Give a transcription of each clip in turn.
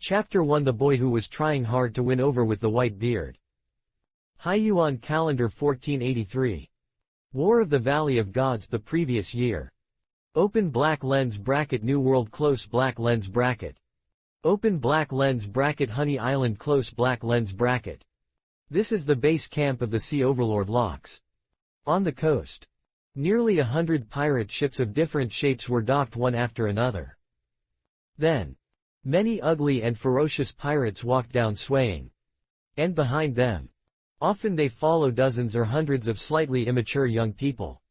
Chapter 1: The boy who was trying hard to win over with the white beard. Haiyuan calendar 1483. War of the Valley of Gods the previous year. Open black lens bracket New World close black lens bracket. Open black lens bracket Honey Island close black lens bracket. This is the base camp of the Sea Overlord Locks. On the coast, nearly 100 pirate ships of different shapes were docked one after another. Then, many ugly and ferocious pirates walked down swaying. And behind them, often they follow dozens or hundreds of slightly immature young people.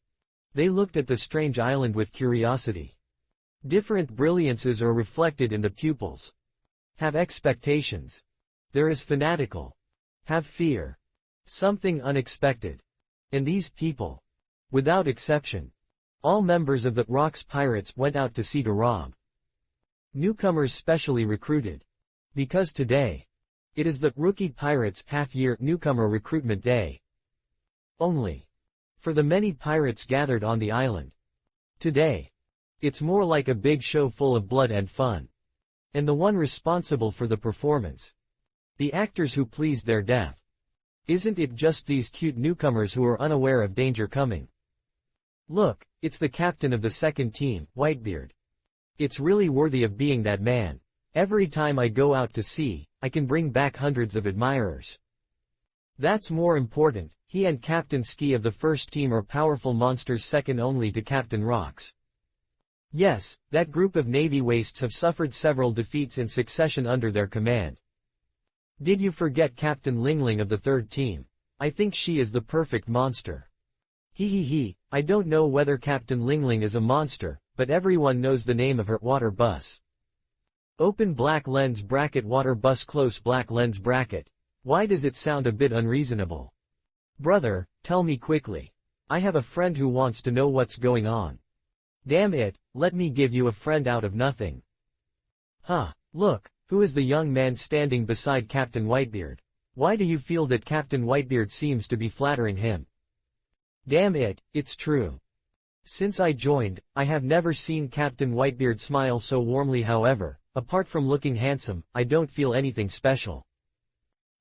They looked at the strange island with curiosity. Different brilliances are reflected in the pupils. Have expectations. There is fanatical. Have fear. Something unexpected. And these people, without exception, all members of the Rocks Pirates went out to sea to rob. Newcomers specially recruited. Because today, it is the Rookie Pirates half-year newcomer recruitment day. Only. For the many pirates gathered on the island. Today, it's more like a big show full of blood and fun. And the one responsible for the performance. The actors who pleased their death. Isn't it just these cute newcomers who are unaware of danger coming? Look, it's the captain of the second team, Whitebeard. It's really worthy of being that man. Every time I go out to sea, I can bring back hundreds of admirers. That's more important. He and Captain Ski of the first team are powerful monsters second only to Captain Rocks. Yes, that group of Navy wastes have suffered several defeats in succession under their command. Did you forget Captain Lingling of the third team? I think she is the perfect monster. I don't know whether Captain Lingling is a monster, but everyone knows the name of her water bus. Open black lens bracket water bus close black lens bracket. Why does it sound a bit unreasonable? Brother, tell me quickly. I have a friend who wants to know what's going on. Damn it, let me give you a friend out of nothing. Look, who is the young man standing beside Captain Whitebeard? Why do you feel that Captain Whitebeard seems to be flattering him? Damn it, it's true. Since I joined, I have never seen Captain Whitebeard smile so warmly. However, apart from looking handsome, I don't feel anything special.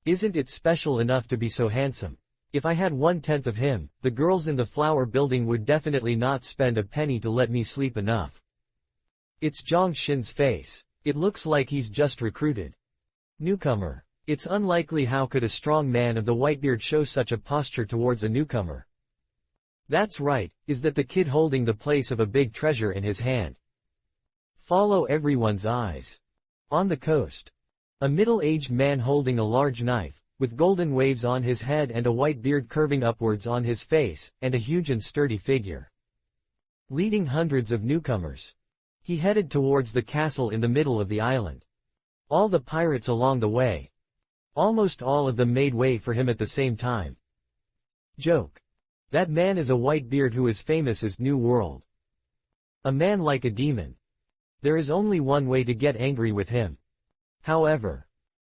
Isn't it special enough to be so handsome? If I had 1/10 of him, the girls in the flower building would definitely not spend a penny to let me sleep enough. It's Zhang Xin's face. It looks like he's just recruited. Newcomer. It's unlikely. How could a strong man of the Whitebeard show such a posture towards a newcomer? That's right, is that the kid holding the place of a big treasure in his hand? Follow everyone's eyes. On the coast. A middle-aged man holding a large knife, with golden waves on his head and a white beard curving upwards on his face, and a huge and sturdy figure. Leading hundreds of newcomers. He headed towards the castle in the middle of the island. All the pirates along the way. Almost all of them made way for him at the same time. Joke. That man is a white beard who is famous as New World. A man like a demon. There is only one way to get angry with him. However,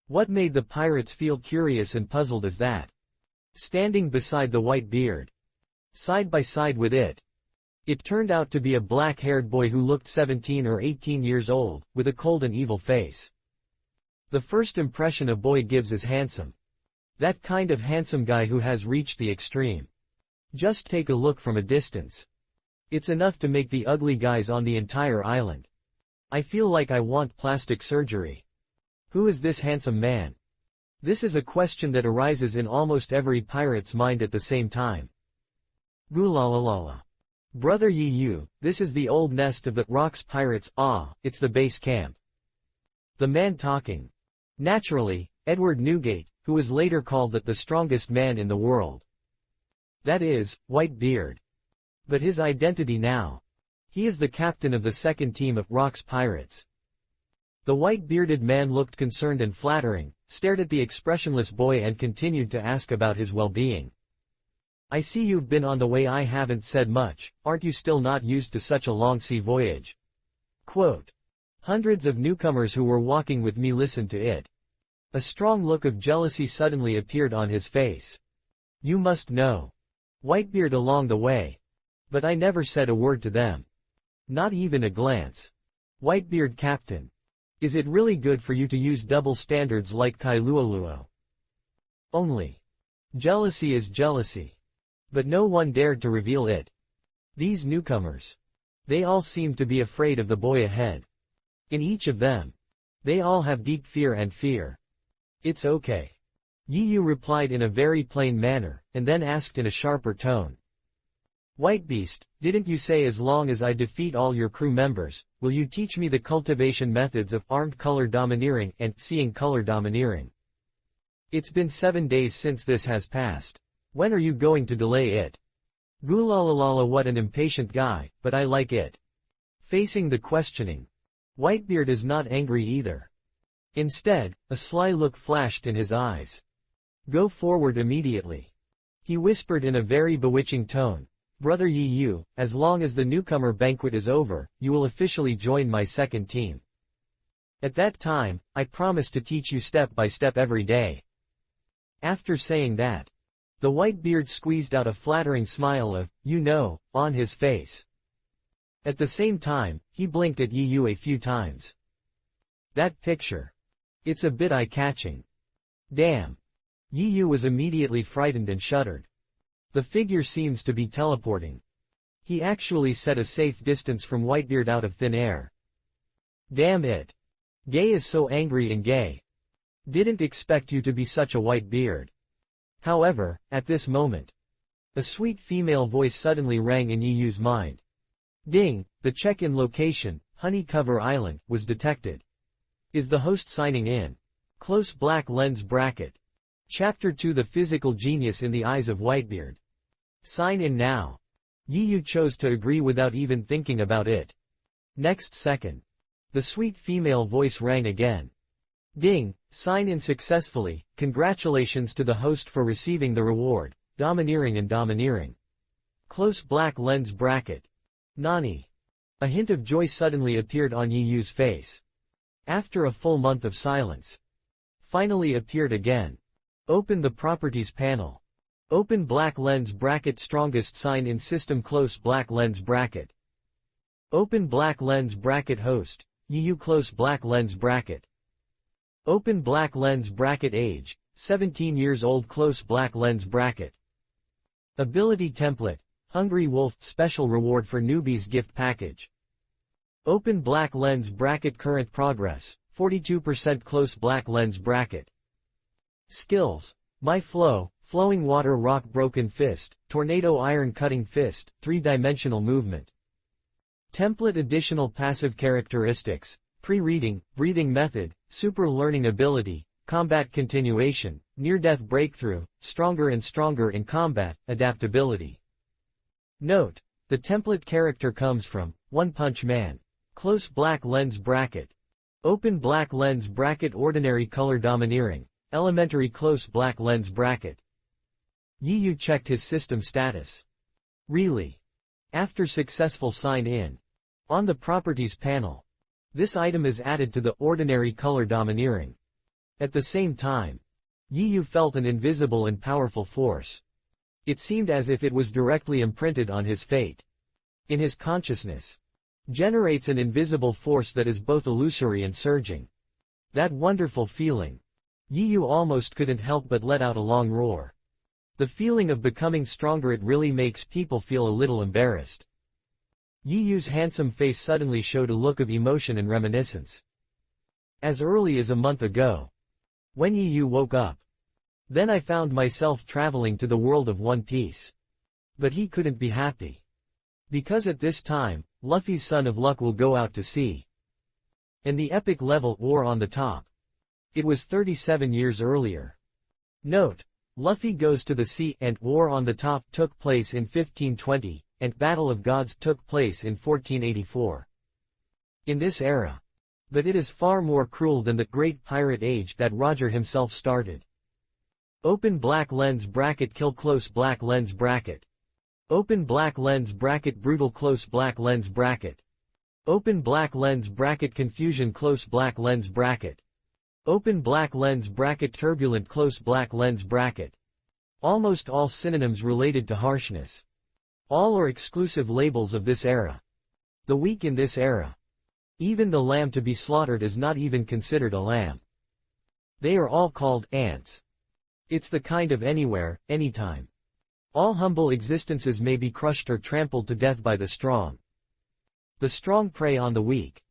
what made the pirates feel curious and puzzled is that, standing beside the white beard, side by side with it turned out to be a black-haired boy who looked 17 or 18 years old, with a cold and evil face. The first impression a boy gives is handsome. That kind of handsome guy who has reached the extreme. Just take a look from a distance. It's enough to make the ugly guys on the entire island. I feel like I want plastic surgery. Who is this handsome man? This is a question that arises in almost every pirate's mind at the same time. Gulalalala. Brother Yu, this is the old nest of the Rocks Pirates. It's the base camp. The man talking. Naturally, Edward Newgate, who was later called the strongest man in the world. That is, Whitebeard. But his identity now. He is the captain of the second team of Rocks Pirates. The white-bearded man looked concerned and flattering, stared at the expressionless boy and continued to ask about his well-being. I see you've been on the way. I haven't said much. Aren't you still not used to such a long sea voyage? Quote. Hundreds of newcomers who were walking with me listened to it. A strong look of jealousy suddenly appeared on his face. You must know. Whitebeard along the way. But I never said a word to them. Not even a glance. Whitebeard captain. Is it really good for you to use double standards like Kailuoluo? Only. Jealousy is jealousy. But no one dared to reveal it. These newcomers. They all seemed to be afraid of the boy ahead. In each of them. They all have deep fear and fear. It's okay. Yi Yu replied in a very plain manner, and then asked in a sharper tone. Whitebeast, didn't you say as long as I defeat all your crew members, will you teach me the cultivation methods of armed color domineering and seeing color domineering? It's been 7 days since this has passed. When are you going to delay it? Gulalalala, what an impatient guy, but I like it. Facing the questioning. Whitebeard is not angry either. Instead, a sly look flashed in his eyes. Go forward immediately. He whispered in a very bewitching tone. Brother Yi Yu, as long as the newcomer banquet is over, you will officially join my second team. At that time, I promise to teach you step by step every day. After saying that, the Whitebeard squeezed out a flattering smile of, on his face. At the same time, he blinked at Yi Yu a few times. That picture. It's a bit eye-catching. Damn. Yi Yu was immediately frightened and shuddered. The figure seems to be teleporting. He actually set a safe distance from Whitebeard out of thin air. Damn it. Gay is so angry and gay. Didn't expect you to be such a Whitebeard. However, at this moment, a sweet female voice suddenly rang in Yi Yu's mind. Ding, the check-in location, Honeycover Island, was detected. Is the host signing in? Close black lens bracket. Chapter 2, The Physical Genius in the Eyes of Whitebeard. Sign in now. Yi Yu chose to agree without even thinking about it. Next second. The sweet female voice rang again. Ding, sign in successfully, congratulations to the host for receiving the reward, domineering and domineering. Close black lens bracket. Nani. A hint of joy suddenly appeared on Yi Yu's face. After a full month of silence. Finally appeared again. Open the properties panel. Open black lens bracket, strongest sign in system, close black lens bracket. Open black lens bracket, host, Yi Yu, close black lens bracket. Open black lens bracket, age, 17 years old, close black lens bracket. Ability template, Hungry Wolf, special reward for newbies gift package. Open black lens bracket, current progress, 42%, close black lens bracket. Skills, My Flow, Flowing Water Rock Broken Fist, Tornado Iron Cutting Fist, 3-dimensional movement. Template additional passive characteristics, pre-reading, breathing method, super learning ability, combat continuation, near-death breakthrough, stronger and stronger in combat, adaptability. Note, the template character comes from One Punch Man. Close black lens bracket. Open black lens bracket, ordinary color domineering, elementary, close black lens bracket. Yi Yu checked his system status. Really? After successful sign-in. On the properties panel. This item is added to the ordinary color domineering. At the same time, Yi Yu felt an invisible and powerful force. It seemed as if it was directly imprinted on his fate. In his consciousness. Generates an invisible force that is both illusory and surging. That wonderful feeling. Yi Yu almost couldn't help but let out a long roar. The feeling of becoming stronger, it really makes people feel a little embarrassed. Yi Yu's handsome face suddenly showed a look of emotion and reminiscence. As early as a month ago. When Yi Yu woke up. Then I found myself traveling to the world of One Piece. But he couldn't be happy. Because at this time, Luffy's Son of Luck will go out to sea. And the epic level War on the Top. It was 37 years earlier. Note. Luffy goes to the sea, and War on the Top took place in 1520, and Battle of Gods took place in 1484. In this era. But it is far more cruel than the Great Pirate Age that Roger himself started. Open black lens bracket, kill, close black lens bracket. Open black lens bracket, brutal, close black lens bracket. Open black lens bracket, confusion, close black lens bracket. Open black lens bracket, turbulent, close black lens bracket. Almost all synonyms related to harshness. All are exclusive labels of this era. The weak in this era. Even the lamb to be slaughtered is not even considered a lamb. They are all called ants. It's the kind of anywhere, anytime. All humble existences may be crushed or trampled to death by the strong. The strong prey on the weak.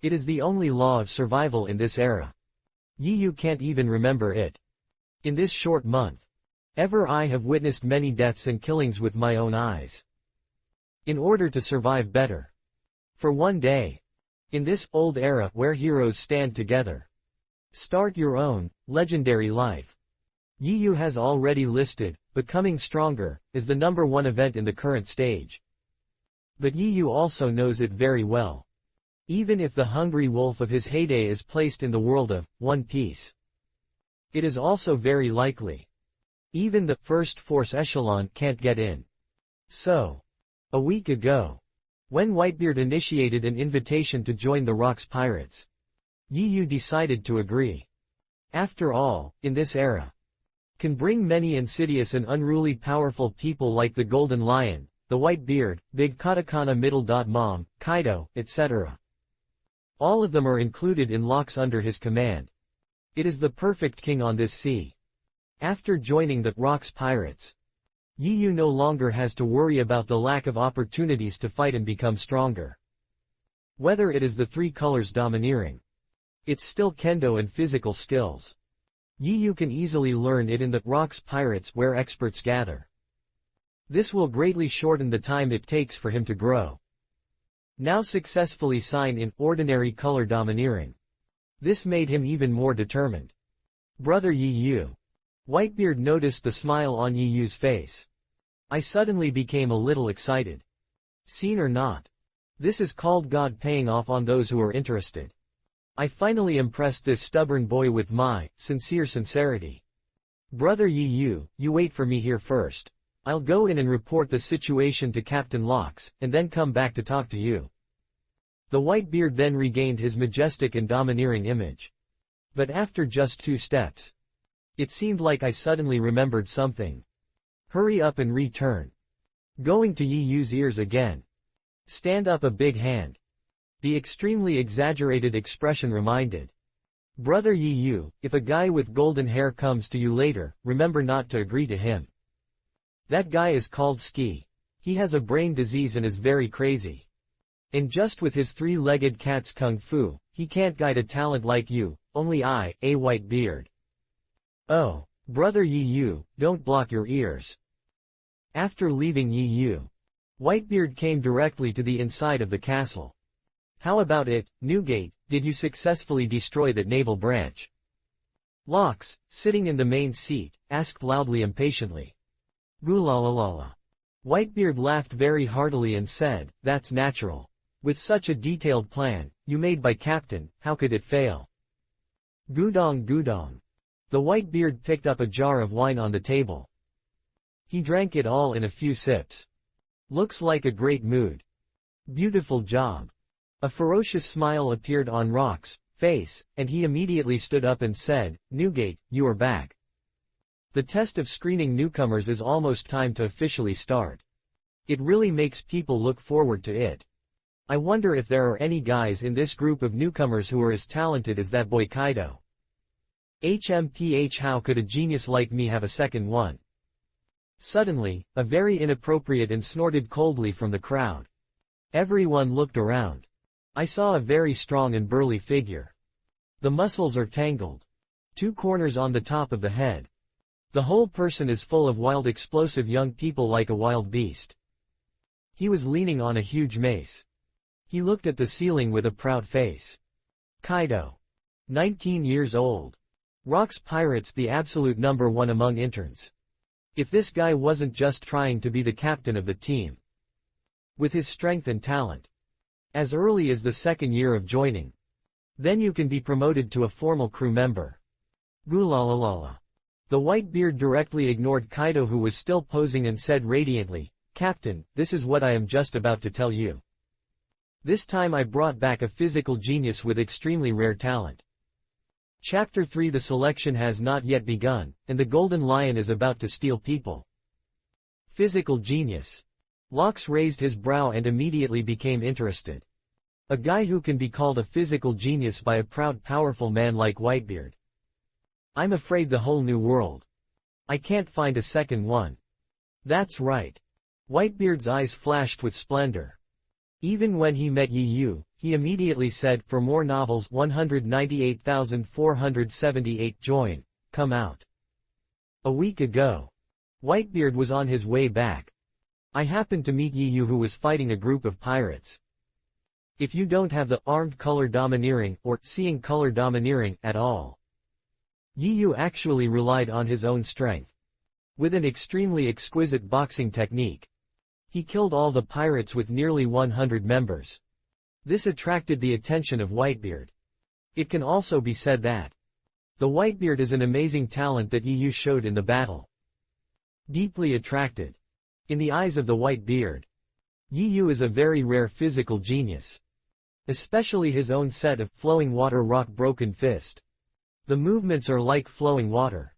It is the only law of survival in this era. You can't even remember it. In this short month. Ever I have witnessed many deaths and killings with my own eyes. In order to survive better. For one day. In this old era where heroes stand together. Start your own, legendary life. Yu has already listed, Becoming Stronger, is the #1 event in the current stage. But Yu also knows it very well. Even if the hungry wolf of his heyday is placed in the world of One Piece. It is also very likely. Even the first force echelon can't get in. So. A week ago. When Whitebeard initiated an invitation to join the Rocks Pirates. Yu decided to agree. After all, in this era. Can bring many insidious and unruly powerful people like the Golden Lion, the Whitebeard, Big Katakana Middle Mom, Kaido, etc. All of them are included in locks under his command. It is the perfect king on this sea. After joining the Rocks Pirates, Yu no longer has to worry about the lack of opportunities to fight and become stronger. Whether it is the three colors domineering. It's still kendo and physical skills. Yu can easily learn it in the Rocks Pirates where experts gather. This will greatly shorten the time it takes for him to grow. Now successfully sign in ordinary color domineering. This made him even more determined. Brother Yu. Whitebeard noticed the smile on Yu's face. I suddenly became a little excited. Seen or not? This is called God paying off on those who are interested. I finally impressed this stubborn boy with my sincere sincerity. Brother Yu, you wait for me here first. I'll go in and report the situation to Captain Locks, and then come back to talk to you. The Whitebeard then regained his majestic and domineering image. But after just 2 steps. It seemed like I suddenly remembered something. Hurry up and return. Going to Yu's ears again. Stand up a big hand. The extremely exaggerated expression reminded. Brother Yu, if a guy with golden hair comes to you later, remember not to agree to him. That guy is called Ski. He has a brain disease and is very crazy. And just with his 3-legged cat's kung fu, he can't guide a talent like you, only I, a Whitebeard. Oh, brother Yu, don't block your ears. After leaving Yu, Whitebeard came directly to the inside of the castle. How about it, Newgate, did you successfully destroy that naval branch? Locks, sitting in the main seat, asked loudly impatiently. Gulalalala. Whitebeard laughed very heartily and said, that's natural. With such a detailed plan, you made by Captain, how could it fail? Gudong gudong. The Whitebeard picked up a jar of wine on the table. He drank it all in a few sips. Looks like a great mood. Beautiful job. A ferocious smile appeared on Rock's face, and he immediately stood up and said, Newgate, you are back. The test of screening newcomers is almost time to officially start. It really makes people look forward to it. I wonder if there are any guys in this group of newcomers who are as talented as that boy Kaido. How could a genius like me have a second one? Suddenly, a very inappropriate and snorted coldly from the crowd. Everyone looked around. I saw a very strong and burly figure. The muscles are tangled. 2 corners on the top of the head. The whole person is full of wild explosive young people like a wild beast. He was leaning on a huge mace. He looked at the ceiling with a proud face. Kaido. 19 years old. Rocks Pirates the absolute #1 among interns. If this guy wasn't just trying to be the captain of the team. With his strength and talent. As early as the 2nd year of joining. Then you can be promoted to a formal crew member. Gulalalala. The Whitebeard directly ignored Kaido who was still posing and said radiantly, Captain, this is what I am just about to tell you. This time I brought back a physical genius with extremely rare talent. Chapter 3 The selection has not yet begun, and the Golden Lion is about to steal people. Physical genius. Locks raised his brow and immediately became interested. A guy who can be called a physical genius by a proud powerful man like Whitebeard. I'm afraid the whole new world. I can't find a second one. That's right. Whitebeard's eyes flashed with splendor. Even when he met Yi Yu, he immediately said, for more novels 198,478 join, come out. A week ago. Whitebeard was on his way back. I happened to meet Yi Yu who was fighting a group of pirates. If you don't have the armed color domineering or seeing color domineering at all. Yi Yu actually relied on his own strength. With an extremely exquisite boxing technique. He killed all the pirates with nearly 100 members. This attracted the attention of Whitebeard. It can also be said that the Whitebeard is an amazing talent that Yi Yu showed in the battle. Deeply attracted. In the eyes of the Whitebeard, Yi Yu is a very rare physical genius. Especially his own set of flowing water rock broken fist. The movements are like flowing water.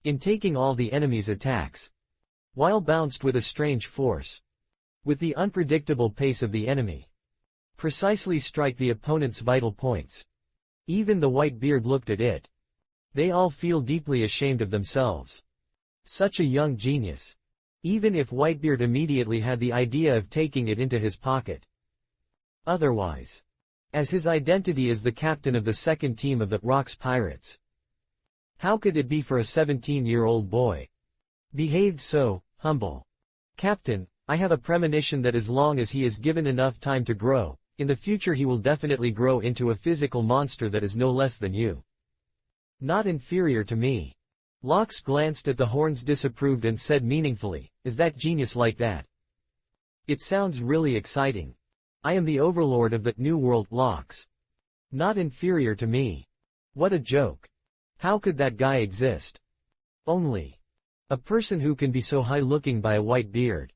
In taking all the enemy's attacks. While bounced with a strange force. With the unpredictable pace of the enemy. Precisely strike the opponent's vital points. Even the Whitebeard looked at it. They all feel deeply ashamed of themselves. Such a young genius. Even if Whitebeard immediately had the idea of taking it into his pocket. Otherwise. As his identity is the captain of the second team of the Rocks Pirates. How could it be for a 17-year-old boy? Behaved so, humble. Captain, I have a premonition that as long as he is given enough time to grow, in the future he will definitely grow into a physical monster that is no less than you. Not inferior to me. Locks glanced at the horns disapproved and said meaningfully, is that genius like that? It sounds really exciting. I am the overlord of the New World, Locks. Not inferior to me. What a joke. How could that guy exist? Only. A person who can be so high-looking by a Whitebeard.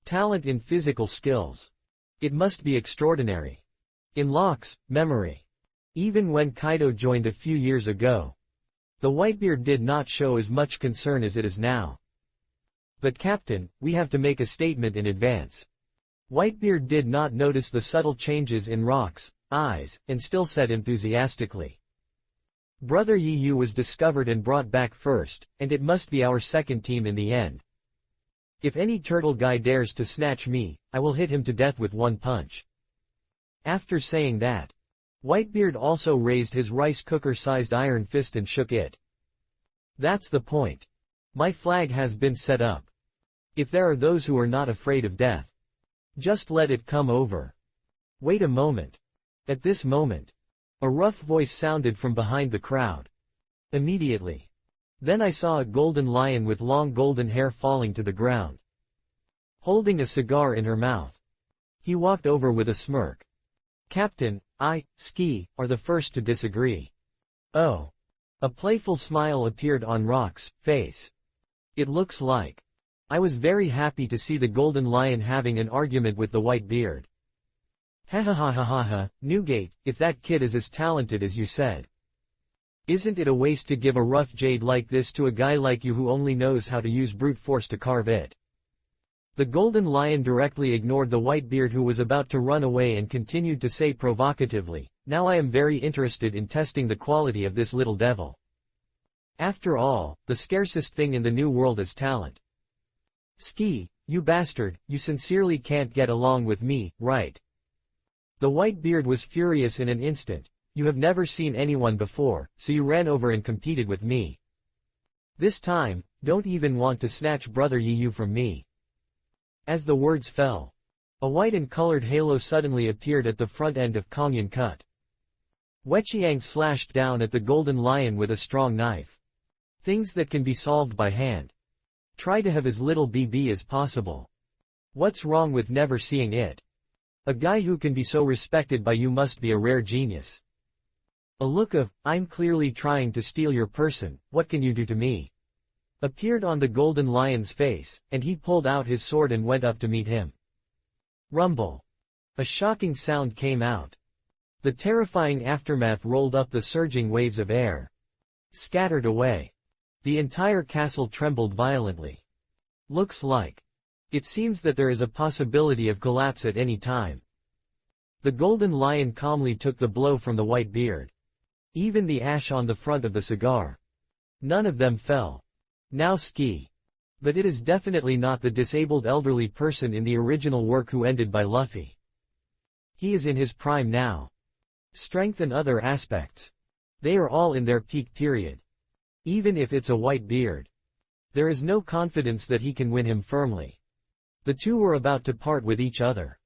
Talent in physical skills. It must be extraordinary. In Locke's memory. Even when Kaido joined a few years ago. The Whitebeard did not show as much concern as it is now. But Captain, we have to make a statement in advance. Whitebeard did not notice the subtle changes in Rock's eyes, and still said enthusiastically. Brother Yi Yu was discovered and brought back first, and it must be our second team in the end. If any turtle guy dares to snatch me, I will hit him to death with one punch. After saying that, Whitebeard also raised his rice cooker-sized iron fist and shook it. That's the point. My flag has been set up. If there are those who are not afraid of death, just let it come over. Wait a moment. At this moment, a rough voice sounded from behind the crowd. Immediately. Then I saw a golden lion with long golden hair falling to the ground. Holding a cigar in her mouth. He walked over with a smirk. Captain, Ski, are the first to disagree. Oh. A playful smile appeared on Rock's face. It looks like. I was very happy to see the Golden Lion having an argument with the Whitebeard. Ha ha ha ha ha ha, Newgate, if that kid is as talented as you said. Isn't it a waste to give a rough jade like this to a guy like you who only knows how to use brute force to carve it? The Golden Lion directly ignored the Whitebeard who was about to run away and continued to say provocatively, now I am very interested in testing the quality of this little devil. After all, the scarcest thing in the New World is talent. Ski, you bastard, you sincerely can't get along with me, right? The Whitebeard was furious in an instant. You have never seen anyone before, so you ran over and competed with me. This time, don't even want to snatch Brother Yi Yu from me. As the words fell, a white and colored halo suddenly appeared at the front end of Kongyan Cut. Wechiang slashed down at the Golden Lion with a strong knife. Things that can be solved by hand. Try to have as little BB as possible. What's wrong with never seeing it? A guy who can be so respected by you must be a rare genius. A look of, I'm clearly trying to steal your person, what can you do to me? Appeared on the Golden Lion's face, and he pulled out his sword and went up to meet him. Rumble. A shocking sound came out. The terrifying aftermath rolled up the surging waves of air. Scattered away. The entire castle trembled violently. Looks like. It seems that there is a possibility of collapse at any time. The golden lion calmly took the blow from the white beard. Even the ash on the front of the cigar. None of them fell. Now ski. But it is definitely not the disabled elderly person in the original work who ended by Luffy. He is in his prime now. Strength and other aspects. They are all in their peak period. Even if it's a white beard. There is no confidence that he can win him firmly. The two were about to part with each other.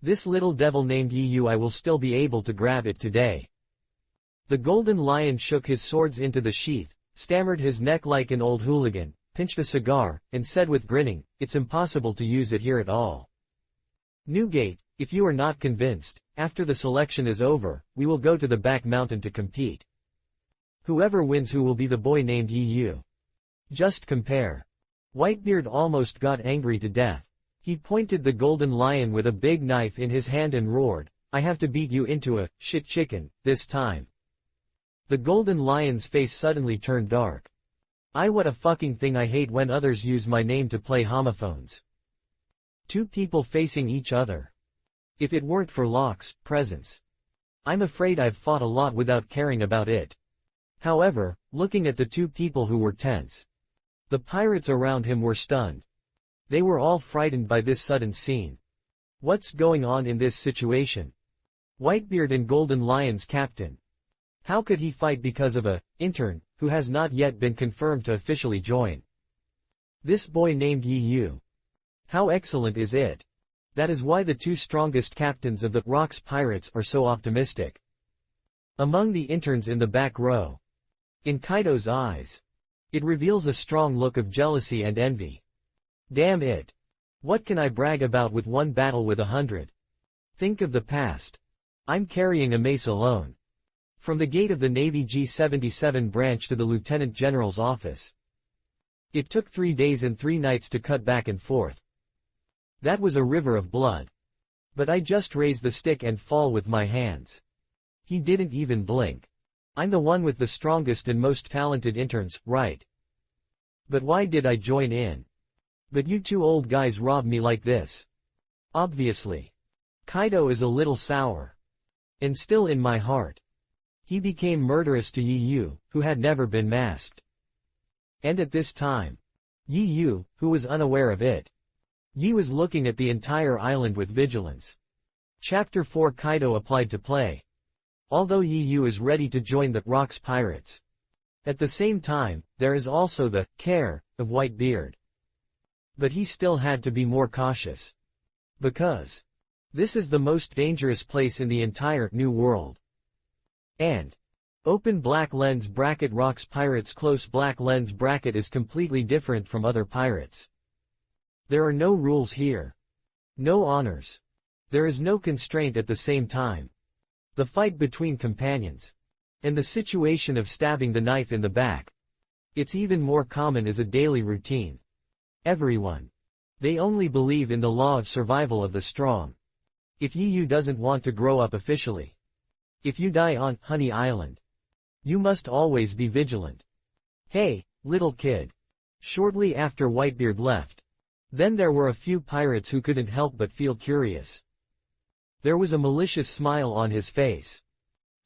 This little devil named Yu, I will still be able to grab it today. The golden lion shook his swords into the sheath, stammered his neck like an old hooligan, pinched a cigar, and said with grinning, "It's impossible to use it here at all. Newgate, if you are not convinced, after the selection is over, we will go to the back mountain to compete. Whoever wins who will be the boy named Yu. Just compare." Whitebeard almost got angry to death. He pointed the golden lion with a big knife in his hand and roared, "I have to beat you into a shit chicken, this time." The golden lion's face suddenly turned dark. What a fucking thing, I hate when others use my name to play homophones. Two people facing each other. If it weren't for Locke's presence. I'm afraid I've fought a lot without caring about it. However, looking at the two people who were tense. The pirates around him were stunned. They were all frightened by this sudden scene. What's going on in this situation? Whitebeard and Golden Lion's captain. How could he fight because of a intern who has not yet been confirmed to officially join? This boy named Yu. How excellent is it? That is why the two strongest captains of the Rocks Pirates are so optimistic. Among the interns in the back row. In Kaido's eyes. It reveals a strong look of jealousy and envy. Damn it. What can I brag about with one battle with 100? Think of the past. I'm carrying a mace alone. From the gate of the Navy G-77 branch to the Lieutenant General's office. It took 3 days and 3 nights to cut back and forth. That was a river of blood. But I just raise the stick and fall with my hands. He didn't even blink. I'm the one with the strongest and most talented interns, right? But why did I join in? But you two old guys robbed me like this. Obviously. Kaido is a little sour. And still in my heart. He became murderous to Yu, who had never been masked. And at this time. Yu, who was unaware of it. Yi was looking at the entire island with vigilance. Chapter 4 Kaido applied to play. Although Yu is ready to join the Rocks Pirates. At the same time, there is also the care of Whitebeard. But he still had to be more cautious. Because this is the most dangerous place in the entire New World. And open black lens bracket Rocks Pirates close black lens bracket is completely different from other pirates. There are no rules here. No honors. There is no constraint at the same time. The fight between companions. And the situation of stabbing the knife in the back. It's even more common as a daily routine. Everyone. They only believe in the law of survival of the strong. If Yu doesn't want to grow up officially. If you die on Honey Island. You must always be vigilant. Hey, little kid. Shortly after Whitebeard left. Then there were a few pirates who couldn't help but feel curious. There was a malicious smile on his face.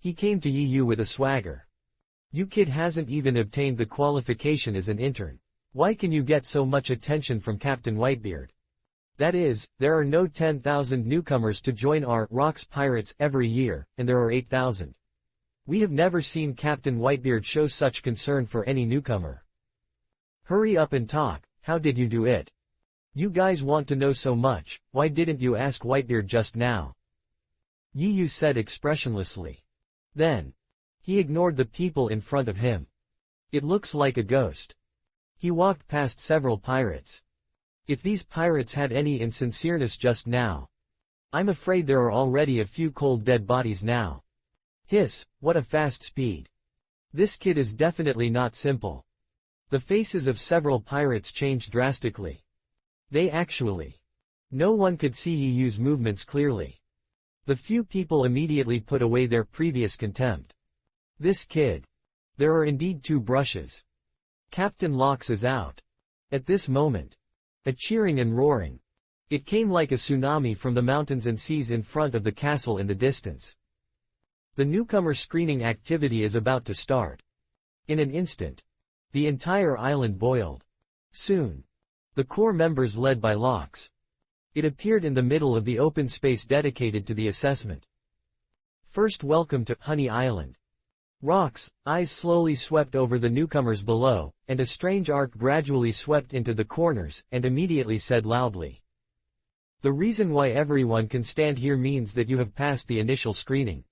He came to Yu with a swagger. You kid hasn't even obtained the qualification as an intern. Why can you get so much attention from Captain Whitebeard? That is, there are no 10,000 newcomers to join our Rocks Pirates every year, and there are 8,000. We have never seen Captain Whitebeard show such concern for any newcomer. Hurry up and talk, how did you do it? You guys want to know so much, why didn't you ask Whitebeard just now? Yu said expressionlessly. Then. He ignored the people in front of him. It looks like a ghost. He walked past several pirates. If these pirates had any insincereness just now. I'm afraid there are already a few cold dead bodies now. Hiss, what a fast speed. This kid is definitely not simple. The faces of several pirates changed drastically. They actually. No one could see Yu's movements clearly. The few people immediately put away their previous contempt. This kid. There are indeed 2 brushes. Captain Locks is out. At this moment. A cheering and roaring. It came like a tsunami from the mountains and seas in front of the castle in the distance. The newcomer screening activity is about to start. In an instant, the entire island boiled. Soon, the core members led by Locks. It appeared in the middle of the open space dedicated to the assessment. First, welcome to Honey Island. Rock's eyes slowly swept over the newcomers below, and a strange arc gradually swept into the corners, and immediately said loudly, "The reason why everyone can stand here means that you have passed the initial screening.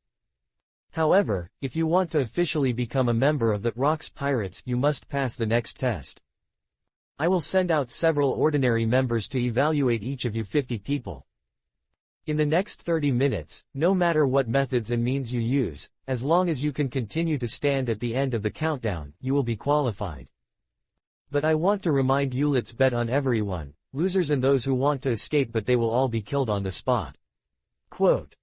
However, if you want to officially become a member of the Rock's Pirates, you must pass the next test. I will send out several ordinary members to evaluate each of you 50 people. In the next 30 minutes, no matter what methods and means you use, as long as you can continue to stand at the end of the countdown, you will be qualified. But I want to remind you, let's bet on everyone, losers and those who want to escape, but they will all be killed on the spot." Quote.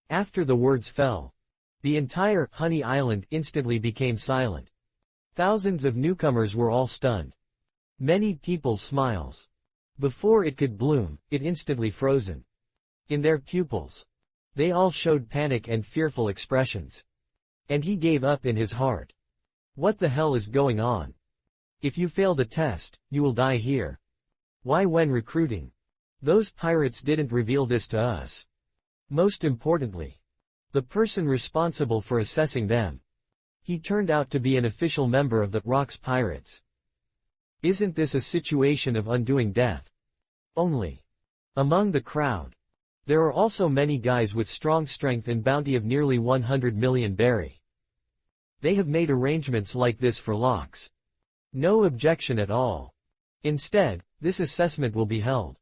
After the words fell, the entire Honey Island instantly became silent. Thousands of newcomers were all stunned. Many people's smiles, before it could bloom, it instantly frozen. In their pupils, they all showed panic and fearful expressions. And he gave up in his heart. What the hell is going on? If you fail the test, you will die here. Why, when recruiting, those pirates didn't reveal this to us? Most importantly, the person responsible for assessing them, he turned out to be an official member of the Rock's Pirates. Isn't this a situation of undoing death? Only. Among the crowd, there are also many guys with strong strength and bounty of nearly 100 million berry. They have made arrangements like this for Locks. No objection at all. Instead, this assessment will be held.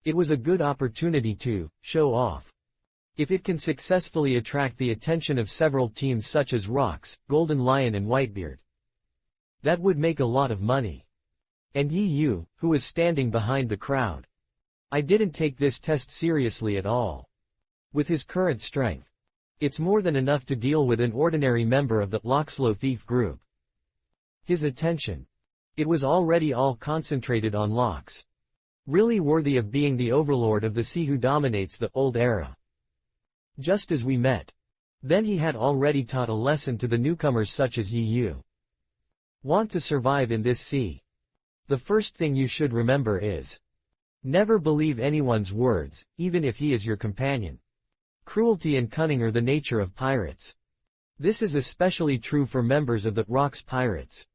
It was a good opportunity to show off. If it can successfully attract the attention of several teams such as Rocks, Golden Lion and Whitebeard, that would make a lot of money. And Yu, who was standing behind the crowd, I didn't take this test seriously at all. With his current strength, it's more than enough to deal with an ordinary member of the Lockslow Thief group. His attention, it was already all concentrated on Locks. Really worthy of being the overlord of the sea who dominates the old era. Just as we met. Then he had already taught a lesson to the newcomers such as Yu. Want to survive in this sea? The first thing you should remember is, never believe anyone's words, even if he is your companion. Cruelty and cunning are the nature of pirates. This is especially true for members of the Rock's Pirates.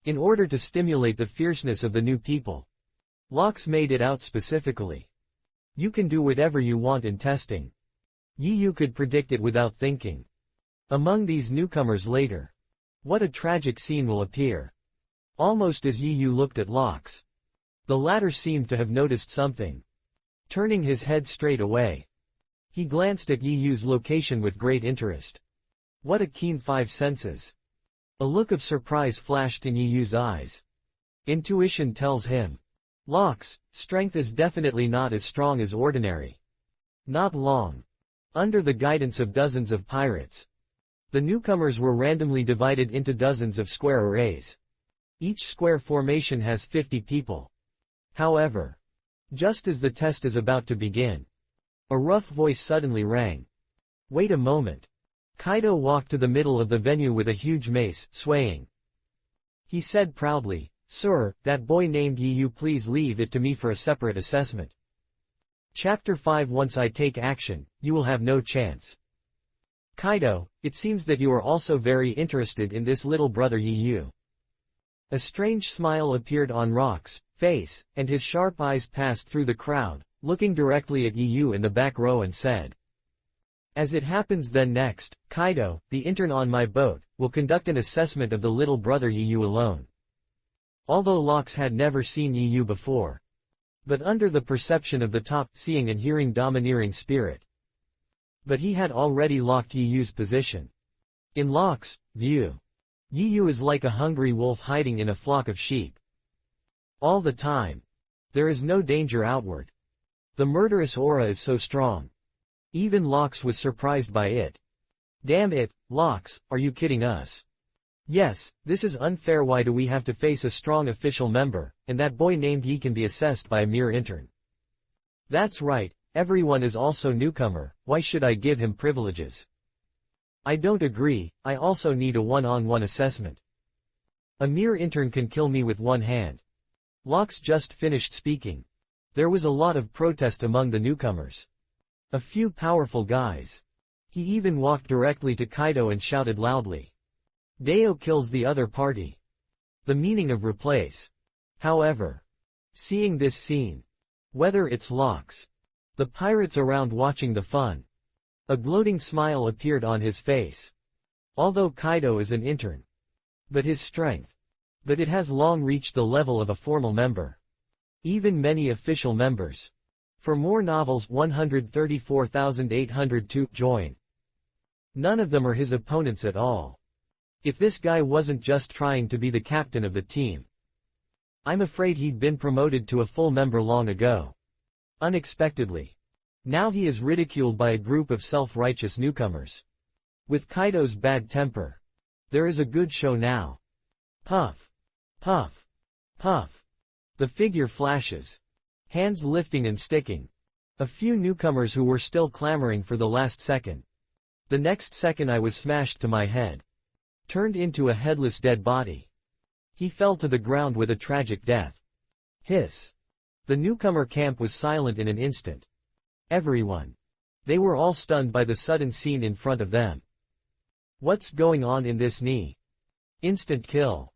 In order to stimulate the fierceness of the new people, Locks made it out specifically. You can do whatever you want in testing. Yu could predict it without thinking. Among these newcomers later, what a tragic scene will appear. Almost as Yu looked at Locks, the latter seemed to have noticed something. Turning his head straight away, he glanced at Yu's location with great interest. What a keen 5 senses. A look of surprise flashed in Yu's eyes. Intuition tells him, Locks' strength is definitely not as strong as ordinary. Not long. Under the guidance of dozens of pirates, the newcomers were randomly divided into dozens of square arrays. Each square formation has 50 people. However, just as the test is about to begin, a rough voice suddenly rang. Wait a moment. Kaido walked to the middle of the venue with a huge mace, swaying. He said proudly, Sir, that boy named Yu, please leave it to me for a separate assessment. Chapter 5 Once I take action, you will have no chance. Kaido, it seems that you are also very interested in this little brother Yu. A strange smile appeared on Rock's face, and his sharp eyes passed through the crowd, looking directly at Yu in the back row and said, As it happens then next, Kaido, the intern on my boat, will conduct an assessment of the little brother Yu alone. Although Locks had never seen Yu before, but under the perception of the top, seeing and hearing domineering spirit. But he had already locked Yu's position. In Locks' view, Yu is like a hungry wolf hiding in a flock of sheep. All the time. There is no danger outward. The murderous aura is so strong. Even Locks was surprised by it. Damn it, Locks, are you kidding us? Yes, this is unfair. Why do we have to face a strong official member, and that boy named Yi can be assessed by a mere intern? That's right, everyone is also newcomer, why should I give him privileges? I don't agree, I also need a one-on-one assessment. A mere intern can kill me with one hand. Locks just finished speaking. There was a lot of protest among the newcomers. A few powerful guys. He even walked directly to Kaido and shouted loudly. Deo kills the other party. The meaning of replace. However, seeing this scene, whether it's Locks, the pirates around watching the fun, a gloating smile appeared on his face. Although Kaido is an intern, but his strength, but it has long reached the level of a formal member. Even many official members. For more novels 134,802 join. None of them are his opponents at all. If this guy wasn't just trying to be the captain of the team, I'm afraid he'd been promoted to a full member long ago. Unexpectedly. Now he is ridiculed by a group of self-righteous newcomers. With Kaido's bad temper, there is a good show now. Puff. Puff. Puff. The figure flashes. Hands lifting and sticking. A few newcomers who were still clamoring for the last second. The next second I was smashed to my head. Turned into a headless dead body. He fell to the ground with a tragic death. Hiss. The newcomer camp was silent in an instant. Everyone. They were all stunned by the sudden scene in front of them. What's going on in this knee? Instant kill.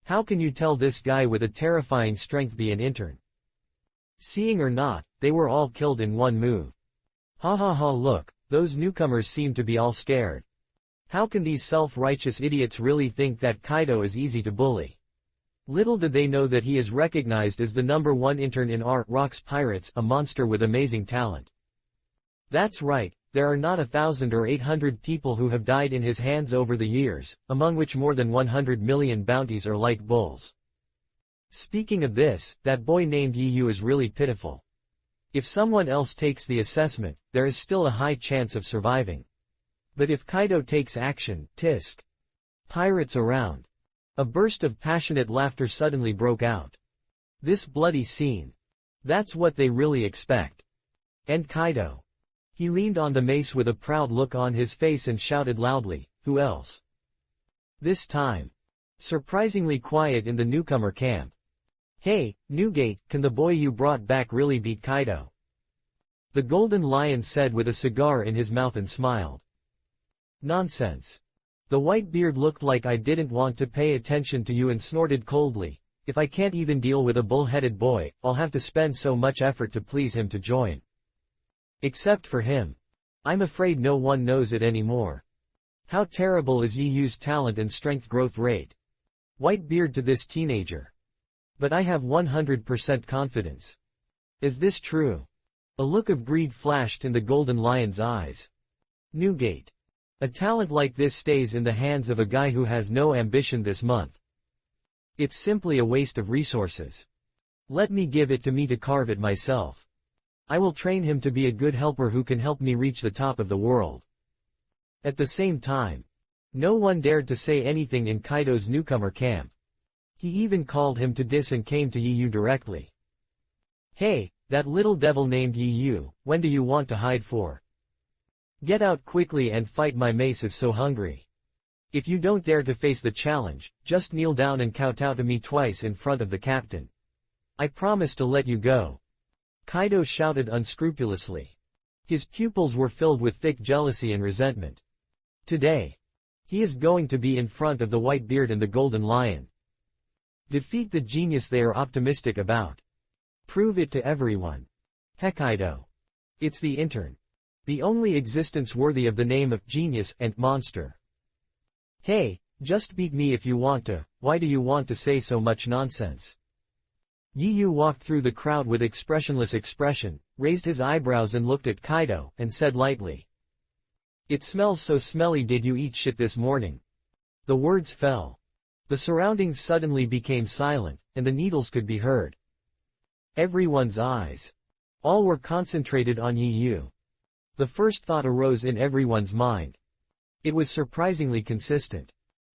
How can you tell this guy with a terrifying strength be an intern? Seeing or not, they were all killed in one move. Ha ha ha, look, those newcomers seem to be all scared. How can these self-righteous idiots really think that Kaido is easy to bully? Little did they know that he is recognized as the #1 intern in Rock's Pirates, a monster with amazing talent. That's right, there are not 1,000 or 800 people who have died in his hands over the years, among which more than 100 million bounties are like bulls. Speaking of this, that boy named Yu is really pitiful. If someone else takes the assessment, there is still a high chance of surviving. But if Kaido takes action, tisk. Pirates around. A burst of passionate laughter suddenly broke out. This bloody scene. That's what they really expect. And Kaido. He leaned on the mace with a proud look on his face and shouted loudly, who else? This time. Surprisingly quiet in the newcomer camp. Hey, Newgate, can the boy you brought back really beat Kaido? The Golden Lion said with a cigar in his mouth and smiled. Nonsense. The Whitebeard looked like I didn't want to pay attention to you and snorted coldly, if I can't even deal with a bull-headed boy, I'll have to spend so much effort to please him to join. Except for him. I'm afraid no one knows it anymore. How terrible is Yu's talent and strength growth rate? Whitebeard to this teenager. But I have 100% confidence. Is this true? A look of greed flashed in the Golden Lion's eyes. Newgate. A talent like this stays in the hands of a guy who has no ambition this month. It's simply a waste of resources. Let me give it to me to carve it myself. I will train him to be a good helper who can help me reach the top of the world. At the same time, no one dared to say anything in Kaido's newcomer camp. He even called him to diss and came to Yu directly. Hey, that little devil named Yu, when do you want to hide for? Get out quickly and fight, my mace is so hungry. If you don't dare to face the challenge, just kneel down and kowtow to me twice in front of the captain. I promise to let you go. Kaido shouted unscrupulously. His pupils were filled with thick jealousy and resentment. Today, he is going to be in front of the Whitebeard and the Golden Lion. Defeat the genius they are optimistic about. Prove it to everyone. Hokkaido. It's the intern. The only existence worthy of the name of genius and monster. Hey, just beat me if you want to, why do you want to say so much nonsense? Yu walked through the crowd with expressionless expression, raised his eyebrows and looked at Kaido, and said lightly. It smells so smelly, did you eat shit this morning? The words fell. The surroundings suddenly became silent, and the needles could be heard. Everyone's eyes. All were concentrated on Yu. The first thought arose in everyone's mind. It was surprisingly consistent.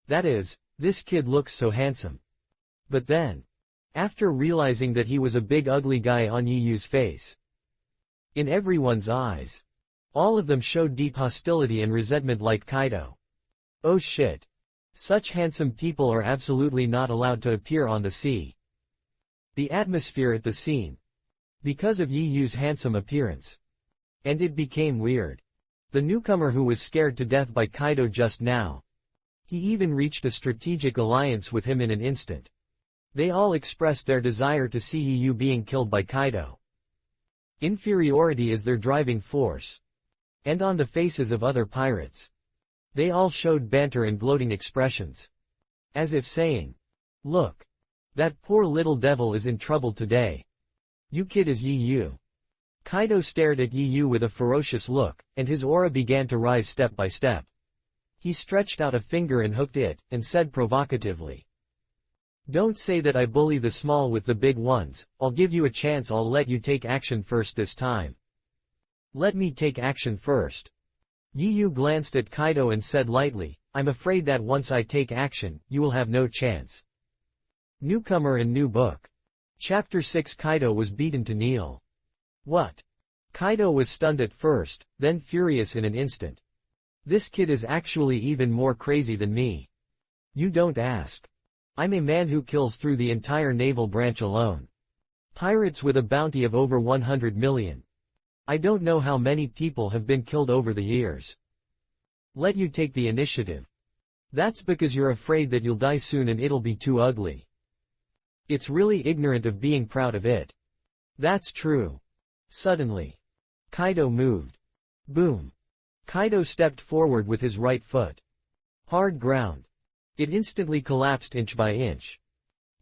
That is, this kid looks so handsome. But then, after realizing that he was a big ugly guy on Yu's face, In everyone's eyes. All of them showed deep hostility and resentment like Kaido. Oh shit. Such handsome people are absolutely not allowed to appear on the sea. The atmosphere at the scene. Because of Yi Yu's handsome appearance. And it became weird. The newcomer who was scared to death by Kaido just now. He even reached a strategic alliance with him in an instant. They all expressed their desire to see Yi Yu being killed by Kaido. Inferiority is their driving force. And on the faces of other pirates. They all showed banter and gloating expressions. As if saying, "Look. That poor little devil is in trouble today. You kid is Yi Yu." Kaido stared at Yi Yu with a ferocious look, and his aura began to rise step by step. He stretched out a finger and hooked it, and said provocatively, "Don't say that I bully the small with the big ones. I'll give you a chance. I'll let you take action first this time." "Let me take action first." Yi Yu glanced at Kaido and said lightly, "I'm afraid that once I take action, you will have no chance." Newcomer and New Book. Chapter 6. Kaido was beaten to kneel. What? Kaido was stunned at first, then furious in an instant. This kid is actually even more crazy than me. You don't ask. I'm a man who kills through the entire naval branch alone. Pirates with a bounty of over 100 million. I don't know how many people have been killed over the years. Let you take the initiative. That's because you're afraid that you'll die soon and it'll be too ugly. It's really ignorant of being proud of it. That's true. Suddenly. Kaido moved. Boom. Kaido stepped forward with his right foot. Hard ground. It instantly collapsed inch by inch.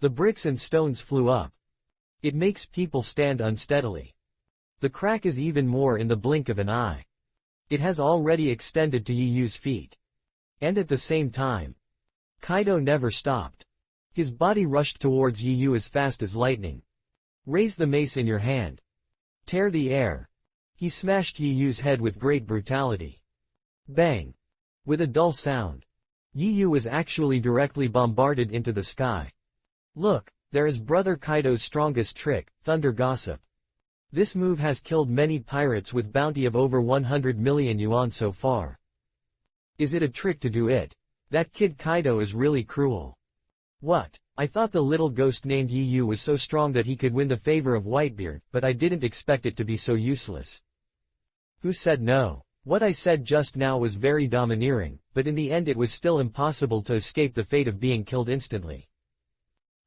The bricks and stones flew up. It makes people stand unsteadily. The crack is even more in the blink of an eye. It has already extended to Yi Yu's feet. And at the same time, Kaido never stopped. His body rushed towards Yi Yu as fast as lightning. Raise the mace in your hand. Tear the air. He smashed Yi Yu's head with great brutality. Bang. With a dull sound. Yi Yu was actually directly bombarded into the sky. Look, there is Brother Kaido's strongest trick, Thunder Gossip. This move has killed many pirates with bounty of over 100 million yuan so far. Is it a trick to do it? That kid Kaido is really cruel. What? I thought the little ghost named Yi Yu was so strong that he could win the favor of Whitebeard, but I didn't expect it to be so useless. Who said no? What I said just now was very domineering, but in the end it was still impossible to escape the fate of being killed instantly.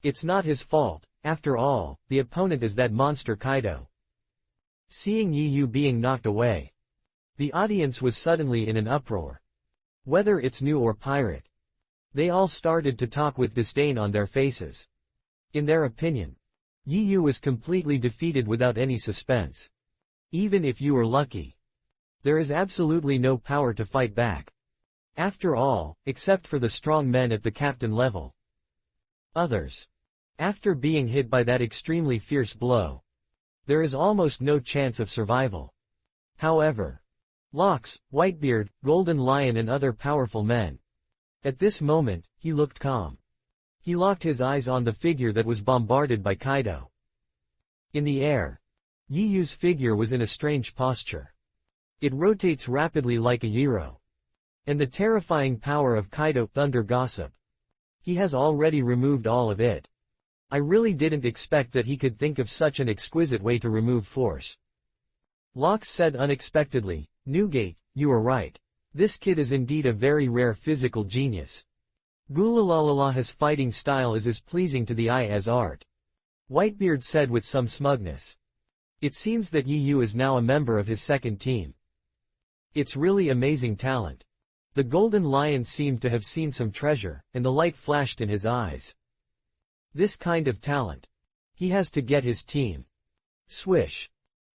It's not his fault. After all, the opponent is that monster Kaido. Seeing Yi Yu being knocked away. The audience was suddenly in an uproar. Whether it's new or pirate. They all started to talk with disdain on their faces. In their opinion, Yi Yu was completely defeated without any suspense. Even if you were lucky. There is absolutely no power to fight back. After all, except for the strong men at the captain level. Others. After being hit by that extremely fierce blow. There is almost no chance of survival. However, Locks, Whitebeard, Golden Lion and other powerful men. At this moment, he looked calm. He locked his eyes on the figure that was bombarded by Kaido. In the air, Yi Yu's figure was in a strange posture. It rotates rapidly like a gyro. And the terrifying power of Kaido, Thunder Gossip. He has already removed all of it. I really didn't expect that he could think of such an exquisite way to remove force. Locks said unexpectedly, Newgate, you are right. This kid is indeed a very rare physical genius. Gulalalala's fighting style is as pleasing to the eye as art. Whitebeard said with some smugness. It seems that Yi Yu is now a member of his second team. It's really amazing talent. The Golden Lion seemed to have seen some treasure, and the light flashed in his eyes. This kind of talent. He has to get his team. Swish.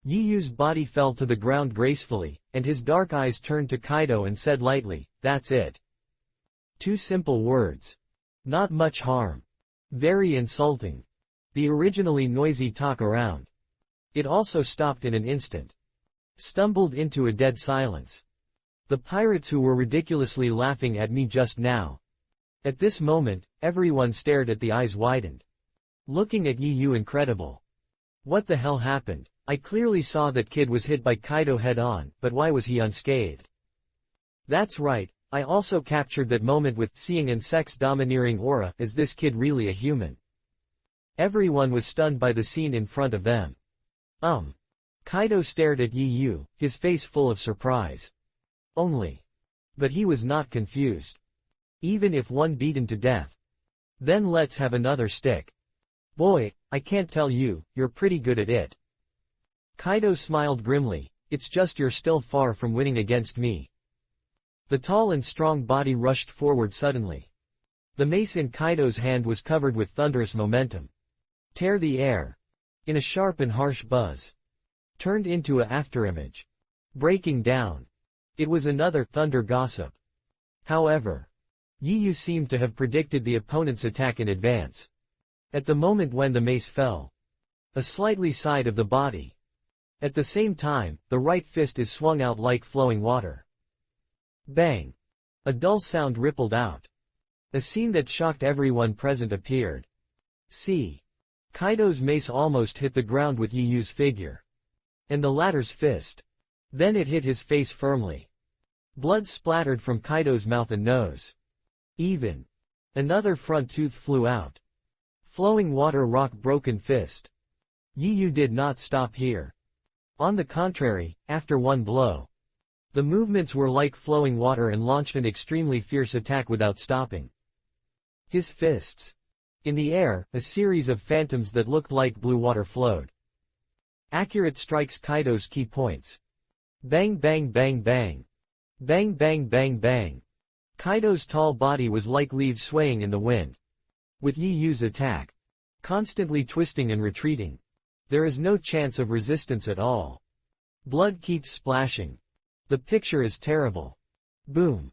Yi Yu's body fell to the ground gracefully, and his dark eyes turned to Kaido and said lightly, that's it. 2 simple words. Not much harm. Very insulting. The originally noisy talk around. It also stopped in an instant. Stumbled into a dead silence. The pirates who were ridiculously laughing at me just now. At this moment, everyone stared at the eyes widened. Looking at Yi Yu incredible. What the hell happened? I clearly saw that kid was hit by Kaido head-on, but why was he unscathed? That's right, I also captured that moment with seeing and sex-domineering aura. Is this kid really a human? Everyone was stunned by the scene in front of them. Kaido stared at Yu, his face full of surprise. But he was not confused. Even if one beaten to death. Then let's have another stick. Boy, I can't tell you, you're pretty good at it. Kaido smiled grimly, it's just you're still far from winning against me. The tall and strong body rushed forward suddenly. The mace in Kaido's hand was covered with thunderous momentum. Tear the air. In a sharp and harsh buzz. Turned into a afterimage. Breaking down. It was another thunder gossip. However, Yu seemed to have predicted the opponent's attack in advance. At the moment when the mace fell, a slightly side of the body. At the same time, the right fist is swung out like flowing water. Bang! A dull sound rippled out. A scene that shocked everyone present appeared. See. Kaido's mace almost hit the ground with Yu's figure. And the latter's fist. Then it hit his face firmly. Blood splattered from Kaido's mouth and nose. Even. Another front tooth flew out. Flowing water rock broken fist. Yu did not stop here. On the contrary, after one blow, the movements were like flowing water and launched an extremely fierce attack without stopping. His fists. In the air, a series of phantoms that looked like blue water flowed. Accurate strikes Kaido's key points. Bang bang bang bang. Bang bang bang bang. Kaido's tall body was like leaves swaying in the wind. With Yu's attack constantly twisting and retreating, there is no chance of resistance at all. Blood keeps splashing. The picture is terrible. Boom.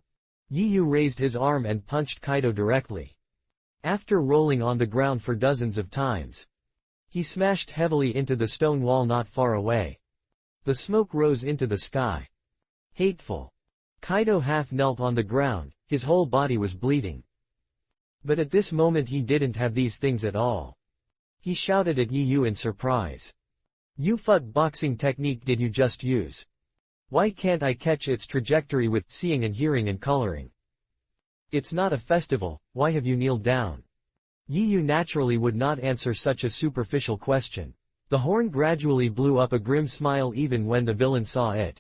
Yu raised his arm and punched Kaido directly. After rolling on the ground for dozens of times, he smashed heavily into the stone wall not far away. The smoke rose into the sky. Hateful. Kaido half knelt on the ground, his whole body was bleeding. But at this moment he didn't have these things at all. He shouted at Yu in surprise. What boxing technique did you just use? Why can't I catch its trajectory with seeing and hearing and coloring? It's not a festival, why have you kneeled down? Yu naturally would not answer such a superficial question. The horn gradually blew up a grim smile even when the villain saw it.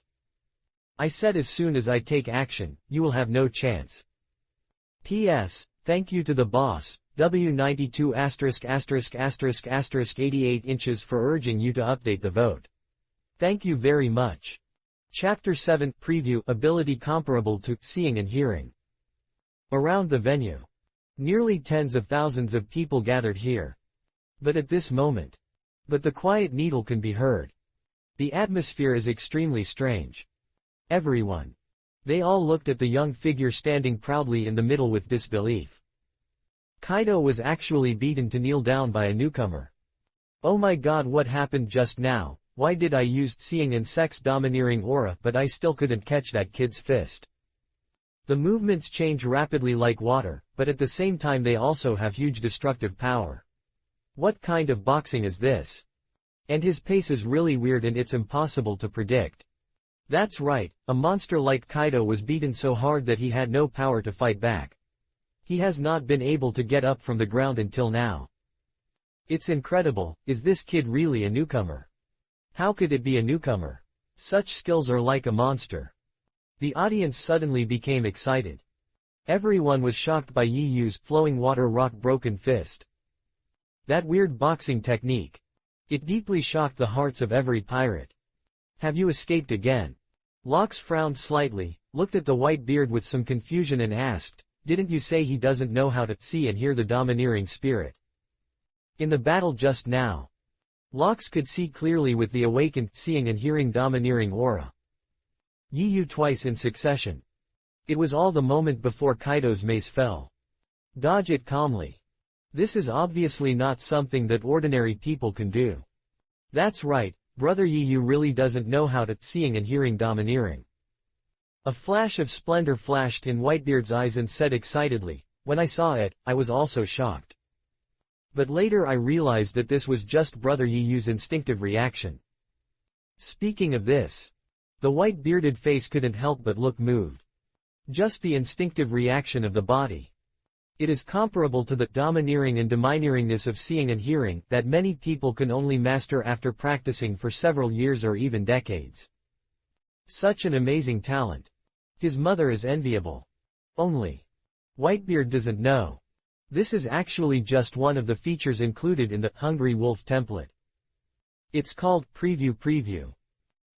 I said as soon as I take action, you will have no chance. P.S. Thank you to the boss, W92 ***** 88 inches for urging you to update the vote. Thank you very much. Chapter 7 Preview Ability comparable to seeing and hearing. Around the venue. Nearly tens of thousands of people gathered here. But at this moment. But the quiet needle can be heard. The atmosphere is extremely strange. Everyone. They all looked at the young figure standing proudly in the middle with disbelief. Kaido was actually beaten to kneel down by a newcomer. Oh my god, what happened just now? Why did I use seeing and sex-domineering aura but I still couldn't catch that kid's fist? The movements change rapidly like water, but at the same time they also have huge destructive power. What kind of boxing is this? And his pace is really weird and it's impossible to predict. That's right, a monster like Kaido was beaten so hard that he had no power to fight back. He has not been able to get up from the ground until now. It's incredible, is this kid really a newcomer? How could it be a newcomer? Such skills are like a monster. The audience suddenly became excited. Everyone was shocked by Yu's flowing water rock broken fist. That weird boxing technique. It deeply shocked the hearts of every pirate. Have you escaped again? Locks frowned slightly, looked at the white beard with some confusion and asked, didn't you say he doesn't know how to see and hear the domineering spirit? In the battle just now, Locks could see clearly with the awakened seeing and hearing domineering aura. Yu twice in succession. It was all the moment before Kaido's mace fell. Dodge it calmly. This is obviously not something that ordinary people can do. That's right. Brother Yu really doesn't know how to seeing and hearing domineering. A flash of splendor flashed in Whitebeard's eyes and said excitedly, when I saw it, I was also shocked. But later I realized that this was just Brother Yu's instinctive reaction. Speaking of this, the white-bearded face couldn't help but look moved. Just the instinctive reaction of the body. It is comparable to the domineering and domineeringness of seeing and hearing that many people can only master after practicing for several years or even decades. Such an amazing talent. His mother is enviable. Only Whitebeard doesn't know. This is actually just one of the features included in the Hungry Wolf template. It's called Preview.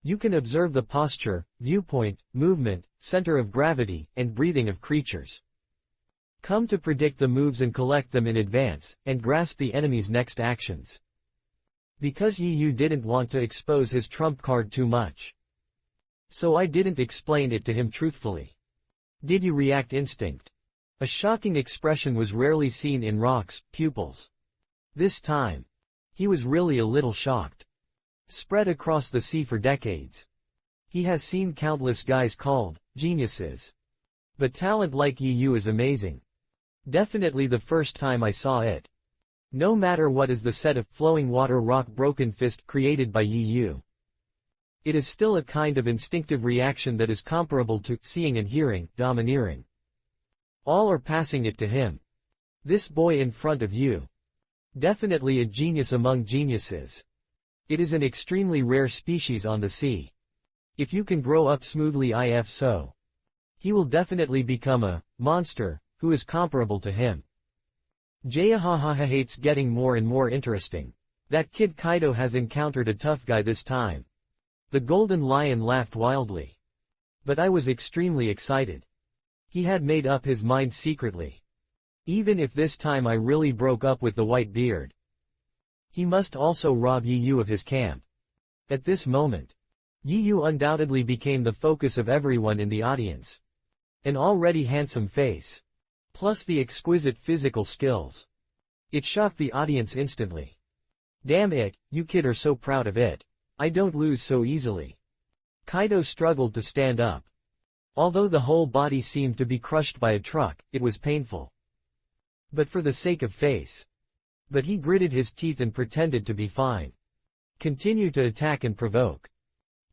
You can observe the posture, viewpoint, movement, center of gravity, and breathing of creatures. Come to predict the moves and collect them in advance, and grasp the enemy's next actions. Because Yu didn't want to expose his trump card too much. So I didn't explain it to him truthfully. Did you react instinct? A shocking expression was rarely seen in Rock's pupils. This time, he was really a little shocked. Spread across the sea for decades, he has seen countless guys called geniuses. But talent like Yu is amazing. Definitely the first time I saw it. No matter what is the set of flowing water rock broken fist created by Yu. It is still a kind of instinctive reaction that is comparable to seeing and hearing, domineering. All are passing it to him. This boy in front of you. Definitely a genius among geniuses. It is an extremely rare species on the sea. If you can grow up smoothly if so. He will definitely become a monster who is comparable to him. Jahahaha hates getting more and more interesting. That kid Kaido has encountered a tough guy this time. The golden lion laughed wildly. But I was extremely excited. He had made up his mind secretly. Even if this time I really broke up with the white beard. He must also rob Yu of his camp. At this moment, Yu undoubtedly became the focus of everyone in the audience. An already handsome face. Plus the exquisite physical skills. It shocked the audience instantly. Damn it, you kid are so proud of it. I don't lose so easily. Kaido struggled to stand up. Although the whole body seemed to be crushed by a truck, it was painful. But for the sake of face. But he gritted his teeth and pretended to be fine. Continue to attack and provoke.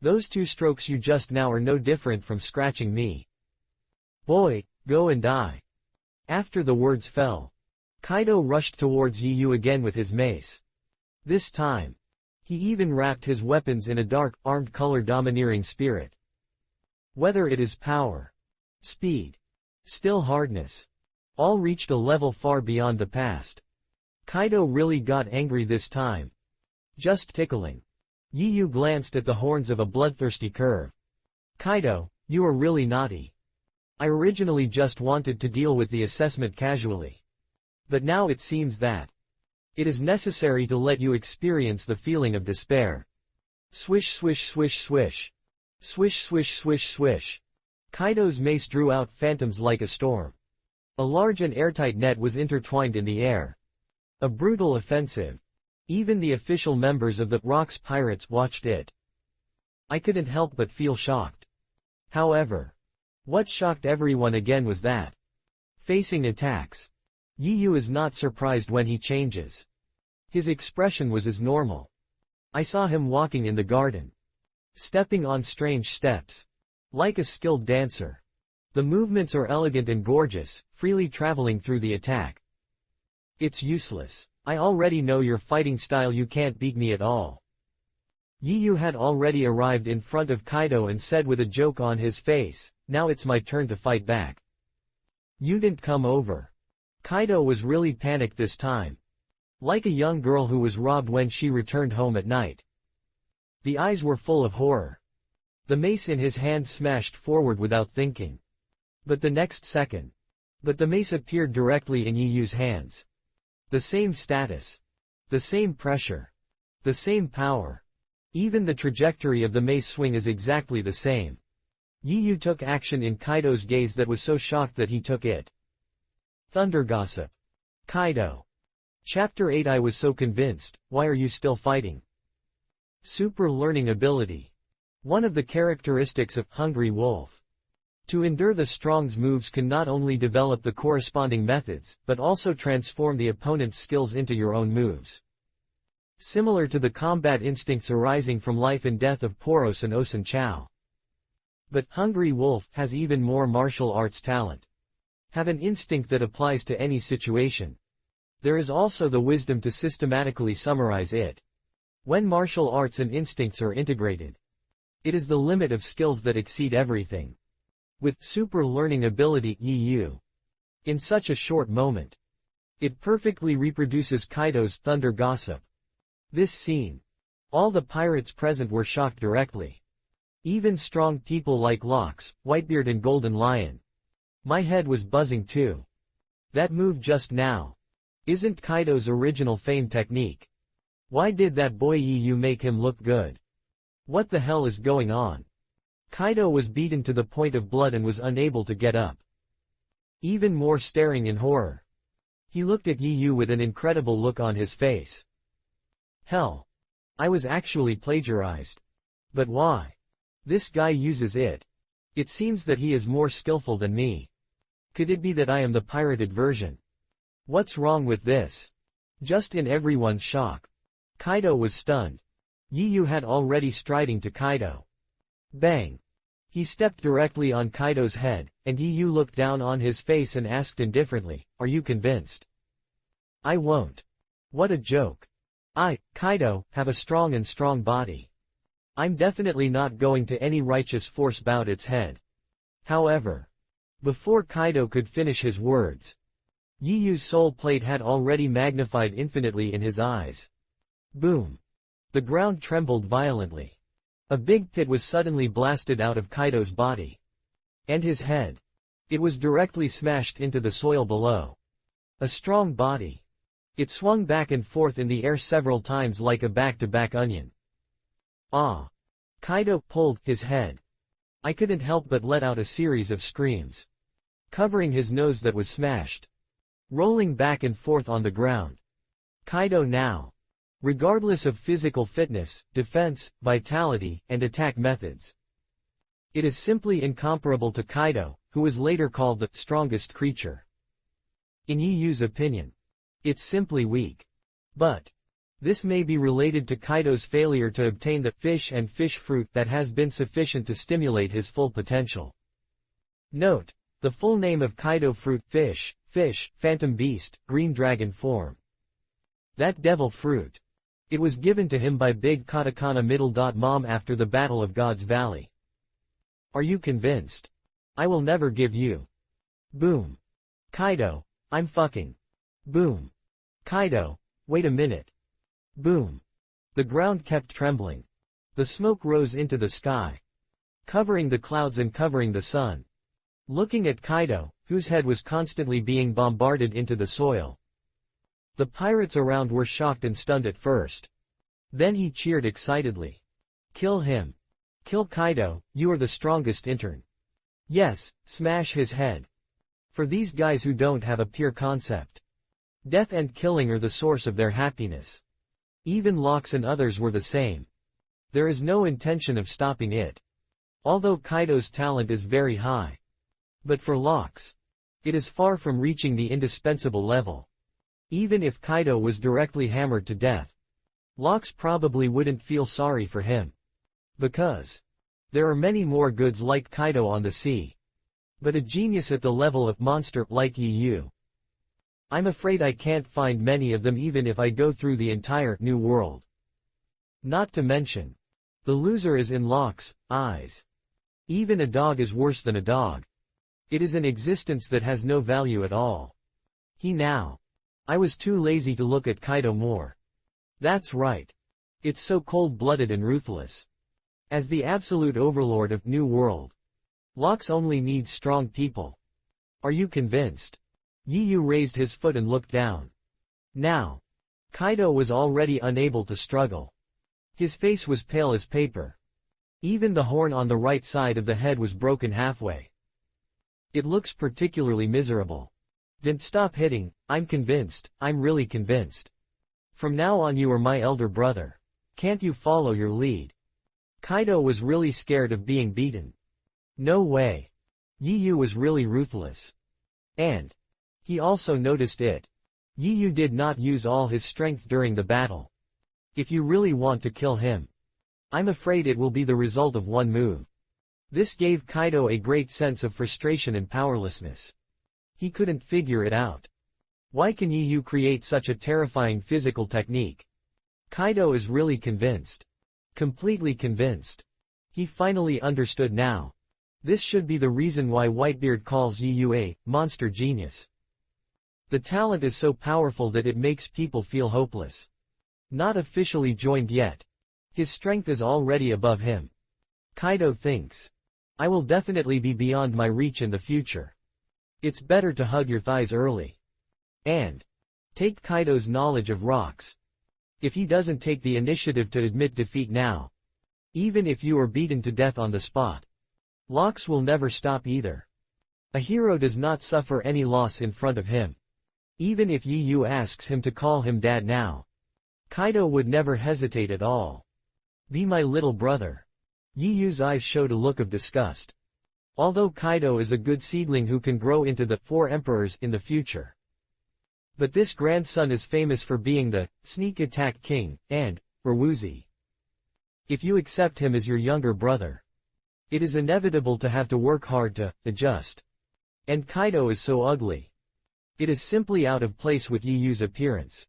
Those two strokes you just now are no different from scratching me. Boy, go and die. After the words fell, Kaido rushed towards Yu again with his mace. This time, he even wrapped his weapons in a dark, armed color domineering spirit. Whether it is power, speed, still hardness, all reached a level far beyond the past. Kaido really got angry this time. Just tickling. Yu glanced at the horns of a bloodthirsty curve. Kaido, you are really naughty. I originally just wanted to deal with the assessment casually. But now it seems that it is necessary to let you experience the feeling of despair. Swish swish swish swish. Swish swish swish swish. Kaido's mace drew out phantoms like a storm. A large and airtight net was intertwined in the air. A brutal offensive. Even the official members of the Rocks Pirates watched it. I couldn't help but feel shocked. However, what shocked everyone again was that, facing attacks, Yu is not surprised when he changes. His expression was as normal. I saw him walking in the garden. Stepping on strange steps. Like a skilled dancer. The movements are elegant and gorgeous, freely traveling through the attack. It's useless. I already know your fighting style, you can't beat me at all. Yu had already arrived in front of Kaido and said with a joke on his face, now it's my turn to fight back. You didn't come over. Kaido was really panicked this time. Like a young girl who was robbed when she returned home at night. The eyes were full of horror. The mace in his hand smashed forward without thinking. But the next second. But the mace appeared directly in Yu's hands. The same status. The same pressure. The same power. Even the trajectory of the mace swing is exactly the same. Yu took action in Kaido's gaze that was so shocked that he took it. Thunder Gossip. Kaido. Chapter 8 I was so convinced, why are you still fighting? Super learning ability. One of the characteristics of Hungry Wolf. To endure the strong's moves can not only develop the corresponding methods, but also transform the opponent's skills into your own moves. similar to the combat instincts arising from life and death of Poros and Osun Chow. But Hungry Wolf has even more martial arts talent. Have an instinct that applies to any situation. There is also the wisdom to systematically summarize it. When martial arts and instincts are integrated, it is the limit of skills that exceed everything. With super learning ability EU. In such a short moment, it perfectly reproduces Kaido's thunder gossip. This scene. All the pirates present were shocked directly. Even strong people like Locks, Whitebeard and Golden Lion. My head was buzzing too. That move just now isn't Kaido's original fame technique. Why did that boy EU make him look good? What the hell is going on? Kaido was beaten to the point of blood and was unable to get up. Even more staring in horror. He looked at EU with an incredible look on his face. Hell. I was actually plagiarized. But why? This guy uses it. It seems that he is more skillful than me. Could it be that I am the pirated version? What's wrong with this? Just in everyone's shock. Kaido was stunned. EU had already striding to Kaido. Bang. He stepped directly on Kaido's head, and EU looked down on his face and asked indifferently, "Are you convinced?" "I won't." What a joke. I, Kaido, have a strong body. I'm definitely not going to any righteous force bout its head. However, before Kaido could finish his words, EU's soul plate had already magnified infinitely in his eyes. Boom. The ground trembled violently. A big pit was suddenly blasted out of Kaido's body. And his head. It was directly smashed into the soil below. A strong body. It swung back and forth in the air several times like a back-to-back onion. Ah! Kaido pulled his head. I couldn't help but let out a series of screams. Covering his nose that was smashed. Rolling back and forth on the ground. Kaido now. Regardless of physical fitness, defense, vitality, and attack methods. It is simply incomparable to Kaido, who was later called the strongest creature. In EU's opinion, it's simply weak. But this may be related to Kaido's failure to obtain the fish and fish fruit that has been sufficient to stimulate his full potential. Note, the full name of Kaido fruit: fish, phantom beast, green dragon form. That devil fruit. It was given to him by Big Katakana Mom after the Battle of God's Valley. Are you convinced? I will never give you. Boom. Kaido, I'm fucking. Boom. Kaido, wait a minute. Boom. The ground kept trembling. The smoke rose into the sky, covering the clouds and covering the sun. Looking at Kaido, whose head was constantly being bombarded into the soil. The pirates around were shocked and stunned at first. Then he cheered excitedly. Kill him. Kill Kaido, you are the strongest intern. Yes, smash his head. For these guys who don't have a pure concept. Death and killing are the source of their happiness. Even Locks and others were the same. There is no intention of stopping it. Although Kaido's talent is very high. But for Locks, it is far from reaching the indispensable level. Even if Kaido was directly hammered to death, Locks probably wouldn't feel sorry for him. Because there are many more goods like Kaido on the sea. But a genius at the level of monster like EU. I'm afraid I can't find many of them even if I go through the entire New World. Not to mention, the loser is in Locks' eyes. Even a dog is worse than a dog. It is an existence that has no value at all. I was too lazy to look at Kaido more. That's right. It's so cold-blooded and ruthless. As the absolute overlord of New World, Locks only needs strong people. Are you convinced? EU raised his foot and looked down. Now, Kaido was already unable to struggle. His face was pale as paper. Even the horn on the right side of the head was broken halfway. It looks particularly miserable. Don't stop hitting, I'm convinced, I'm really convinced. From now on you are my elder brother. Can't you follow your lead? Kaido was really scared of being beaten. No way. EU was really ruthless. And he also noticed it. EU did not use all his strength during the battle. If you really want to kill him, I'm afraid it will be the result of one move. This gave Kaido a great sense of frustration and powerlessness. He couldn't figure it out. Why can Yu create such a terrifying physical technique? Kaido is really convinced. Completely convinced. He finally understood now. This should be the reason why Whitebeard calls Yu a monster genius. The talent is so powerful that it makes people feel hopeless. Not officially joined yet. His strength is already above him. Kaido thinks. I will definitely be beyond my reach in the future. It's better to hug your thighs early. And take Kaido's knowledge of rocks. If he doesn't take the initiative to admit defeat now, even if you are beaten to death on the spot, locks will never stop either. A hero does not suffer any loss in front of him. Even if Yu asks him to call him dad now, Kaido would never hesitate at all. Be my little brother. Yu's eyes showed a look of disgust. Although Kaido is a good seedling who can grow into the four emperors in the future. But this grandson is famous for being the sneak attack king, and woozy. If you accept him as your younger brother, it is inevitable to have to work hard to adjust. And Kaido is so ugly. It is simply out of place with Yu's appearance.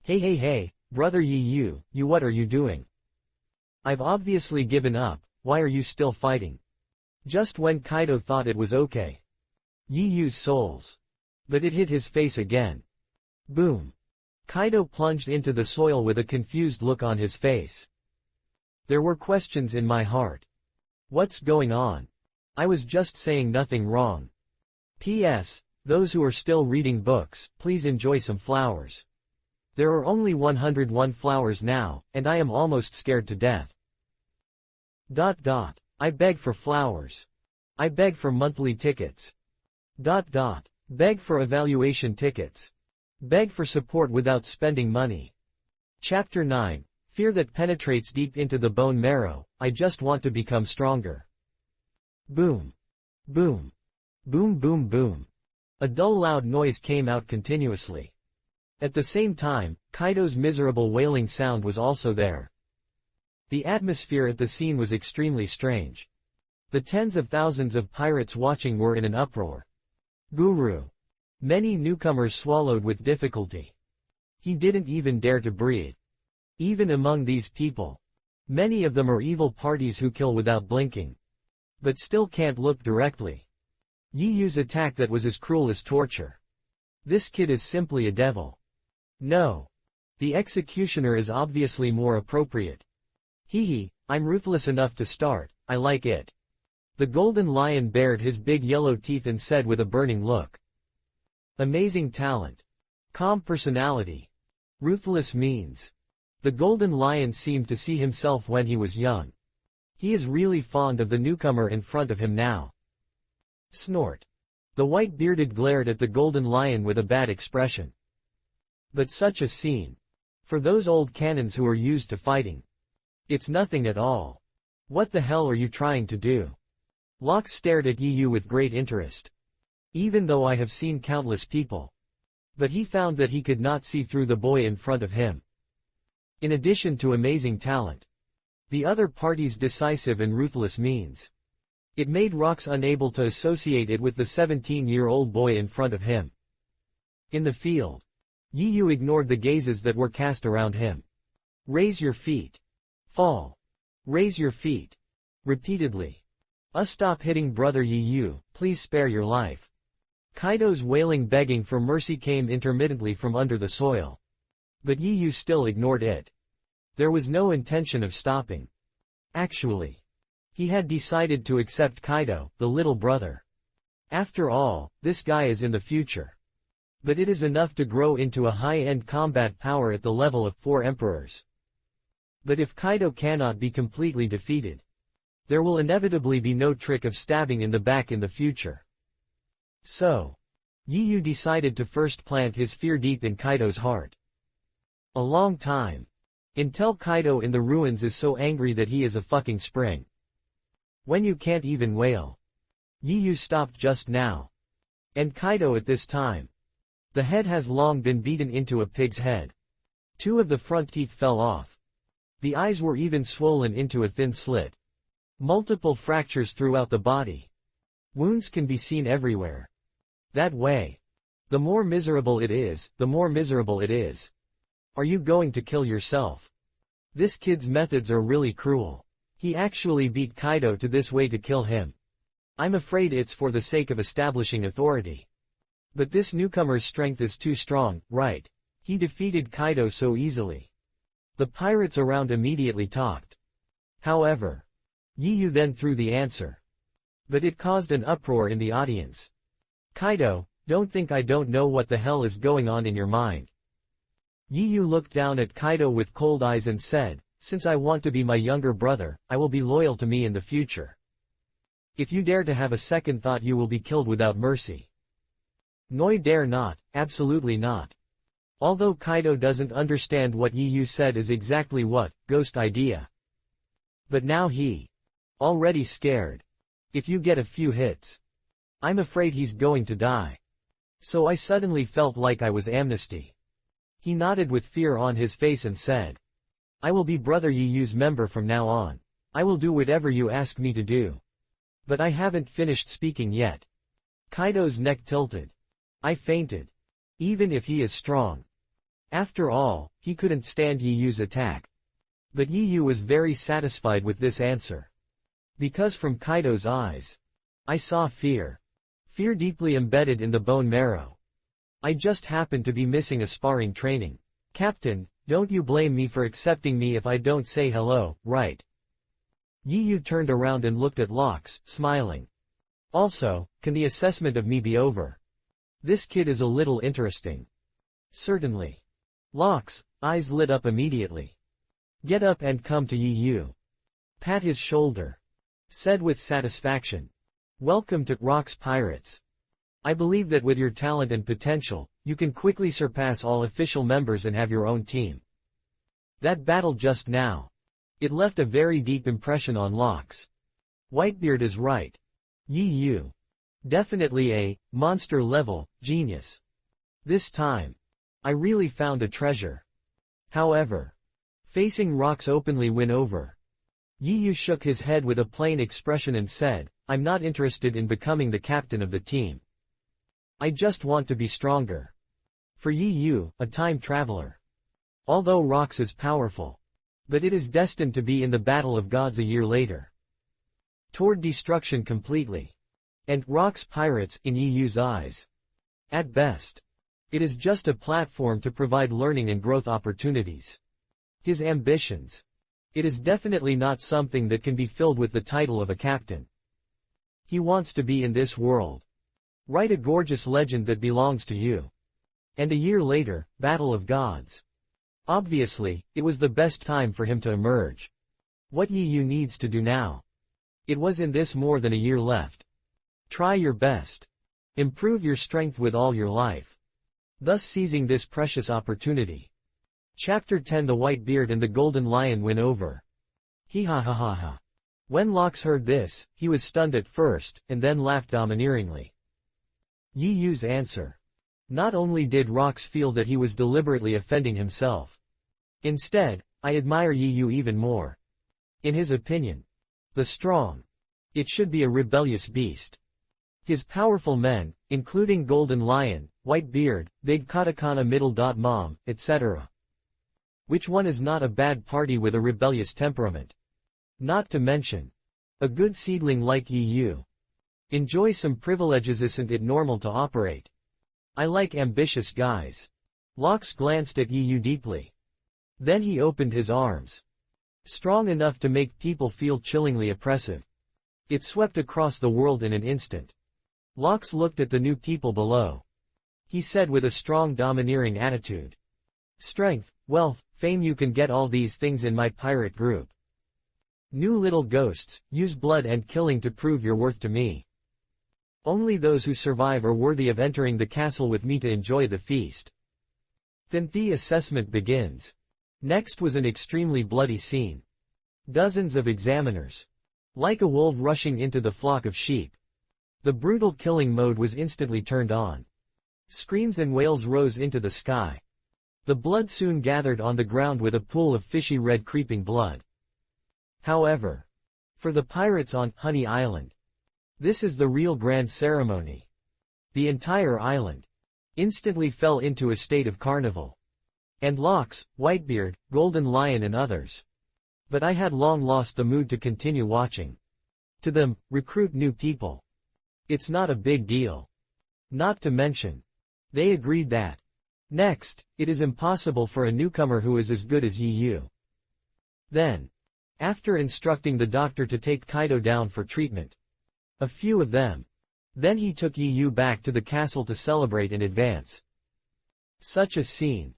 Hey, brother Yu, what are you doing? I've obviously given up, why are you still fighting? Just when Kaido thought it was okay. Yu's souls. But it hit his face again. Boom. Kaido plunged into the soil with a confused look on his face. There were questions in my heart. What's going on? I was just saying nothing wrong. P.S. Those who are still reading books, please enjoy some flowers. There are only 101 flowers now, and I am almost scared to death. I beg for flowers. I beg for monthly tickets. Beg for evaluation tickets. Beg for support without spending money. Chapter 9. Fear that penetrates deep into the bone marrow, I just want to become stronger. Boom. Boom. Boom boom boom. A dull loud noise came out continuously. At the same time, Kaido's miserable wailing sound was also there. The atmosphere at the scene was extremely strange. The tens of thousands of pirates watching were in an uproar. Guru. Many newcomers swallowed with difficulty. He didn't even dare to breathe. Even among these people, many of them are evil parties who kill without blinking. But still can't look directly. Yu's attack that was as cruel as torture. This kid is simply a devil. No. The executioner is obviously more appropriate. I'm ruthless enough to start, I like it. The golden lion bared his big yellow teeth and said with a burning look. Amazing talent. Calm personality. Ruthless means. The golden lion seemed to see himself when he was young. He is really fond of the newcomer in front of him now. Snort. The white-bearded glared at the golden lion with a bad expression. But such a scene. For those old cannons who are used to fighting. It's nothing at all. What the hell are you trying to do? Locke stared at Yu with great interest. Even though I have seen countless people. But he found that he could not see through the boy in front of him. In addition to amazing talent, the other party's decisive and ruthless means. It made Rox unable to associate it with the 17-year-old boy in front of him. In the field, Yu ignored the gazes that were cast around him. Raise your feet. Fall. Raise your feet. Repeatedly. Stop hitting brother Yu, please spare your life. Kaido's wailing begging for mercy came intermittently from under the soil. But Yu still ignored it. There was no intention of stopping. Actually, he had decided to accept Kaido, the little brother. After all, this guy is in the future. But it is enough to grow into a high-end combat power at the level of 4 emperors. But if Kaido cannot be completely defeated, there will inevitably be no trick of stabbing in the back in the future. So, Yu decided to first plant his fear deep in Kaido's heart. A long time. Until Kaido in the ruins is so angry that he is a fucking spring. When you can't even wail. Yu stopped just now. And Kaido at this time. The head has long been beaten into a pig's head. 2 of the front teeth fell off. The eyes were even swollen into a thin slit. Multiple fractures throughout the body. Wounds can be seen everywhere. That way. The more miserable it is, the more miserable it is. Are you going to kill yourself? This kid's methods are really cruel. He actually beat Kaido to this way to kill him. I'm afraid it's for the sake of establishing authority. But this newcomer's strength is too strong, right? He defeated Kaido so easily. The pirates around immediately talked. However, Yiyu then threw the answer. But it caused an uproar in the audience. Kaido, don't think I don't know what the hell is going on in your mind. Yiyu looked down at Kaido with cold eyes and said, since I want to be my younger brother, I will be loyal to me in the future. If you dare to have a second thought, you will be killed without mercy. No, dare not, absolutely not. Although Kaido doesn't understand what Yiyu said is exactly what, ghost idea. But now he. Already scared. If you get a few hits. I'm afraid he's going to die. So I suddenly felt like I was amnesty. He nodded with fear on his face and said. I will be Brother Yiyu's member from now on. I will do whatever you ask me to do. But I haven't finished speaking yet. Kaido's neck tilted. I fainted. Even if he is strong. After all, he couldn't stand Yiyu's attack. But Yiyu was very satisfied with this answer. Because from Kaido's eyes, I saw fear. Fear deeply embedded in the bone marrow. I just happened to be missing a sparring training. Captain, don't you blame me for accepting me if I don't say hello, right? Yiyu turned around and looked at Locks, smiling. Also, can the assessment of me be over? This kid is a little interesting. Certainly. Locks' eyes lit up immediately. Get up and come to Yiyu. Pat his shoulder. Said with satisfaction. Welcome to Rock's Pirates. I believe that with your talent and potential, you can quickly surpass all official members and have your own team. That battle just now. It left a very deep impression on Locks. Whitebeard is right. Yiyu. Definitely a monster-level genius. This time. I really found a treasure. However. Facing Rock's openly win over. Yiyu shook his head with a plain expression and said, I'm not interested in becoming the captain of the team. I just want to be stronger. For Yiyu, a time traveler. Although Rock's is powerful. But it is destined to be in the Battle of Gods a year later. Toward destruction completely. And Rock's Pirates, in Yiyu's eyes. At best. It is just a platform to provide learning and growth opportunities. His ambitions. It is definitely not something that can be filled with the title of a captain. He wants to be in this world. Write a gorgeous legend that belongs to you. And a year later, Battle of Gods. Obviously, it was the best time for him to emerge. What Yiyu needs to do now. It was in this more than a year left. Try your best. Improve your strength with all your life. Thus seizing this precious opportunity. Chapter 10 The White Beard and the Golden Lion win over. He ha ha ha ha. When Locks heard this, he was stunned at first, and then laughed domineeringly. Yiyu's answer. Not only did Rocks feel that he was deliberately offending himself. Instead, I admire Yiyu even more. In his opinion. The strong. It should be a rebellious beast. His powerful men, including Golden Lion, White Beard, Big Katakana Middle Mom, etc. Which one is not a bad party with a rebellious temperament? Not to mention. A good seedling like Yiyu. Enjoy some privileges, isn't it normal to operate? I like ambitious guys. Locks glanced at Yiyu deeply. Then he opened his arms. Strong enough to make people feel chillingly oppressive. It swept across the world in an instant. Locks looked at the new people below. He said with a strong domineering attitude. Strength, wealth, fame, you can get all these things in my pirate group. New little ghosts, use blood and killing to prove your worth to me. Only those who survive are worthy of entering the castle with me to enjoy the feast. Then the assessment begins. Next was an extremely bloody scene. Dozens of examiners. Like a wolf rushing into the flock of sheep. The brutal killing mode was instantly turned on. Screams and wails rose into the sky. The blood soon gathered on the ground with a pool of fishy red creeping blood. However, for the pirates on Honey Island, this is the real grand ceremony. The entire island instantly fell into a state of carnival. And Locks, Whitebeard, Golden Lion and others. But I had long lost the mood to continue watching. To them, recruit new people. It's not a big deal. Not to mention, they agreed that. Next, it is impossible for a newcomer who is as good as Yu. Then, after instructing the doctor to take Kaido down for treatment, a few of them. Then he took Yu back to the castle to celebrate in advance. Such a scene.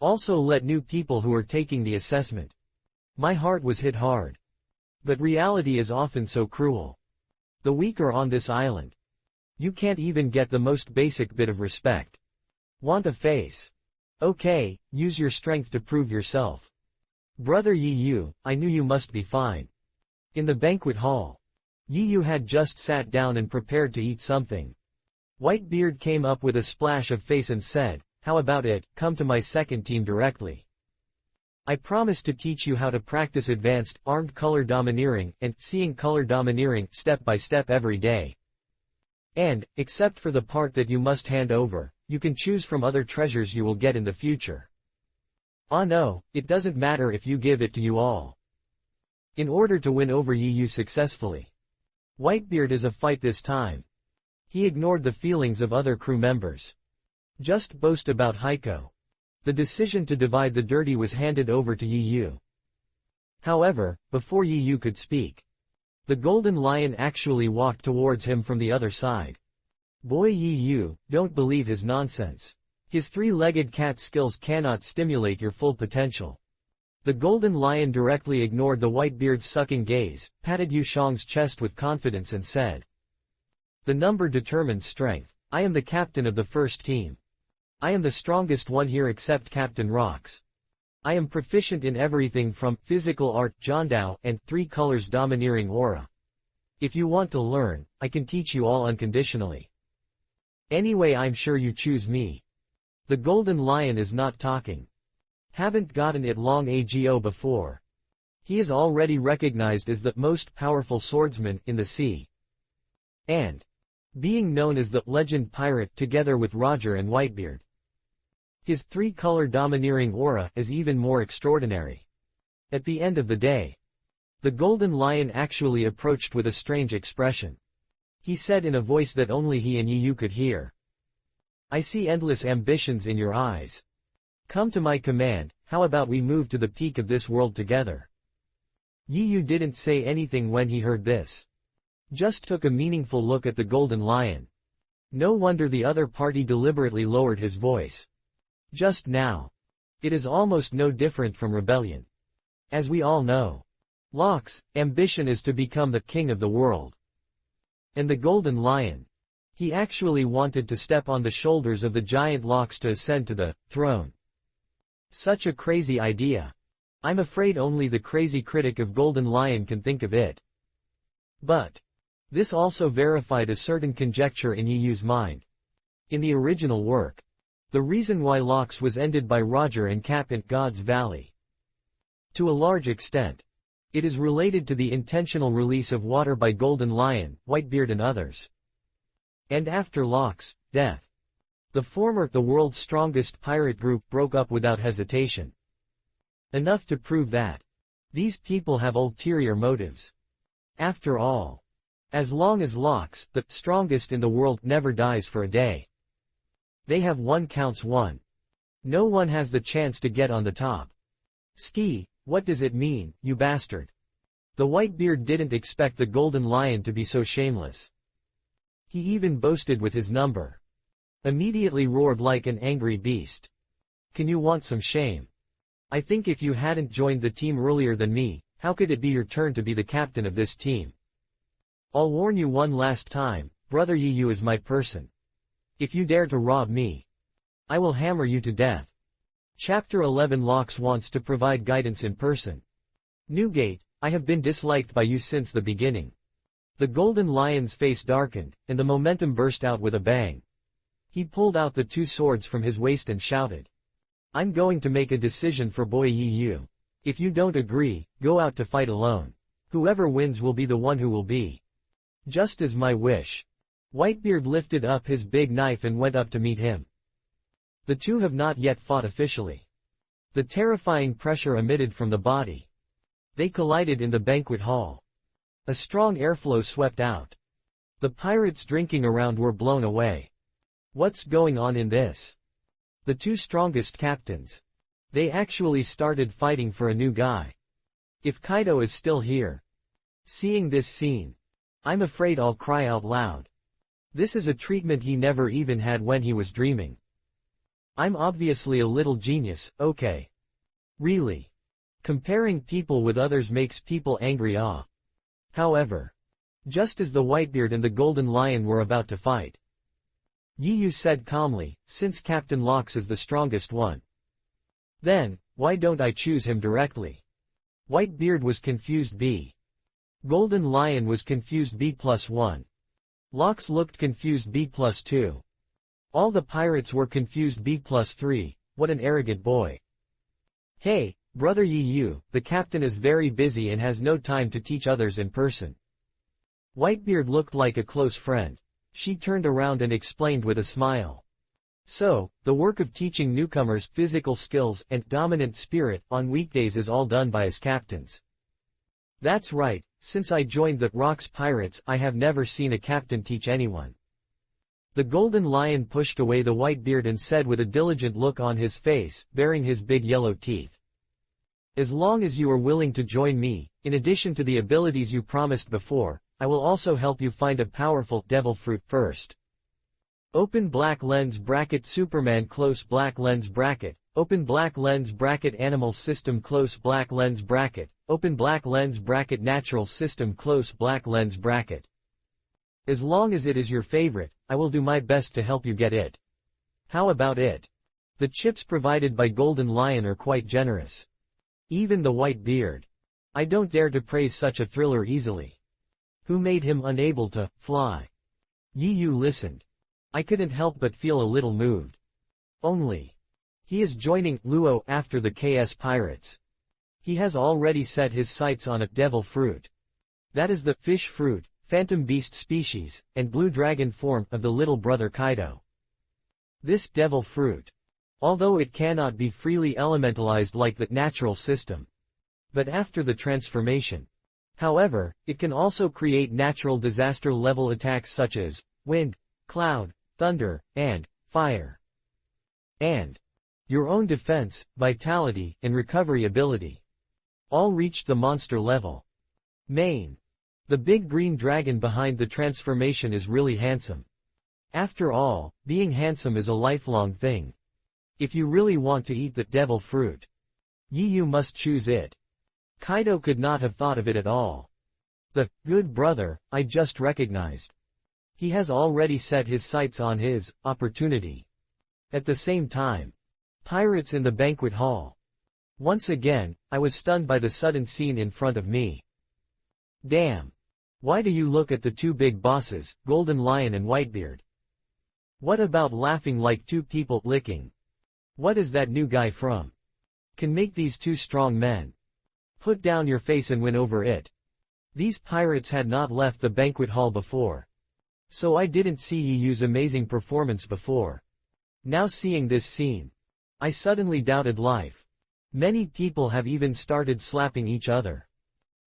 Also let new people who are taking the assessment. My heart was hit hard. But reality is often so cruel. The weak are on this island. You can't even get the most basic bit of respect. Want a face? Okay, use your strength to prove yourself. Brother Yu, I knew you must be fine. In the banquet hall, Yu had just sat down and prepared to eat something. Whitebeard came up with a splash of face and said, "How about it, come to my second team directly. I promise to teach you how to practice advanced, armed color domineering, and seeing color domineering step by step every day. And, except for the part that you must hand over, you can choose from other treasures you will get in the future. Ah no, it doesn't matter if you give it to you all." In order to win over Yu successfully, Whitebeard is a fight this time. He ignored the feelings of other crew members. Just boast about Heiko. The decision to divide the dirty was handed over to Yu. However, before Yu could speak, the Golden Lion actually walked towards him from the other side. Boy Yu, don't believe his nonsense. His three-legged cat skills cannot stimulate your full potential. The Golden Lion directly ignored the Whitebeard's sucking gaze, patted Yu Shang's chest with confidence and said, "The number determines strength. I am the captain of the first team. I am the strongest one here except Captain Rocks. I am proficient in everything from physical art, Jondao, and three colors domineering aura. If you want to learn, I can teach you all unconditionally. Anyway, I'm sure you choose me." The Golden Lion is not talking. Haven't gotten it long ago before. He is already recognized as the most powerful swordsman in the sea. And being known as the legend pirate together with Roger and Whitebeard. His three-color domineering aura is even more extraordinary. At the end of the day, the Golden Lion actually approached with a strange expression. He said in a voice that only he and Yu could hear, "I see endless ambitions in your eyes. Come to my command, how about we move to the peak of this world together?" Yu didn't say anything when he heard this. Just took a meaningful look at the Golden Lion. No wonder the other party deliberately lowered his voice. Just now. It is almost no different from rebellion. As we all know, Locke's ambition is to become the king of the world. And the Golden Lion, he actually wanted to step on the shoulders of the giant Locks to ascend to the throne. Such a crazy idea. I'm afraid only the crazy critic of Golden Lion can think of it. But this also verified a certain conjecture in Yu's mind. In the original work, the reason why Locks was ended by Roger and Cap in God's Valley. To a large extent, it is related to the intentional release of water by Golden Lion, Whitebeard and others. And after Locks' death, the former, the world's strongest pirate group broke up without hesitation. Enough to prove that these people have ulterior motives. After all, as long as Locks, the strongest in the world, never dies for a day, they have one counts one. No one has the chance to get on the top. Ski, what does it mean, you bastard? The Whitebeard didn't expect the Golden Lion to be so shameless. He even boasted with his number. Immediately roared like an angry beast. Can you want some shame? I think if you hadn't joined the team earlier than me, how could it be your turn to be the captain of this team? I'll warn you one last time, brother Yu is my person. If you dare to rob me, I will hammer you to death. Chapter 11 Locks wants to provide guidance in person. Newgate, I have been disliked by you since the beginning. The Golden Lion's face darkened, and the momentum burst out with a bang. He pulled out the two swords from his waist and shouted, I'm going to make a decision for Boy Yi Yu. If you don't agree, go out to fight alone. Whoever wins will be the one who will be. Just as my wish. Whitebeard lifted up his big knife and went up to meet him. The two have not yet fought officially. The terrifying pressure emitted from the body. They collided in the banquet hall. A strong airflow swept out. The pirates drinking around were blown away. What's going on in this? The two strongest captains. They actually started fighting for a new guy. If Kaido is still here. Seeing this scene. I'm afraid I'll cry out loud. This is a treatment he never even had when he was dreaming. I'm obviously a little genius, okay. Really. Comparing people with others makes people angry. However. Just as the Whitebeard and the Golden Lion were about to fight. Yi Yu said calmly, since Captain Locks is the strongest one. Then, why don't I choose him directly? Whitebeard was confused B. Golden Lion was confused B+1. Locks looked confused B+2. All the pirates were confused B+3, what an arrogant boy. Hey, brother Yi Yu, the captain is very busy and has no time to teach others in person. Whitebeard looked like a close friend. She turned around and explained with a smile. So, the work of teaching newcomers physical skills and dominant spirit on weekdays is all done by us captains. That's right, since I joined the Rocks Pirates I have never seen a captain teach anyone. The Golden Lion pushed away the Whitebeard and said with a diligent look on his face, baring his big yellow teeth. As long as you are willing to join me, in addition to the abilities you promised before, I will also help you find a powerful devil fruit first. Open black lens bracket Superman close black lens bracket, open black lens bracket Animal System close black lens bracket, open black lens bracket Natural System close black lens bracket. As long as it is your favorite, I will do my best to help you get it. How about it? The chips provided by Golden Lion are quite generous. Even the Whitebeard. I don't dare to praise such a thriller easily. Who made him unable to fly? Yi Yu listened. I couldn't help but feel a little moved. Only. He is joining Luo after the KS Pirates. He has already set his sights on a devil fruit. That is the fish fruit, phantom beast species, and blue dragon form of the little brother Kaido. This devil fruit. Although it cannot be freely elementalized like the natural system. But after the transformation. However, it can also create natural disaster-level attacks such as wind, cloud, thunder, and fire. And your own defense, vitality, and recovery ability. All reached the monster level. Main. The big green dragon behind the transformation is really handsome. After all, being handsome is a lifelong thing. If you really want to eat the devil fruit, Yi Yu must choose it. Kaido could not have thought of it at all. The good brother, I just recognized. He has already set his sights on his opportunity. At the same time, pirates in the banquet hall. Once again, I was stunned by the sudden scene in front of me. Damn. Why do you look at the two big bosses, Golden Lion and Whitebeard? What about laughing like two people licking? What is that new guy from? Can make these two strong men. Put down your face and win over it. These pirates had not left the banquet hall before. So I didn't see Yi Yu's amazing performance before. Now seeing this scene. I suddenly doubted life. Many people have even started slapping each other.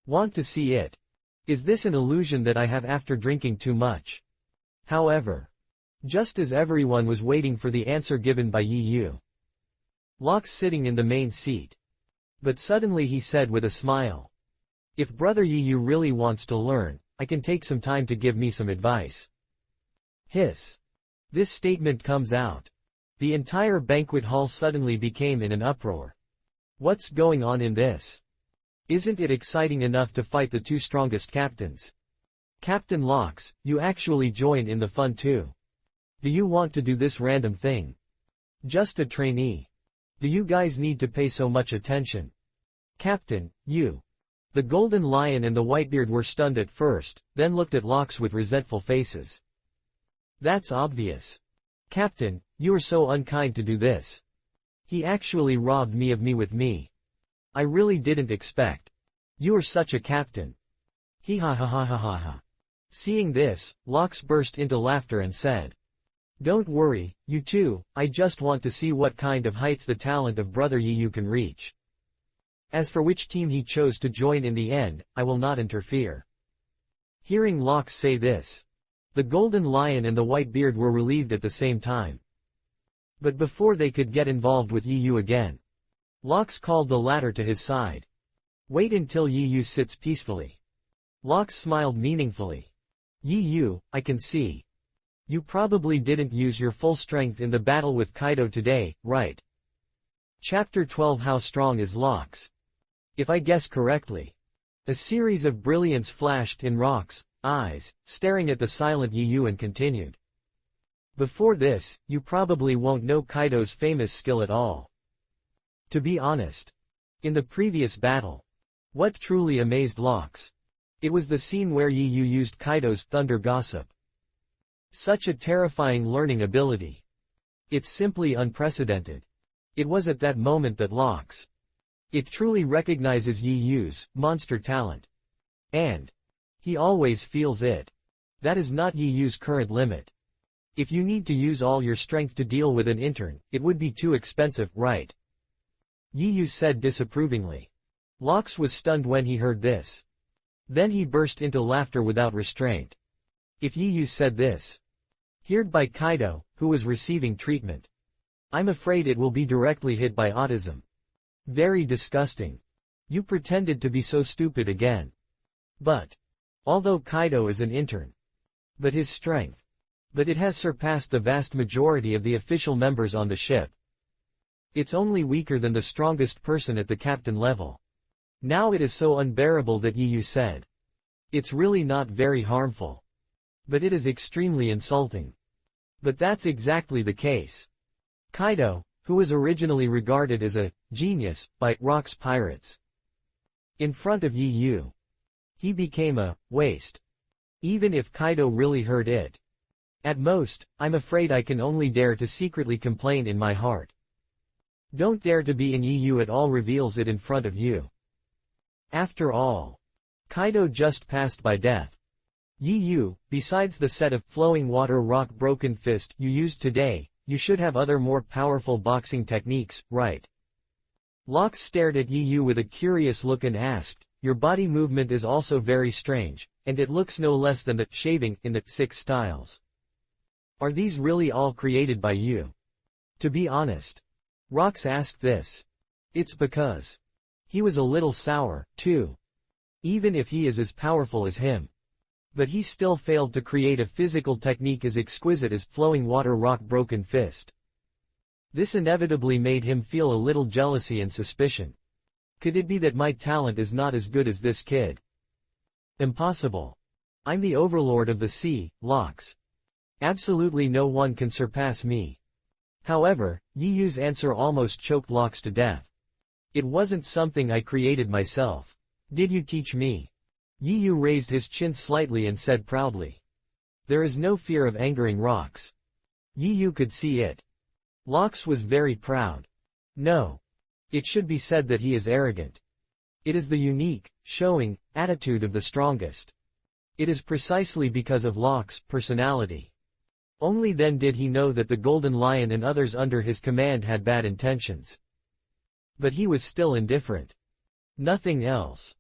Want to see it? Is this an illusion that I have after drinking too much? However. Just as everyone was waiting for the answer given by Yi Yu. Locks sitting in the main seat. But suddenly he said with a smile. If brother Yi Yu really wants to learn, I can take some time to give me some advice. Hiss. This statement comes out. The entire banquet hall suddenly became in an uproar. What's going on in this? Isn't it exciting enough to fight the two strongest captains? Captain Locks, you actually joined in the fun too. Do you want to do this random thing? Just a trainee. Do you guys need to pay so much attention? Captain, you. The Golden Lion and the Whitebeard were stunned at first, then looked at Locks with resentful faces. That's obvious. Captain, you are so unkind to do this. He actually robbed me of me with me. I really didn't expect. You are such a captain. He ha ha ha ha ha ha. Seeing this, Lox burst into laughter and said, "Don't worry, you two, I just want to see what kind of heights the talent of Brother Yiyu can reach. As for which team he chose to join in the end, I will not interfere." Hearing Lox say this, the Golden Lion and the White Beard were relieved at the same time. But before they could get involved with Yiyu again, Lox called the latter to his side. "Wait until Yiyu sits peacefully." Lox smiled meaningfully. "Yiyu, I can see. You probably didn't use your full strength in the battle with Kaido today, right?" Chapter 12 How Strong is Lox? If I guess correctly. A series of brilliance flashed in Rock's eyes, staring at the silent Yiyu, and continued. "Before this, you probably won't know Kaido's famous skill at all. To be honest. In the previous battle, what truly amazed Lox? It was the scene where Yiyu used Kaido's Thunder Gossip. Such a terrifying learning ability. It's simply unprecedented. It was at that moment that Lox. It truly recognizes Yiyu's monster talent. And he always feels it. That is not Yiyu's current limit. If you need to use all your strength to deal with an intern, it would be too expensive, right?" Yiyu said disapprovingly. Lox was stunned when he heard this. Then he burst into laughter without restraint. If Yiyu said this, heard by Kaido, who was receiving treatment, I'm afraid it will be directly hit by autism. Very disgusting. You pretended to be so stupid again. But, although Kaido is an intern, but his strength, but it has surpassed the vast majority of the official members on the ship. It's only weaker than the strongest person at the captain level. Now it is so unbearable that Yiyu said. It's really not very harmful. But it is extremely insulting. But that's exactly the case. Kaido, who was originally regarded as a genius by Rock's pirates, in front of Yiyu, he became a waste. Even if Kaido really heard it. At most, I'm afraid I can only dare to secretly complain in my heart. Don't dare to be in Yiyu at all reveals it in front of you. After all, Kaido just passed by death. Yiyu, besides the set of flowing water rock broken fist you used today, you should have other more powerful boxing techniques, right? Lox stared at Yiyu with a curious look and asked, your body movement is also very strange, and it looks no less than the shaving in the 6 styles. Are these really all created by you? To be honest. Rox asked this. It's because he was a little sour, too. Even if he is as powerful as him. But he still failed to create a physical technique as exquisite as flowing water rock broken fist. This inevitably made him feel a little jealousy and suspicion. Could it be that my talent is not as good as this kid? Impossible. I'm the overlord of the sea, Lox. Absolutely no one can surpass me. However, Yiyu's answer almost choked Lox to death. It wasn't something I created myself. Did you teach me? Yiyu raised his chin slightly and said proudly. There is no fear of angering Rox. Yiyu could see it. Lox was very proud. No. It should be said that he is arrogant. It is the unique, showing, attitude of the strongest. It is precisely because of Lox's personality. Only then did he know that the Golden Lion and others under his command had bad intentions. But he was still indifferent. Nothing else.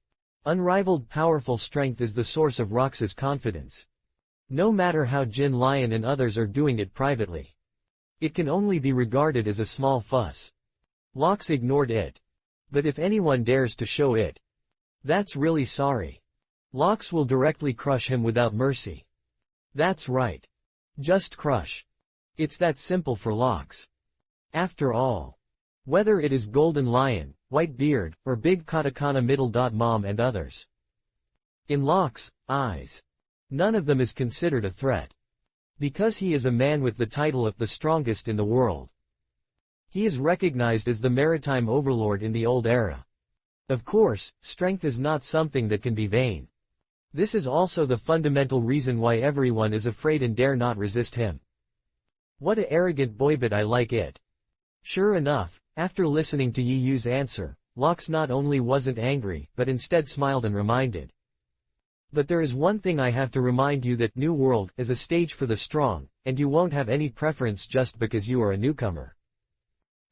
Unrivaled powerful strength is the source of Rox's confidence. No matter how Jin Lion and others are doing it privately. It can only be regarded as a small fuss. Lox ignored it. But if anyone dares to show it, that's really sorry. Lox will directly crush him without mercy. That's right. Just crush. It's that simple for Lox. After all. Whether it is Golden Lion, White Beard, or Big Katakana Middle Mom and others. In Lox's eyes, none of them is considered a threat. Because he is a man with the title of the strongest in the world. He is recognized as the maritime overlord in the old era. Of course, strength is not something that can be vain. This is also the fundamental reason why everyone is afraid and dare not resist him. What a arrogant boy, but I like it. Sure enough, After listening to Yi Yu's answer, Lox not only wasn't angry, but instead smiled and reminded. But there is one thing I have to remind you, that New World is a stage for the strong, and you won't have any preference just because you are a newcomer.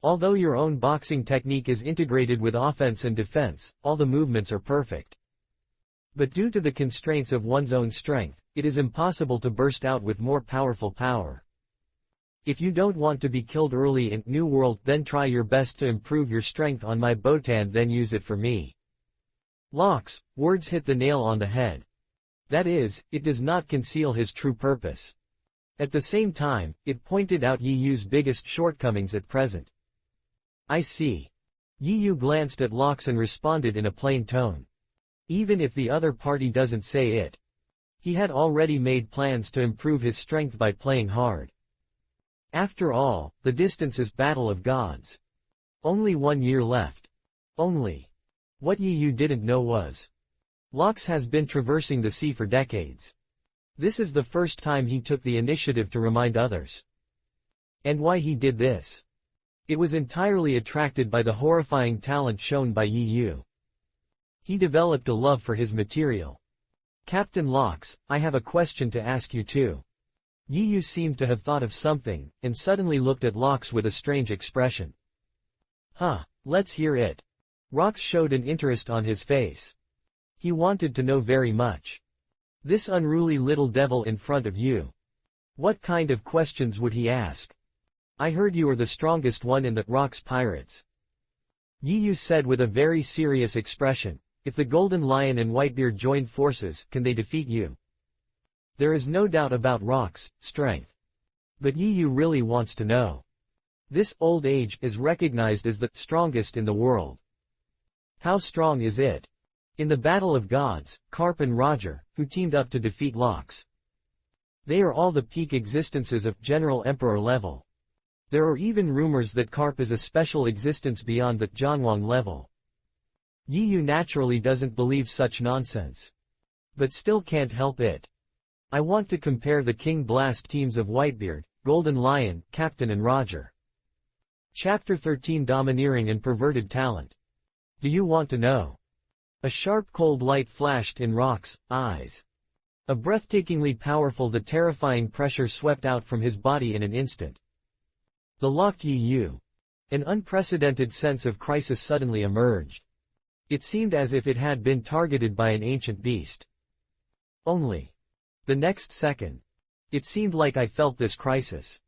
Although your own boxing technique is integrated with offense and defense, all the movements are perfect. But due to the constraints of one's own strength, it is impossible to burst out with more powerful power. If you don't want to be killed early in New World, then try your best to improve your strength on my Botan, then use it for me. Lox, words hit the nail on the head. That is, it does not conceal his true purpose. At the same time, it pointed out Yi Yu's biggest shortcomings at present. I see. Yi Yu glanced at Lox and responded in a plain tone. Even if the other party doesn't say it. He had already made plans to improve his strength by playing hard. After all, the distance is Battle of Gods. Only 1 year left. Only. What Yi Yu didn't know was, Lox has been traversing the sea for decades. This is the first time he took the initiative to remind others. And why he did this? It was entirely attracted by the horrifying talent shown by Yi Yu. He developed a love for his material. Captain Lox, I have a question to ask you too. Yi Yu seemed to have thought of something, and suddenly looked at Lox with a strange expression. Let's hear it. Lox showed an interest on his face. He wanted to know very much. This unruly little devil in front of you. What kind of questions would he ask? I heard you are the strongest one in the Rocks Pirates. Yi Yu said with a very serious expression, if the Golden Lion and Whitebeard join forces, can they defeat you? There is no doubt about Rock's strength. But Yi Yu really wants to know. This old age is recognized as the strongest in the world. How strong is it? In the Battle of Gods, Carp and Roger, who teamed up to defeat Lox. They are all the peak existences of General Emperor level. There are even rumors that Carp is a special existence beyond the Zhanwang level. Yi Yu naturally doesn't believe such nonsense. But still can't help it. I want to compare the King Blast teams of Whitebeard, Golden Lion, Captain and Roger. Chapter 13 Domineering and Perverted Talent. Do you want to know? A sharp cold light flashed in Rock's eyes. A breathtakingly powerful, the terrifying pressure swept out from his body in an instant. The locked Yi Yu. An unprecedented sense of crisis suddenly emerged. It seemed as if it had been targeted by an ancient beast. Only. The next second. It seemed like I felt this crisis.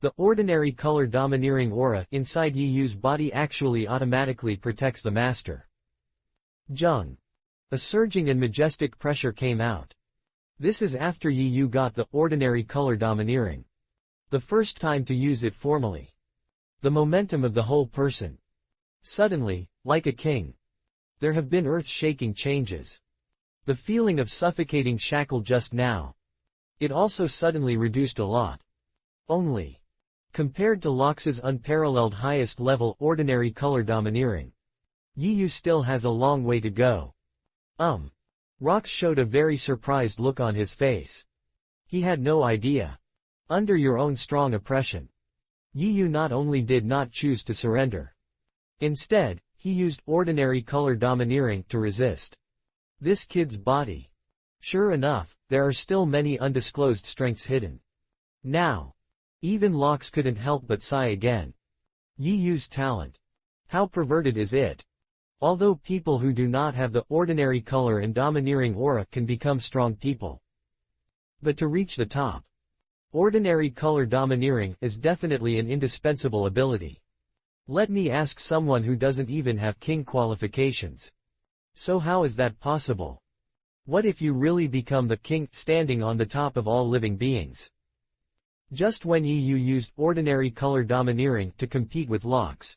The ordinary color domineering aura inside Yi Yu's body actually automatically protects the master. Zheng. A surging and majestic pressure came out. This is after Yi Yu got the ordinary color domineering. The first time to use it formally. The momentum of the whole person. Suddenly, like a king. There have been earth-shaking changes. The feeling of suffocating shackle just now. It also suddenly reduced a lot. Only. Compared to Lox's unparalleled highest level ordinary color domineering. Yi Yu still has a long way to go. Rox showed a very surprised look on his face. He had no idea. Under your own strong oppression. Yi Yu not only did not choose to surrender. Instead, he used ordinary color domineering to resist. This kid's body. Sure enough, there are still many undisclosed strengths hidden. Now. Even Lox couldn't help but sigh again. Yi Yu's talent. How perverted is it? Although people who do not have the ordinary color and domineering aura can become strong people. But to reach the top. Ordinary color domineering is definitely an indispensable ability. Let me ask someone who doesn't even have king qualifications. So how is that possible? What if you really become the king, standing on the top of all living beings? Just when Yi Yu used ordinary color domineering to compete with Lox.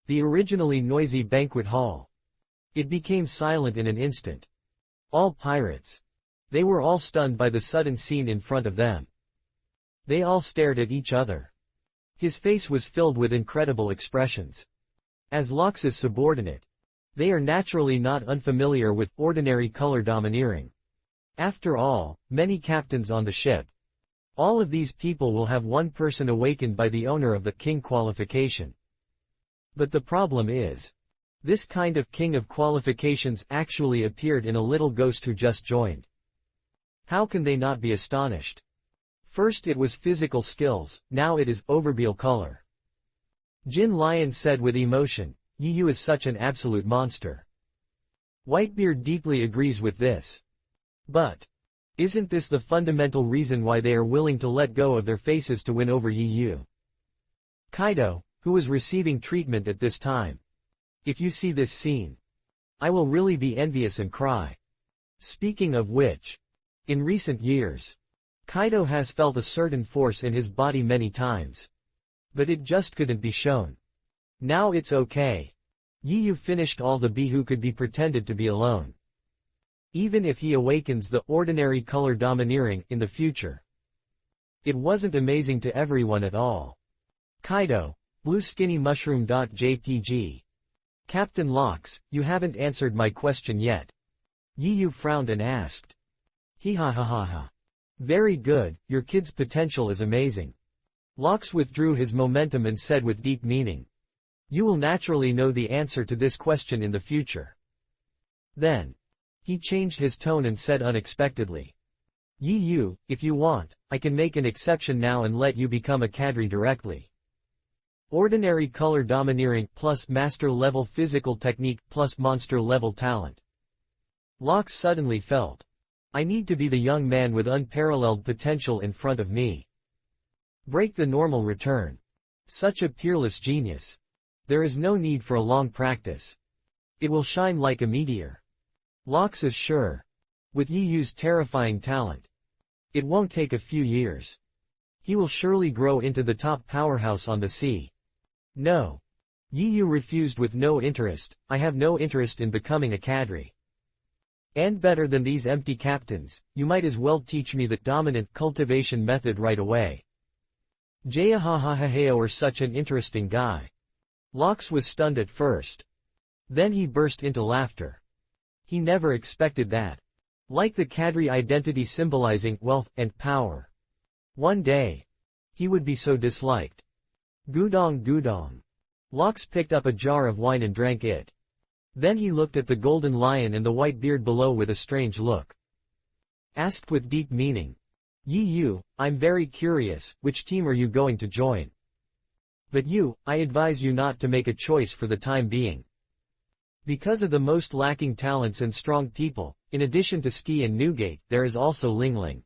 The originally noisy banquet hall. It became silent in an instant. All pirates. They were all stunned by the sudden scene in front of them. They all stared at each other. His face was filled with incredible expressions. As Lox's subordinate, they are naturally not unfamiliar with ordinary color domineering. After all, many captains on the ship. All of these people will have one person awakened by the owner of the king qualification. But the problem is, this kind of king of qualifications actually appeared in a little ghost who just joined. How can they not be astonished? First it was physical skills, now it is overbeal color. Jin Lion said with emotion, Yu is such an absolute monster. Whitebeard deeply agrees with this. But isn't this the fundamental reason why they are willing to let go of their faces to win over Yu? Kaido, who was receiving treatment at this time. If you see this scene, I will really be envious and cry. Speaking of which, in recent years, Kaido has felt a certain force in his body many times. But it just couldn't be shown. Now it's okay. Yu finished all the B who could be pretended to be alone. Even if he awakens the ordinary color domineering in the future. It wasn't amazing to everyone at all. Kaido, Blue Skinny Mushroom.jpg. Captain Locks, you haven't answered my question yet. Yu frowned and asked. Ha. Very good, your kid's potential is amazing. Locks withdrew his momentum and said with deep meaning. You will naturally know the answer to this question in the future. Then, he changed his tone and said unexpectedly. Yu, if you want, I can make an exception now and let you become a cadre directly. Ordinary color domineering plus master level physical technique plus monster level talent. Locks suddenly felt. I need to be the young man with unparalleled potential in front of me. Break the normal return. Such a peerless genius. There is no need for a long practice. It will shine like a meteor. Locks is sure. With Yu's terrifying talent. It won't take a few years. He will surely grow into the top powerhouse on the sea. No. Yu refused with no interest. I have no interest in becoming a cadre. And better than these empty captains, you might as well teach me the dominant cultivation method right away. Jahahahaha, or such an interesting guy. Locks was stunned at first. Then he burst into laughter. He never expected that. Like the cadre identity symbolizing wealth and power. One day, he would be so disliked. Gudong. Locks picked up a jar of wine and drank it. Then he looked at the golden lion and the white beard below with a strange look. Asked with deep meaning. Yu, I'm very curious, which team are you going to join? But I advise you not to make a choice for the time being. Because of the most lacking talents and strong people, in addition to Ski and Newgate, there is also Ling Ling.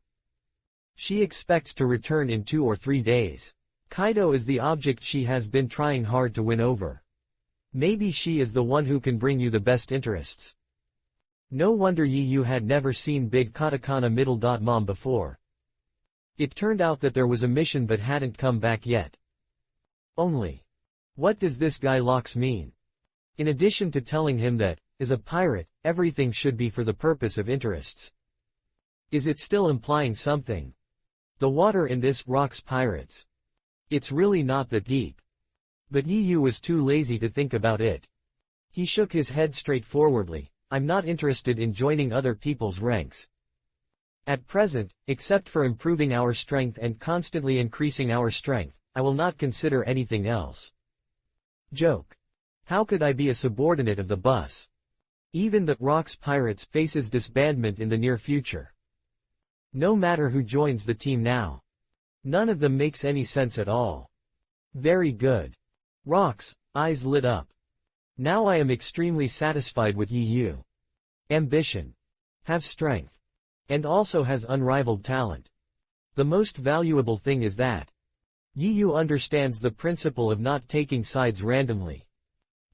She expects to return in 2 or 3 days. Kaido is the object she has been trying hard to win over. Maybe she is the one who can bring you the best interests. No wonder Yu had never seen Big Katakana Middle Mom before. It turned out that there was a mission but hadn't come back yet. Only. What does this guy Locks mean? In addition to telling him that, as a pirate, everything should be for the purpose of interests. Is it still implying something? The water in this rocks pirates. It's really not that deep. But Yu was too lazy to think about it. He shook his head straightforwardly. I'm not interested in joining other people's ranks. At present, except for improving our strength and constantly increasing our strength, I will not consider anything else. Joke. How could I be a subordinate of the bus? Even the Rocks Pirates faces disbandment in the near future. No matter who joins the team now. None of them makes any sense at all. Very good. Rocks' eyes lit up. Now I am extremely satisfied with Yu. Ambition. Have strength. And also has unrivaled talent. The most valuable thing is that Yu understands the principle of not taking sides randomly.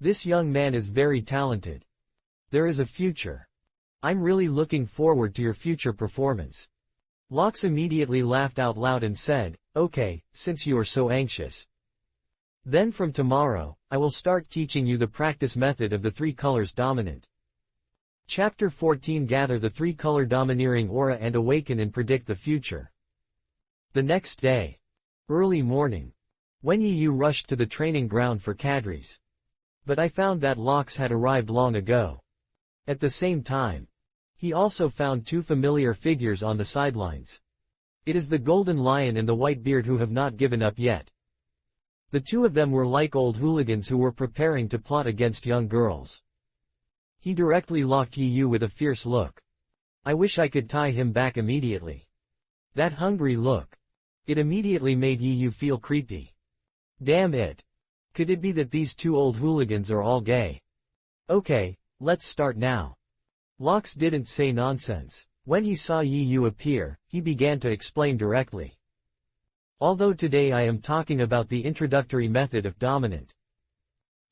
This young man is very talented. There is a future. I'm really looking forward to your future performance. Locks immediately laughed out loud and said, okay, since you are so anxious. Then from tomorrow, I will start teaching you the practice method of the 3 colors dominant. Chapter 14 Gather the 3 color domineering aura and awaken and predict the future. The next day. Early morning. When Yu rushed to the training ground for cadres. But I found that Locks had arrived long ago. At the same time, he also found 2 familiar figures on the sidelines. It is the Golden Lion and the White Beard who have not given up yet. The two of them were like old hooligans who were preparing to plot against young girls. He directly locked Yu with a fierce look. I wish I could tie him back immediately. That hungry look. It immediately made Yu feel creepy. Damn it. Could it be that these two old hooligans are all gay? Okay, let's start now. Locks didn't say nonsense. When he saw Yu appear, he began to explain directly. Although today I am talking about the introductory method of dominant.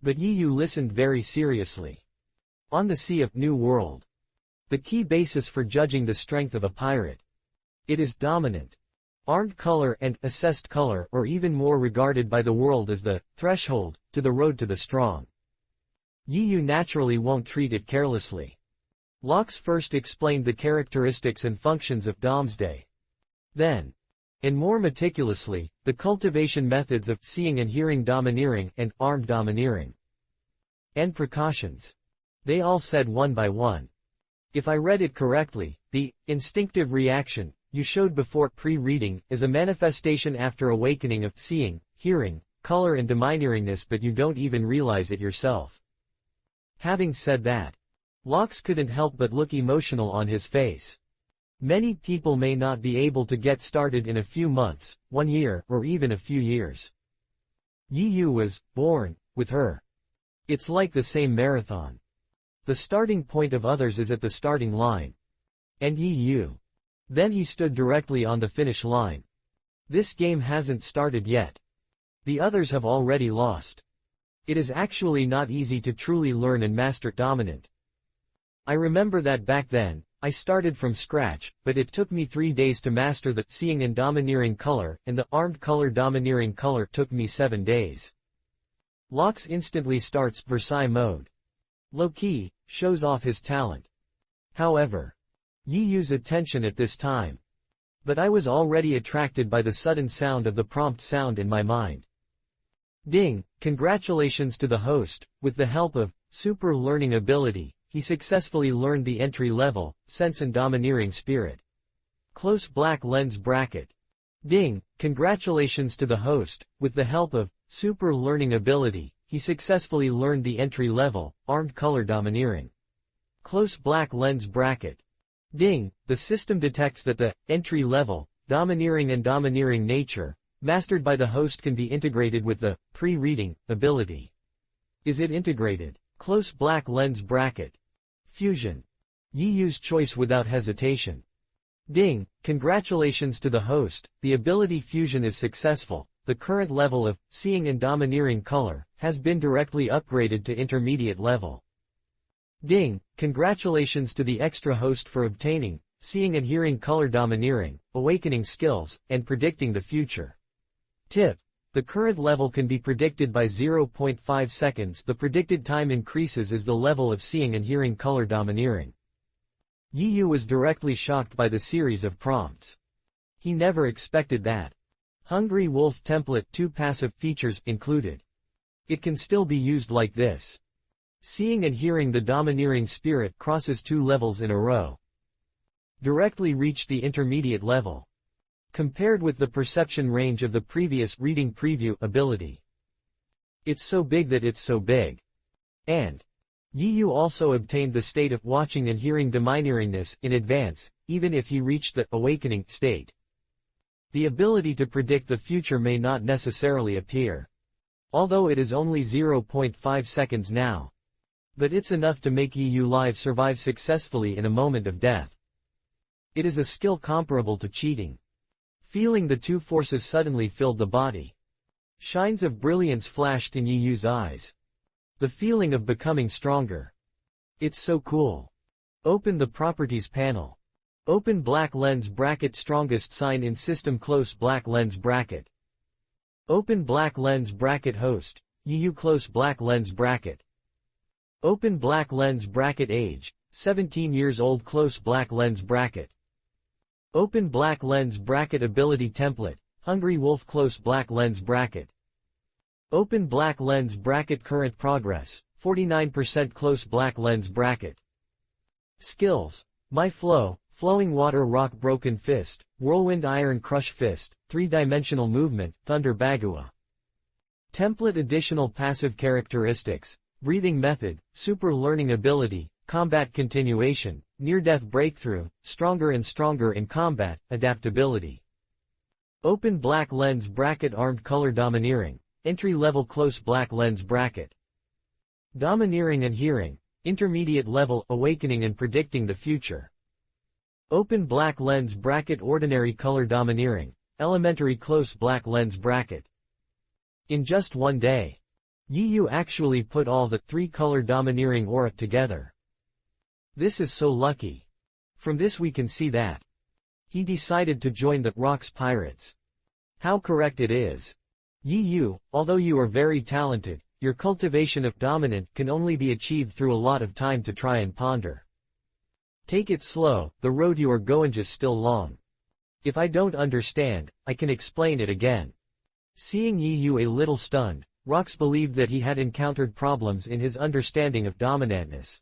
But Yu listened very seriously. On the Sea of New World. The key basis for judging the strength of a pirate. It is dominant. Armed color and assessed color are even more regarded by the world as the threshold to the road to the strong. Yu naturally won't treat it carelessly. Locks first explained the characteristics and functions of Domesday. Then, and more meticulously, the cultivation methods of seeing and hearing domineering and armed domineering. And precautions. They all said one by one. If I read it correctly, the instinctive reaction you showed before pre-reading is a manifestation after awakening of seeing, hearing, color and domineeringness, but you don't even realize it yourself. Having said that, Locks couldn't help but look emotional on his face. Many people may not be able to get started in a few months, 1 year, or even a few years. Yu was born with her. It's like the same marathon. The starting point of others is at the starting line. And Yu. Then he stood directly on the finish line. This game hasn't started yet. The others have already lost. It is actually not easy to truly learn and master dominant. I remember that back then, I started from scratch, but it took me 3 days to master the seeing and domineering color, and the armed color domineering color took me 7 days. Locks instantly starts Versailles mode. Low-key, shows off his talent. However, Yu's attention at this time. But I was already attracted by the sudden sound of the prompt sound in my mind. Ding, congratulations to the host, with the help of super learning ability. He successfully learned the entry-level, sense and domineering spirit. Close black lens bracket. Ding, congratulations to the host, with the help of super learning ability, he successfully learned the entry-level, armed color domineering. Close black lens bracket. Ding, the system detects that the entry-level, domineering and domineering nature, mastered by the host can be integrated with the pre-reading ability. Is it integrated? Close black lens bracket. Fusion. Yu's choice without hesitation. Ding, congratulations to the host, the ability fusion is successful. The current level of seeing and domineering color has been directly upgraded to intermediate level. Ding, congratulations to the extra host for obtaining seeing and hearing color domineering, awakening skills, and predicting the future. Tip. The current level can be predicted by 0.5 seconds. The predicted time increases as the level of seeing and hearing color domineering. Yu was directly shocked by the series of prompts. He never expected that. Hungry Wolf template 2 passive features included. It can still be used like this. Seeing and hearing the domineering spirit crosses 2 levels in a row. Directly reach the intermediate level. Compared with the perception range of the previous reading preview ability. It's so big that it's so big. And Yu also obtained the state of watching and hearing domineeringness in advance, even if he reached the awakening state. The ability to predict the future may not necessarily appear. Although it is only 0.5 seconds now. But it's enough to make Yu Live survive successfully in a moment of death. It is a skill comparable to cheating. Feeling the 2 forces suddenly filled the body. Shines of brilliance flashed in Yu's eyes. The feeling of becoming stronger. It's so cool. Open the Properties panel. Open black lens bracket strongest sign in system close black lens bracket. Open black lens bracket host, Yu close black lens bracket. Open black lens bracket age, 17 years old close black lens bracket. Open black lens bracket ability template, Hungry Wolf close black lens bracket. Open black lens bracket current progress, 49% close black lens bracket. Skills, My Flow, Flowing Water Rock Broken Fist, Whirlwind Iron Crush Fist, 3-dimensional movement, Thunder Bagua. Template additional passive characteristics, breathing method, super learning ability, combat continuation, near-death breakthrough, stronger and stronger in combat, adaptability. Open black lens bracket armed color domineering, entry-level close black lens bracket. Domineering and hearing, intermediate level, awakening and predicting the future. Open black lens bracket ordinary color domineering, elementary close black lens bracket. In just one day, Yi actually put all the 3-color domineering aura together. This is so lucky. From this we can see that he decided to join the Rocks Pirates. How correct it is. Yi, although you are very talented, your cultivation of dominant can only be achieved through a lot of time to try and ponder. Take it slow, the road you are going is still long. If I don't understand, I can explain it again. Seeing Yi a little stunned, Rocks believed that he had encountered problems in his understanding of dominantness.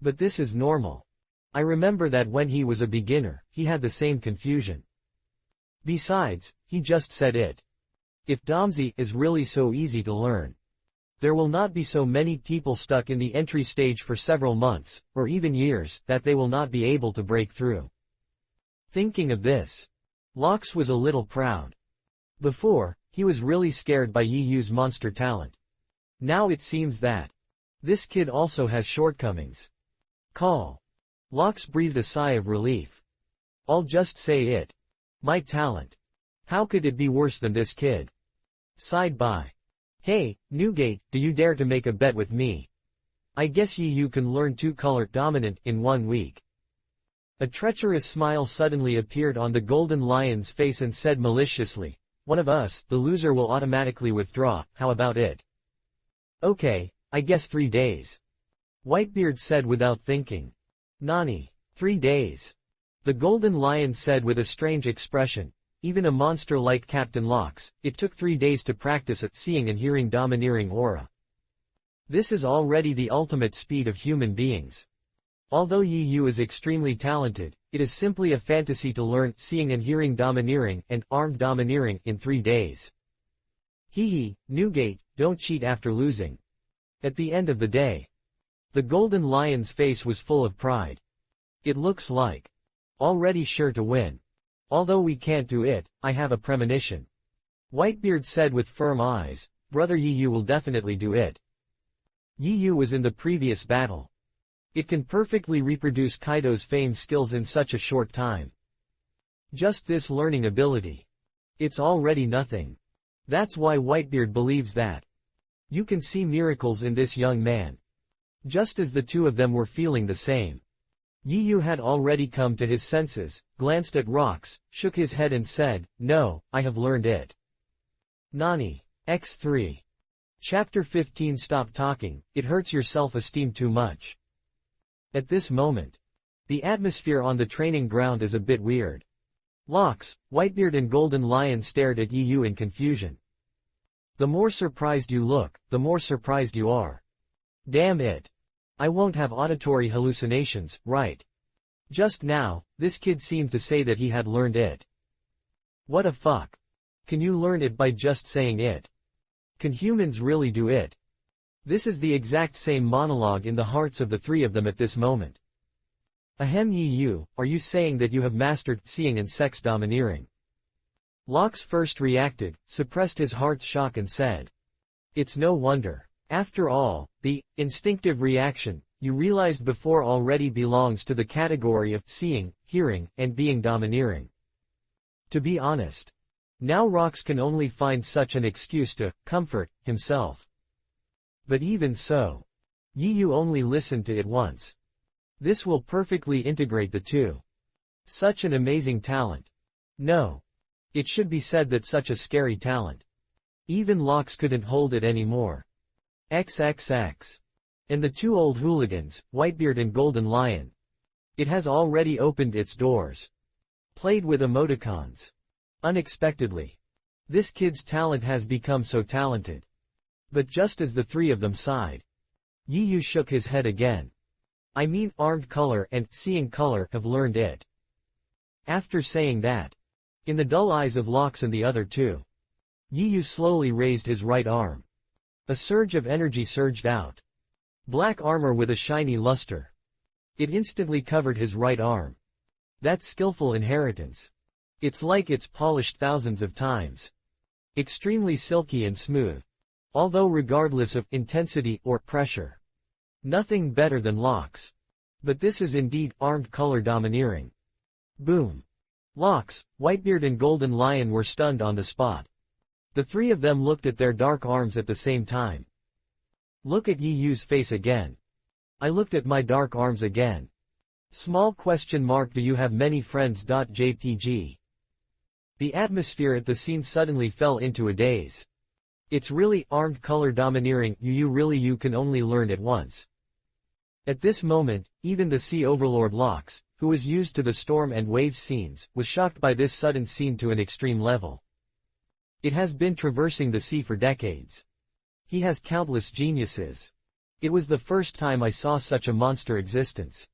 But this is normal. I remember that when he was a beginner, he had the same confusion. Besides, he just said it. If Domzi is really so easy to learn, there will not be so many people stuck in the entry stage for several months, or even years, that they will not be able to break through. Thinking of this, Locks was a little proud. Before, he was really scared by Yi's monster talent. Now it seems that this kid also has shortcomings. Call. Locks breathed a sigh of relief. I'll just say it. My talent. How could it be worse than this kid? Sighed by. Hey, Newgate, do you dare to make a bet with me? I guess you can learn 2-color dominant in 1 week. A treacherous smile suddenly appeared on the Golden Lion's face and said maliciously, one of us, the loser, will automatically withdraw, how about it? Okay, I guess 3 days. Whitebeard said without thinking. Nani, 3 days. The Golden Lion said with a strange expression. Even a monster like Captain Locks, it took 3 days to practice at seeing and hearing domineering aura. This is already the ultimate speed of human beings. Although Yi is extremely talented, it is simply a fantasy to learn seeing and hearing domineering and armed domineering in 3 days. Hee, Newgate, don't cheat after losing. At the end of the day, the Golden Lion's face was full of pride. It looks like already sure to win. Although we can't do it, I have a premonition. Whitebeard said with firm eyes, Brother Yi will definitely do it. Yi was in the previous battle. It can perfectly reproduce Kaido's fame skills in such a short time. Just this learning ability. It's already nothing. That's why Whitebeard believes that you can see miracles in this young man. Just as the two of them were feeling the same. Yi had already come to his senses, glanced at Rocks, shook his head and said, No, I have learned it. Nani. X3. Chapter 15. Stop talking, it hurts your self-esteem too much. At this moment, the atmosphere on the training ground is a bit weird. Locks, Whitebeard and Golden Lion stared at Yi in confusion. The more surprised you look, the more surprised you are. Damn it. I won't have auditory hallucinations, right? Just now, this kid seemed to say that he had learned it. What a fuck. Can you learn it by just saying it? Can humans really do it? This is the exact same monologue in the hearts of the three of them at this moment. Ahem Yi, are you saying that you have mastered seeing and sex domineering? Locks first reacted, suppressed his heart's shock and said. It's no wonder. After all, the instinctive reaction you realized before already belongs to the category of seeing, hearing, and being domineering. To be honest, now Rocks can only find such an excuse to comfort himself. But even so, Yi only listened to it once. This will perfectly integrate the two. Such an amazing talent. No. It should be said that such a scary talent. Even Locks couldn't hold it anymore. XXX. And the two old hooligans, Whitebeard and Golden Lion. It has already opened its doors. Played with emoticons. Unexpectedly. This kid's talent has become so talented. But just as the three of them sighed, Yi shook his head again. I mean, armed color and seeing color have learned it. After saying that, in the dull eyes of Locks and the other two, Yu slowly raised his right arm. A surge of energy surged out. Black armor with a shiny luster. It instantly covered his right arm. That skillful inheritance. It's like it's polished thousands of times. Extremely silky and smooth. Although regardless of intensity or pressure. Nothing better than Locks. But this is indeed armed color domineering. Boom. Locks, Whitebeard and Golden Lion were stunned on the spot. The three of them looked at their dark arms at the same time. Look at Yu's face again. I looked at my dark arms again. Small question mark. Do you have many friends? JPG. The atmosphere at the scene suddenly fell into a daze. It's really armed color domineering. You can only learn it once. At this moment, even the sea overlord Locks, who was used to the storm and wave scenes, was shocked by this sudden scene to an extreme level. It has been traversing the sea for decades. He has countless geniuses. It was the first time I saw such a monster existence.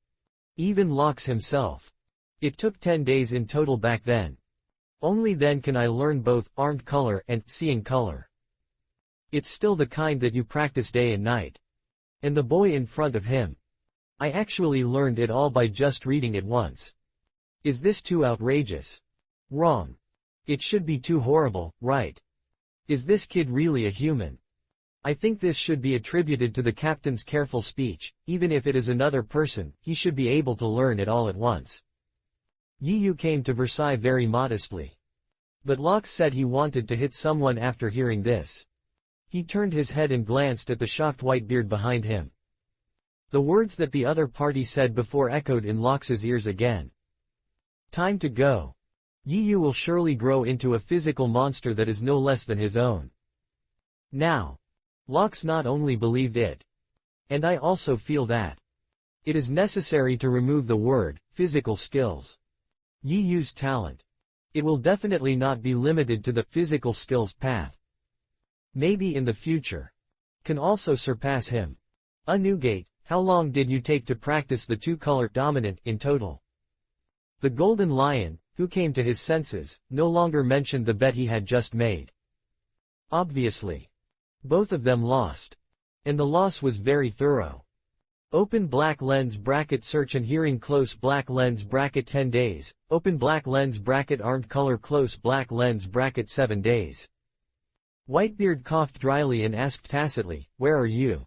Even Locks himself. It took 10 days in total back then. Only then can I learn both armed color and seeing color. It's still the kind that you practice day and night. And the boy in front of him. I actually learned it all by just reading it once. Is this too outrageous? Wrong. It should be too horrible, right? Is this kid really a human? I think this should be attributed to the captain's careful speech. Even if it is another person, he should be able to learn it all at once. Yu came to Versailles very modestly. But Locks said he wanted to hit someone after hearing this. He turned his head and glanced at the shocked Whitebeard behind him. The words that the other party said before echoed in Locks' ears again. Time to go. Yu will surely grow into a physical monster that is no less than his own. Now. Locks not only believed it. And I also feel that. It is necessary to remove the word, physical skills. Yu's talent. It will definitely not be limited to the physical skills path. Maybe in the future. Can also surpass him. Newgate, how long did you take to practice the two-color dominant in total? The Golden Lion, who came to his senses, no longer mentioned the bet he had just made. Obviously. Both of them lost. And the loss was very thorough. Open black lens bracket search and hearing close black lens bracket 10 days, open black lens bracket armed color close black lens bracket 7 days. Whitebeard coughed dryly and asked tacitly, where are you?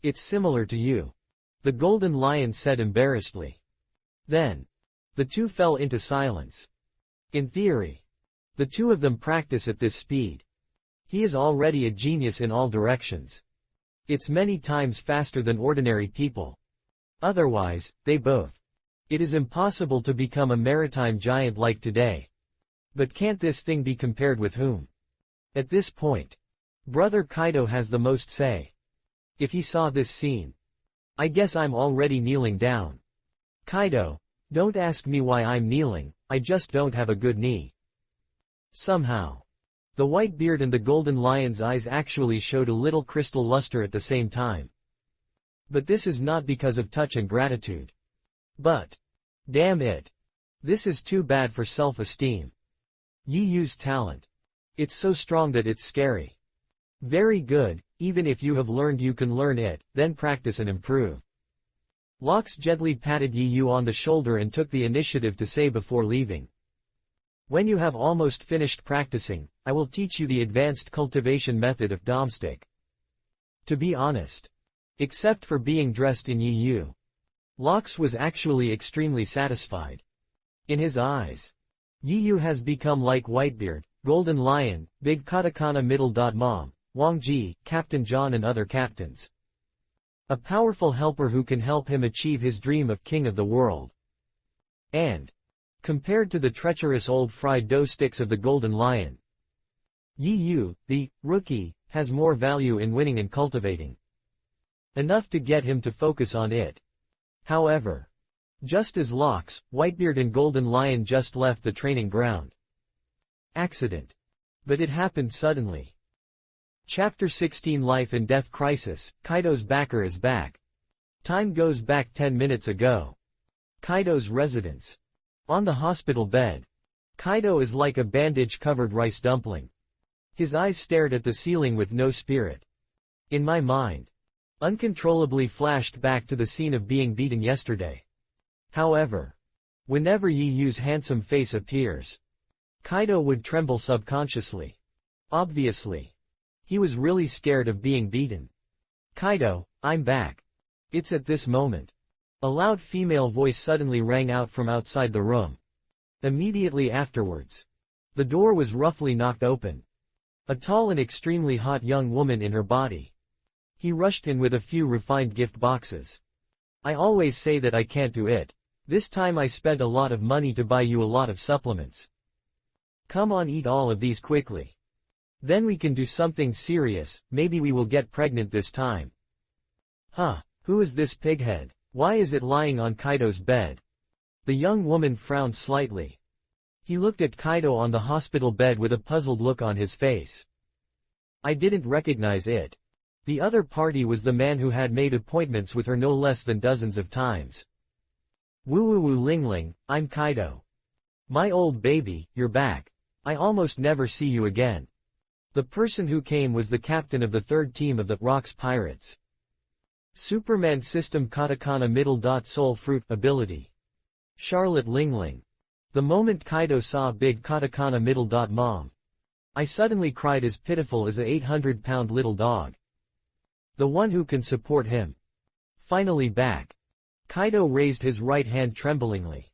It's similar to you. The Golden Lion said embarrassedly. Then. The two fell into silence. In theory. The two of them practice at this speed. He is already a genius in all directions. It's many times faster than ordinary people. Otherwise, they both. It is impossible to become a maritime giant like today. But can't this thing be compared with whom? At this point. Brother Kaido has the most say. If he saw this scene. I guess I'm already kneeling down. Kaido. Don't ask me why I'm kneeling, I just don't have a good knee. Somehow. The Whitebeard and the Golden Lion's eyes actually showed a little crystal luster at the same time. But this is not because of touch and gratitude. But. Damn it. This is too bad for self-esteem. Yu's talent. It's so strong that it's scary. Very good, even if you have learned you can learn it, then practice and improve. Locks gently patted Yu on the shoulder and took the initiative to say before leaving. When you have almost finished practicing, I will teach you the advanced cultivation method of domstick. To be honest. Except for being dressed in Yu. Locks was actually extremely satisfied. In his eyes. Yu has become like Whitebeard, Golden Lion, Big Katakana Middle. Mom, Wang Ji, Captain John and other captains. A powerful helper who can help him achieve his dream of king of the world. And. Compared to the treacherous old fried dough sticks of the Golden Lion. Yu, the rookie, has more value in winning and cultivating. Enough to get him to focus on it. However. Just as Locks, Whitebeard and Golden Lion just left the training ground. Accident. But it happened suddenly. Chapter 16 Life and Death Crisis, Kaido's backer is back. Time goes back 10 minutes ago. Kaido's residence. On the hospital bed. Kaido is like a bandage-covered rice dumpling. His eyes stared at the ceiling with no spirit. In my mind, uncontrollably flashed back to the scene of being beaten yesterday. However, whenever Yi Yu's handsome face appears, Kaido would tremble subconsciously. Obviously, he was really scared of being beaten. Kaido, I'm back. It's at this moment. A loud female voice suddenly rang out from outside the room. Immediately afterwards, the door was roughly knocked open. A tall and extremely hot young woman in her body. He rushed in with a few refined gift boxes. I always say that I can't do it. This time I spent a lot of money to buy you a lot of supplements. Come on, eat all of these quickly. Then we can do something serious, maybe we will get pregnant this time. Huh, who is this pighead? Why is it lying on Kaido's bed? The young woman frowned slightly. He looked at Kaido on the hospital bed with a puzzled look on his face. I didn't recognize it. The other party was the man who had made appointments with her no less than dozens of times. Woo woo woo Ling Ling, I'm Kaido. My old baby, you're back. I almost never see you again. The person who came was the captain of the third team of the Rocks Pirates. Superman System Katakana Middle. Soul Fruit Ability. Charlotte Ling Ling. The moment Kaido saw big Katakana Middle. Mom. I suddenly cried as pitiful as a 800-pound little dog. The one who can support him. Finally back. Kaido raised his right hand tremblingly.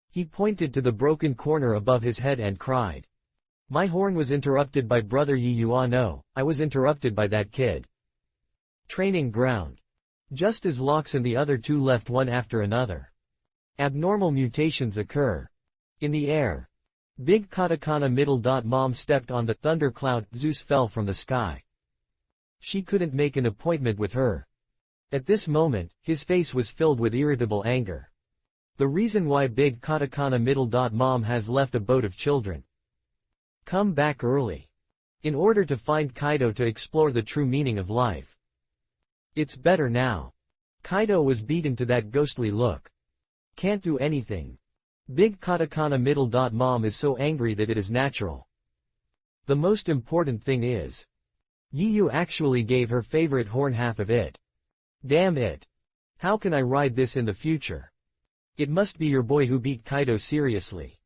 He pointed to the broken corner above his head and cried. My horn was interrupted by brother Yi Yu. No, I was interrupted by that kid. Training ground. Just as Locks and the other two left one after another. Abnormal mutations occur. In the air. Big Katakana Middle. Mom stepped on the thundercloud. Zeus fell from the sky. She couldn't make an appointment with her. At this moment, his face was filled with irritable anger. The reason why Big Katakana Middle. Mom has left a boat of children. Come back early. In order to find Kaido to explore the true meaning of life. It's better now. Kaido was beaten to that ghostly look. Can't do anything. Big Katakana Middle. Mom is so angry that it is natural. The most important thing is, Yi Yu actually gave her favorite horn half of it. Damn it. How can I ride this in the future? It must be your boy who beat Kaido seriously.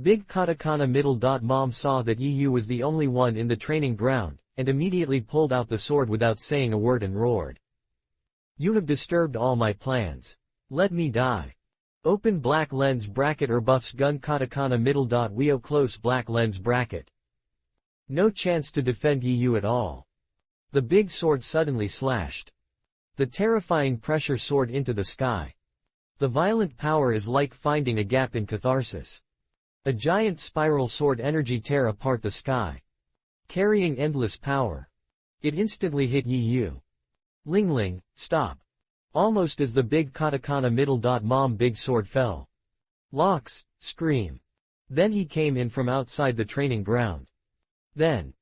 Big Katakana Middle. Mom saw that Yi Yu was the only one in the training ground, and immediately pulled out the sword without saying a word and roared. You have disturbed all my plans. Let me die. Open black lens bracket or buffs gun Katakana Middle. Weo close black lens bracket. No chance to defend Yi Yu at all. The big sword suddenly slashed. The terrifying pressure soared into the sky. The violent power is like finding a gap in catharsis. A giant spiral sword energy tear apart the sky. Carrying endless power. It instantly hit Yi Yu. Ling Ling, stop. Almost as the big Katakana Middle. Mom big sword fell. Locks, scream. Then he came in from outside the training ground. Then.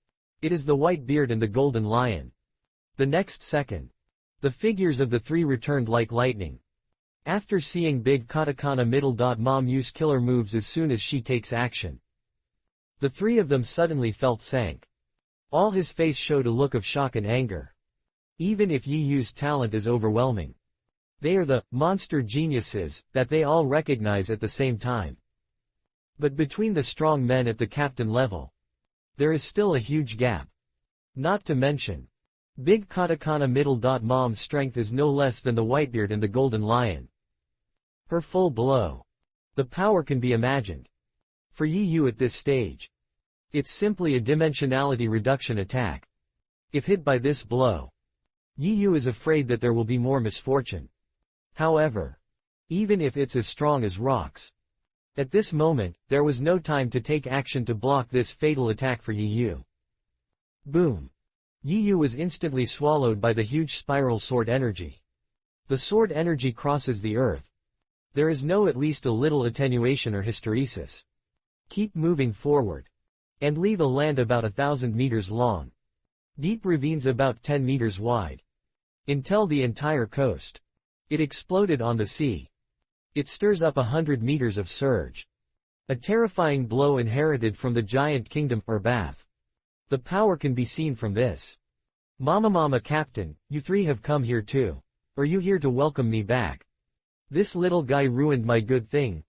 It is the white beard and the golden lion. The next second. The figures of the three returned like lightning. After seeing big Katakana Middle. Mom use killer moves as soon as she takes action. The three of them suddenly felt sank. All his face showed a look of shock and anger. Even if Yi Yu's talent is overwhelming. They are the monster geniuses that they all recognize at the same time. But between the strong men at the captain level, there is still a huge gap. Not to mention, big Katakana Middle. Mom's strength is no less than the Whitebeard and the Golden Lion. Her full blow. The power can be imagined. For Yi Yu at this stage, it's simply a dimensionality reduction attack. If hit by this blow, Yi Yu is afraid that there will be more misfortune. However, even if it's as strong as rocks, at this moment, there was no time to take action to block this fatal attack for Yi Yu. Boom. Yi Yu was instantly swallowed by the huge spiral sword energy. The sword energy crosses the earth. There is no at least a little attenuation or hysteresis. Keep moving forward. And leave a land about 1,000 meters long. Deep ravines about 10 meters wide. Until the entire coast. It exploded on the sea. It stirs up 100 meters of surge. A terrifying blow inherited from the giant kingdom or bath. The power can be seen from this. Mama Captain, you three have come here too. Are you here to welcome me back? This little guy ruined my good thing,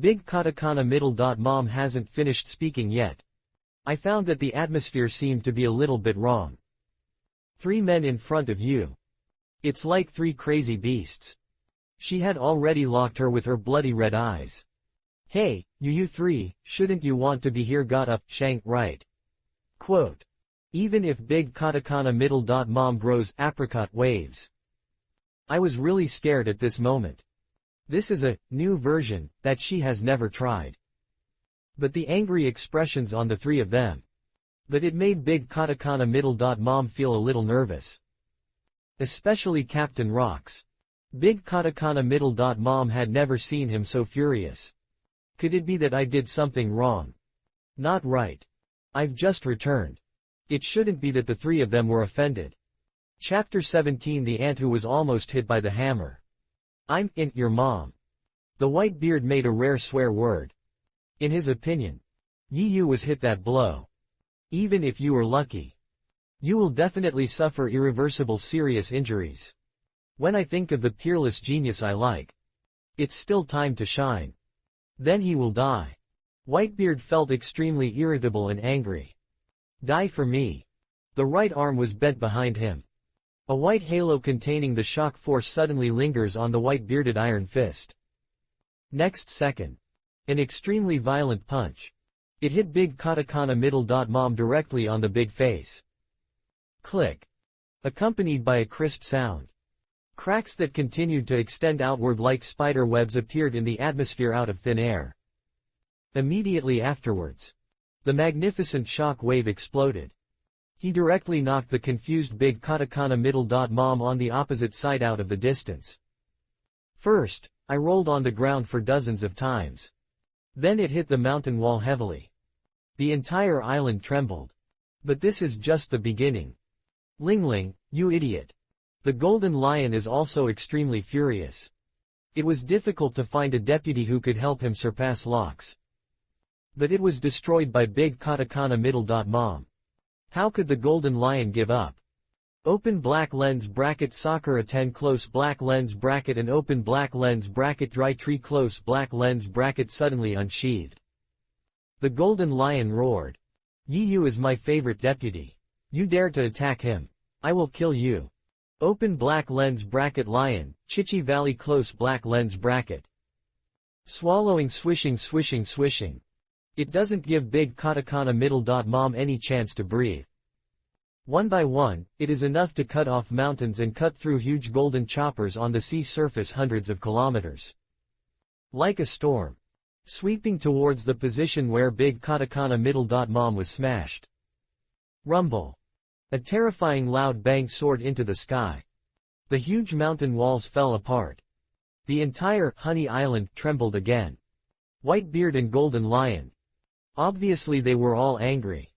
Big Katakana middle. Mom hasn't finished speaking yet. I found that the atmosphere seemed to be a little bit wrong. 3 men in front of you. It's like 3 crazy beasts. She had already locked her with her bloody red eyes. Hey, you 3, shouldn't you want to be here? Got up, Shank, right. Quote. Even if Big Katakana middle. Mom grows apricot waves. I was really scared at this moment. This is a new version that she has never tried. But the angry expressions on the 3 of them. But it made Big Katakana middle. Mom feel a little nervous. Especially Captain Rocks. Big Katakana middle. Mom had never seen him so furious. Could it be that I did something wrong? Not right. I've just returned. It shouldn't be that the 3 of them were offended. Chapter 17 The ant who was almost hit by the hammer. I'm your mom. The white beard made a rare swear word. In his opinion, you was hit that blow. Even if you were lucky, you will definitely suffer irreversible serious injuries. When I think of the peerless genius I like, it's still time to shine. Then he will die. Whitebeard felt extremely irritable and angry. Die for me. The right arm was bent behind him. A white halo containing the shock force suddenly lingers on the white-bearded iron fist. Next second. An extremely violent punch. It hit Big Katakana middle. Mom directly on the big face. Click. Accompanied by a crisp sound. Cracks that continued to extend outward like spider webs appeared in the atmosphere out of thin air. Immediately afterwards, the magnificent shock wave exploded. He directly knocked the confused Big Katakana middle. Mom on the opposite side out of the distance. First, I rolled on the ground for dozens of times. Then it hit the mountain wall heavily. The entire island trembled. But this is just the beginning. Ling Ling, you idiot. The golden lion is also extremely furious. It was difficult to find a deputy who could help him surpass Locks. But it was destroyed by Big Katakana middle. Mom. How could the golden lion give up? Open black lens bracket Sakura 10 close black lens bracket and open black lens bracket dry tree close black lens bracket suddenly unsheathed. The golden lion roared. You is my favorite deputy. You dare to attack him. I will kill you. Open black lens bracket lion, Chichi Valley close black lens bracket. Swallowing swishing swishing swishing. It doesn't give Big Katakana middle. Mom any chance to breathe. One by one, it is enough to cut off mountains and cut through huge golden choppers on the sea surface hundreds of kilometers. Like a storm. Sweeping towards the position where Big Katakana middle. Mom was smashed. Rumble. A terrifying loud bang soared into the sky. The huge mountain walls fell apart. The entire Honey Island trembled again. Whitebeard and Golden Lion. Obviously they were all angry.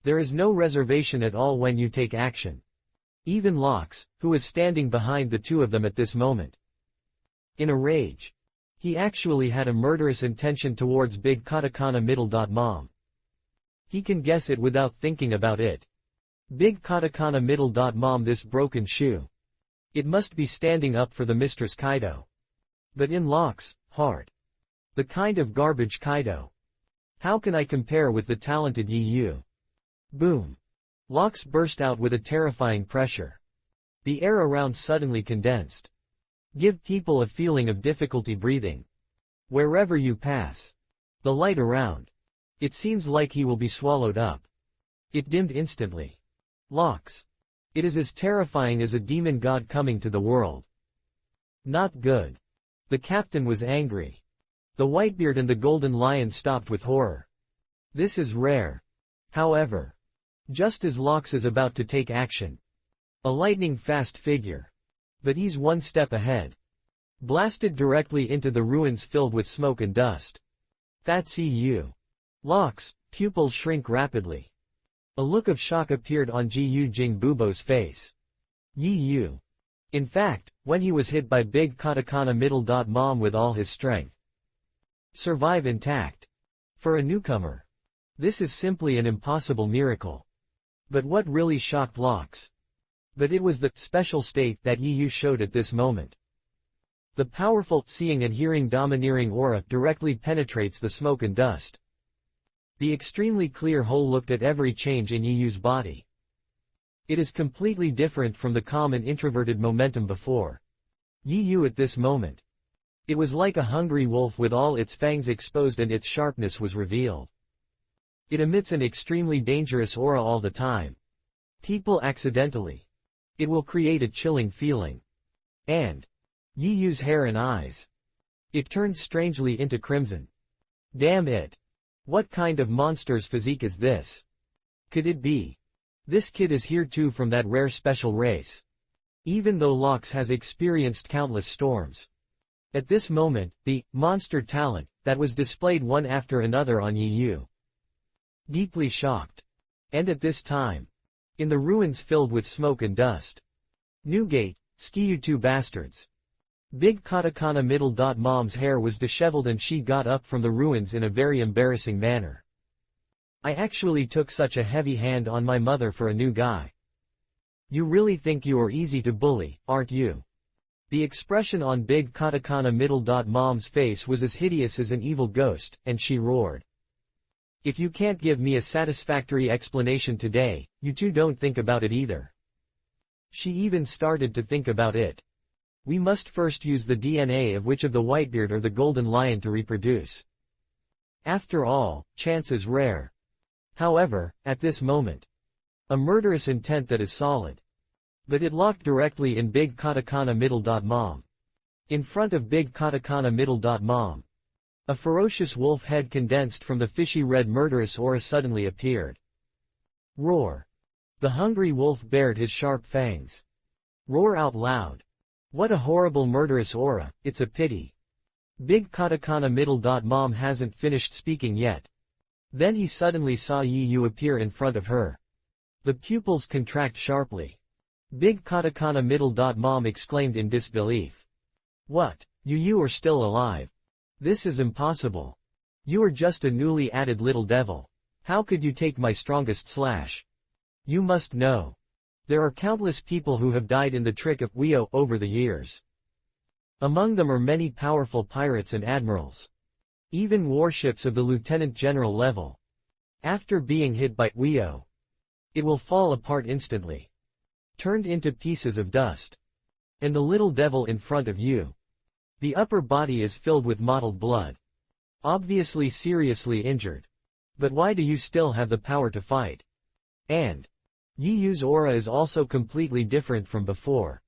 There is no reservation at all when you take action. Even Locks, who was standing behind the 2 of them at this moment. In a rage. He actually had a murderous intention towards Big Katakana middle. Mom. He can guess it without thinking about it. Big Katakana middle. Mom this broken shoe. It must be standing up for the Mistress Kaido. But in Locks' heart. The kind of garbage Kaido. How can I compare with the talented Yu? Boom. Locks burst out with a terrifying pressure. The air around suddenly condensed. Give people a feeling of difficulty breathing. Wherever you pass. The light around. It seems like he will be swallowed up. It dimmed instantly. Locks. It is as terrifying as a demon god coming to the world. Not good. The captain was angry. The Whitebeard and the Golden Lion stopped with horror. This is rare. However. Just as Locks is about to take action. A lightning-fast figure. But he's one step ahead. Blasted directly into the ruins filled with smoke and dust. That's you. Locks' pupils shrink rapidly. A look of shock appeared on Ji Jing Bubo's face. Yu. In fact, when he was hit by Big Katakana middle. Mom with all his strength. Survive intact. For a newcomer. This is simply an impossible miracle. But what really shocked Locke? But it was the special state that Yu showed at this moment. The powerful, seeing and hearing domineering aura directly penetrates the smoke and dust. The extremely clear whole looked at every change in Yu's body. It is completely different from the calm and introverted momentum before. Yu at this moment. It was like a hungry wolf with all its fangs exposed and its sharpness was revealed. It emits an extremely dangerous aura all the time. People accidentally. It will create a chilling feeling. And Yu's hair and eyes. It turned strangely into crimson. Damn it. What kind of monster's physique is this? Could it be? This kid is here too from that rare special race. Even though Locke has experienced countless storms. At this moment, the monster talent that was displayed one after another on Yu. Deeply shocked. And at this time. In the ruins filled with smoke and dust. Newgate, ski you two bastards. Big Katakana middle. Mom's hair was disheveled and she got up from the ruins in a very embarrassing manner. I actually took such a heavy hand on my mother for a new guy. You really think you are easy to bully, aren't you? The expression on Big Katakana middle. Mom's face was as hideous as an evil ghost, and she roared. If you can't give me a satisfactory explanation today, you two don't think about it either. She even started to think about it. We must first use the DNA of which of the Whitebeard or the Golden Lion to reproduce. After all, chance is rare. However, at this moment, a murderous intent that is solid. But it locked directly in Big Katakana middle. Mom. In front of Big Katakana middle. Mom. A ferocious wolf head condensed from the fishy red murderous aura suddenly appeared. Roar. The hungry wolf bared his sharp fangs. Roar out loud. What a horrible murderous aura, it's a pity. Big Katakana middle. Mom hasn't finished speaking yet. Then he suddenly saw Yu appear in front of her. The pupils contract sharply. Big Katakana middle. Mom exclaimed in disbelief. What? You are still alive. This is impossible. You are just a newly added little devil. How could you take my strongest slash? You must know. There are countless people who have died in the trick of Wio over the years. Among them are many powerful pirates and admirals. Even warships of the lieutenant general level. After being hit by Wio, it will fall apart instantly. Turned into pieces of dust. And the little devil in front of you. The upper body is filled with mottled blood. Obviously seriously injured. But why do you still have the power to fight? And Yu's aura is also completely different from before.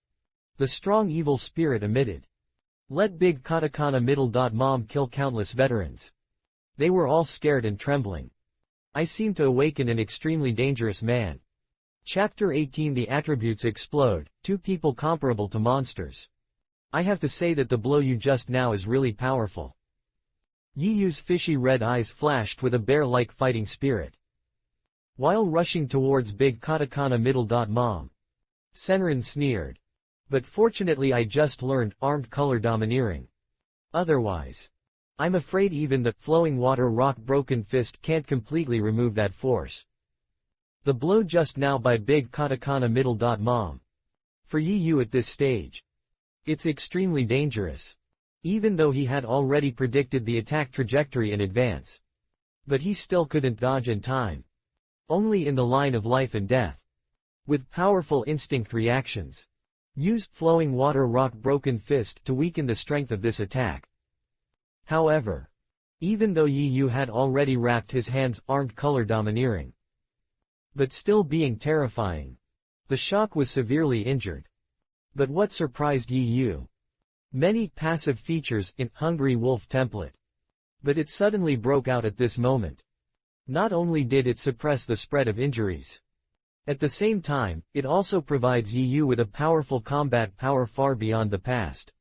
The strong evil spirit emitted. Let Big Katakana middle. Mom kill countless veterans. They were all scared and trembling. I seem to awaken an extremely dangerous man. Chapter 18. The attributes explode, two people comparable to monsters. I have to say that the blow you just now is really powerful. Yu's fishy red eyes flashed with a bear-like fighting spirit. While rushing towards Big Katakana middle. Mom. Senran sneered. But fortunately I just learned armed color domineering. Otherwise, I'm afraid even the flowing water rock broken fist can't completely remove that force. The blow just now by Big Katakana middle. Mom. For Yu at this stage. It's extremely dangerous. Even though he had already predicted the attack trajectory in advance. But he still couldn't dodge in time. Only in the line of life and death. With powerful instinct reactions. Used flowing water rock broken fist to weaken the strength of this attack. However, even though Yu had already wrapped his hands armed color domineering. But still being terrifying. The shock was severely injured. But what surprised Yu? Many passive features in Hungry Wolf template. But it suddenly broke out at this moment. Not only did it suppress the spread of injuries. At the same time, it also provides Yu with a powerful combat power far beyond the past.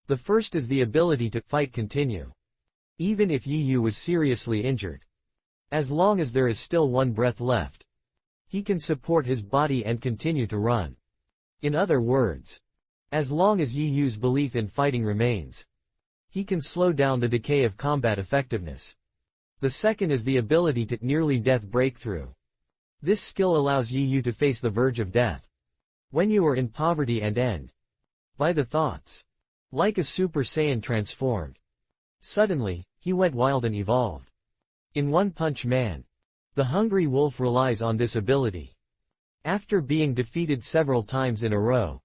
The first is the ability to fight continue. Even if Yu was seriously injured. As long as there is still one breath left. He can support his body and continue to run. In other words, as long as Yu's belief in fighting remains, he can slow down the decay of combat effectiveness. The second is the ability to nearly death breakthrough. This skill allows you to face the verge of death. When you are in poverty and end by the thoughts. Like a Super Saiyan transformed. Suddenly, he went wild and evolved. In One Punch Man, the Hungry Wolf relies on this ability. After being defeated several times in a row,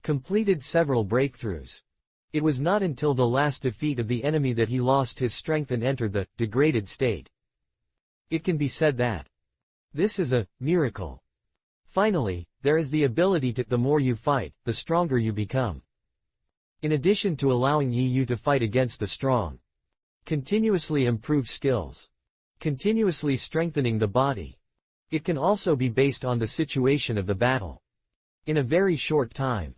completed several breakthroughs. It was not until the last defeat of the enemy that he lost his strength and entered the degraded state. It can be said that this is a miracle. Finally, there is the ability to the more you fight, the stronger you become. In addition to allowing you to fight against the strong, continuously improve skills, continuously strengthening the body. It can also be based on the situation of the battle. In a very short time,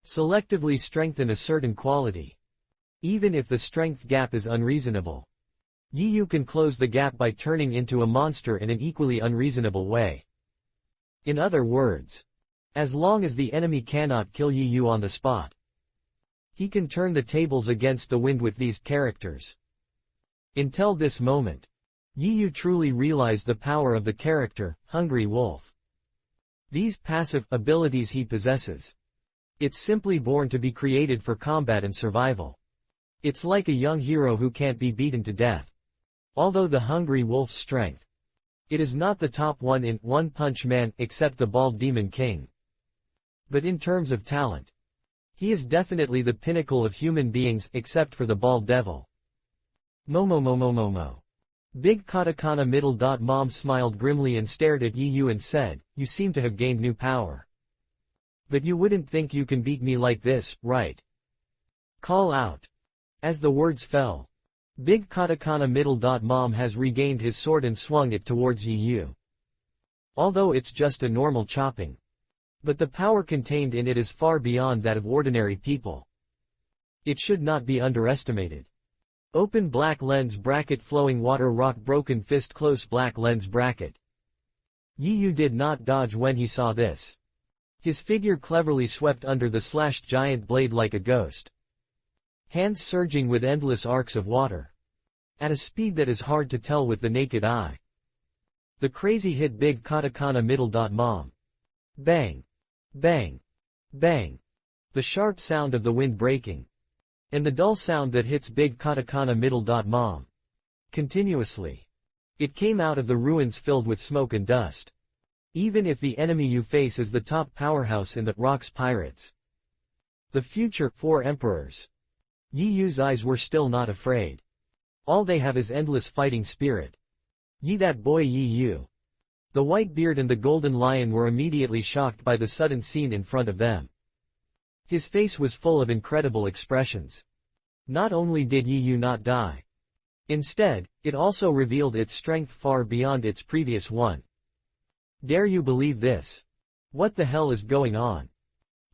selectively strengthen a certain quality. Even if the strength gap is unreasonable, you can close the gap by turning into a monster in an equally unreasonable way. In other words, as long as the enemy cannot kill you on the spot, he can turn the tables against the wind with these characters. Until this moment, you truly realize the power of the character, Hungry Wolf. These passive abilities he possesses. It's simply born to be created for combat and survival. It's like a young hero who can't be beaten to death. Although the Hungry Wolf's strength, it is not the top one in One Punch Man except the Bald Demon King. But in terms of talent, he is definitely the pinnacle of human beings except for the Bald Devil. Momo. Big Katakana middle dot mom smiled grimly and stared at you and said, "You seem to have gained new power. But you wouldn't think you can beat me like this, right? Call out." As the words fell, Big Katakana middle dot mom has regained his sword and swung it towards you. Although it's just a normal chopping, but the power contained in it is far beyond that of ordinary people. It should not be underestimated. Open black lens bracket flowing water rock broken fist close black lens bracket. Yu did not dodge when he saw this. His figure cleverly swept under the slashed giant blade like a ghost. Hands surging with endless arcs of water. At a speed that is hard to tell with the naked eye. The crazy hit Big Katakana middle dot mom. Bang. Bang. Bang. The sharp sound of the wind breaking. And the dull sound that hits Big Katakana middle dot mom. Continuously. It came out of the ruins filled with smoke and dust. Even if the enemy you face is the top powerhouse in the Rocks Pirates. The future 4 emperors. Yu's eyes were still not afraid. All they have is endless fighting spirit. That boy Yu. The white beard and the golden lion were immediately shocked by the sudden scene in front of them. His face was full of incredible expressions. Not only did Yu not die. Instead, it also revealed its strength far beyond its previous one. Dare you believe this? What the hell is going on?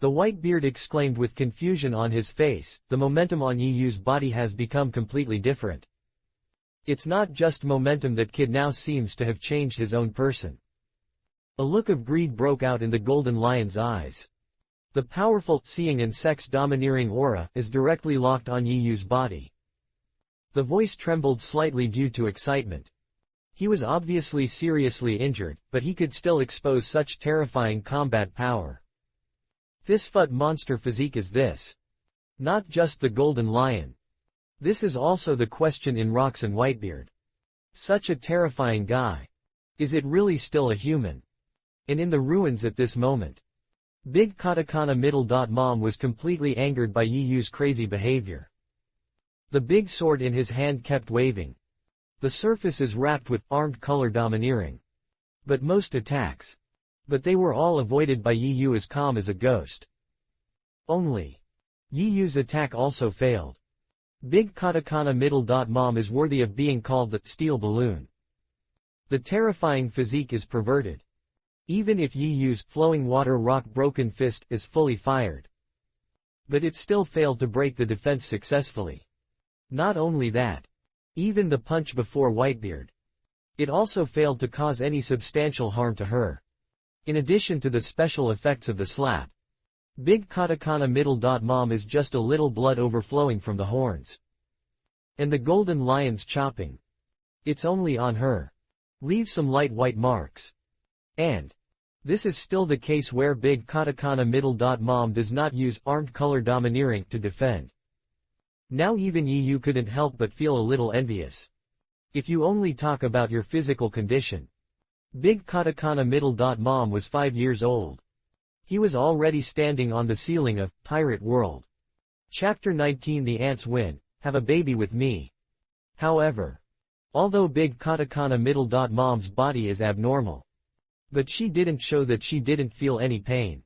The white beard exclaimed with confusion on his face. The momentum on Yu's body has become completely different. It's not just momentum that kid now seems to have changed his own person. A look of greed broke out in the golden lion's eyes. The powerful, seeing and sex-domineering aura is directly locked on Yu's body. The voice trembled slightly due to excitement. He was obviously seriously injured, but he could still expose such terrifying combat power. This monster physique is this. Not just the golden lion. This is also the question in Rocks and Whitebeard. Such a terrifying guy. Is it really still a human? And in the ruins at this moment. Big Katakana middle dot mom was completely angered by Yu's crazy behavior. The big sword in his hand kept waving. The surface is wrapped with armed color domineering. But most attacks. But they were all avoided by Yu as calm as a ghost. Only. Yu's attack also failed. Big Katakana middle dot mom is worthy of being called the steel balloon. The terrifying physique is perverted. Even if Yu's flowing water rock broken fist is fully fired. But it still failed to break the defense successfully. Not only that. Even the punch before Whitebeard. It also failed to cause any substantial harm to her. In addition to the special effects of the slap. Big Katakana middle dot mom is just a little blood overflowing from the horns. And the golden lion's chopping. It's only on her. Leave some light white marks. And this is still the case where big katakana middle dot mom does not use armed color domineering to defend. Now even you couldn't help but feel a little envious. If you only talk about your physical condition. Big katakana middle dot mom was 5 years old. He was already standing on the ceiling of Pirate World. Chapter 19 The Ants Win, Have a Baby with Me. However, although big katakana middle dot mom's body is abnormal, but she didn't show that she didn't feel any pain.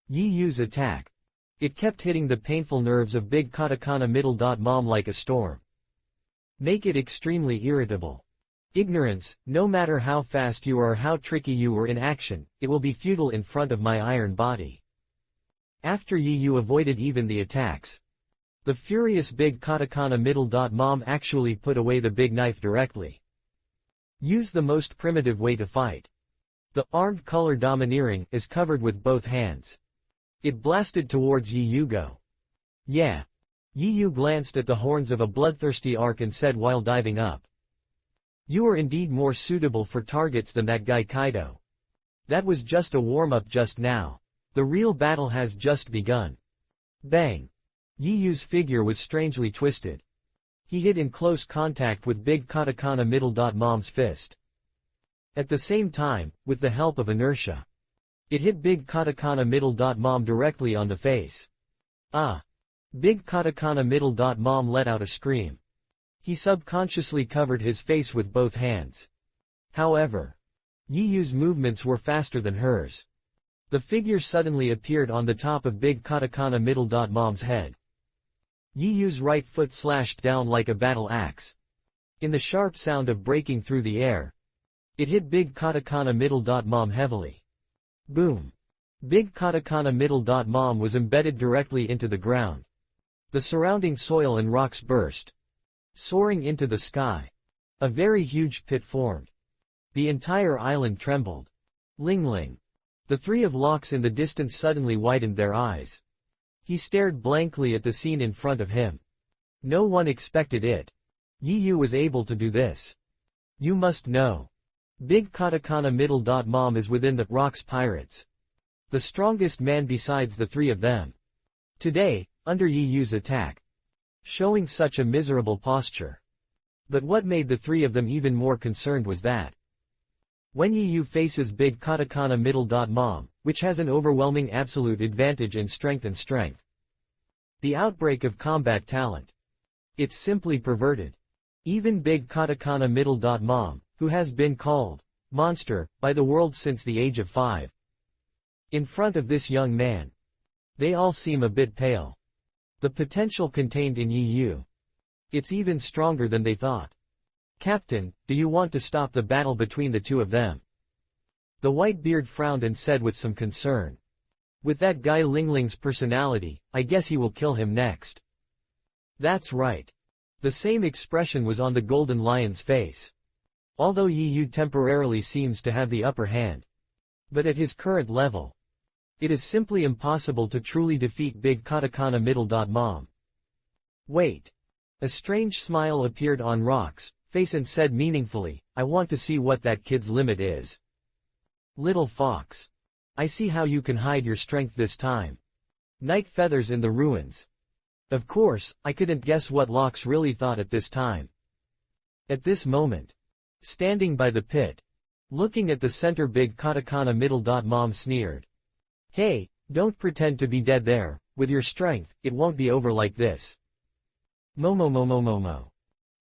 Yu's attack. It kept hitting the painful nerves of big katakana middle dot mom like a storm. Make it extremely irritable. Ignorance, no matter how fast you are or how tricky you are in action, it will be futile in front of my iron body. After Yu avoided even the attacks, the furious big katakana middle dot mom actually put away the big knife directly. Use the most primitive way to fight. The armed color domineering is covered with both hands. It blasted towards Go. Yeah. Yu glanced at the horns of a bloodthirsty ark and said while diving up. You are indeed more suitable for targets than that guy Kaido. That was just a warm-up just now. The real battle has just begun. Bang. Yu's figure was strangely twisted. He hit in close contact with big katakana middle dot mom's fist. At the same time, with the help of inertia, it hit big katakana middle dot mom directly on the face. Ah! Big katakana middle dot mom let out a scream. He subconsciously covered his face with both hands. However, Yu's movements were faster than hers. The figure suddenly appeared on the top of big katakana middle dot mom's head. Yu's right foot slashed down like a battle axe. In the sharp sound of breaking through the air, it hit big katakana middle dot mom heavily. Boom. Big katakana middle dot mom was embedded directly into the ground. The surrounding soil and rocks burst, soaring into the sky. A very huge pit formed. The entire island trembled. Ling Ling. The three of Locks in the distance suddenly widened their eyes. He stared blankly at the scene in front of him. No one expected it. Yu was able to do this. You must know. Big katakana middle dot mom is within the Rocks pirates. The strongest man besides the three of them. Today, under Yu's attack. Showing such a miserable posture. But what made the three of them even more concerned was that when Yu faces big katakana middle dot mom, which has an overwhelming absolute advantage in strength, the outbreak of combat talent. It's simply perverted. Even big katakana middle dot mom, who has been called monster by the world since the age of 5. In front of this young man, they all seem a bit pale. The potential contained in Yu. It's even stronger than they thought. Captain, do you want to stop the battle between the two of them? The Whitebeard frowned and said with some concern. With that guy Ling Ling's personality, I guess he will kill him next. That's right. The same expression was on the Golden Lion's face. Although Yu temporarily seems to have the upper hand. But at his current level, it is simply impossible to truly defeat big katakana middle dot mom. Wait. A strange smile appeared on Rock's face and said meaningfully, I want to see what that kid's limit is. Little fox. I see how you can hide your strength this time. Night feathers in the ruins. Of course, I couldn't guess what Locks really thought at this time. At this moment, standing by the pit, looking at the center big katakana middle dot mom sneered. Hey, don't pretend to be dead there, with your strength, it won't be over like this. Momo.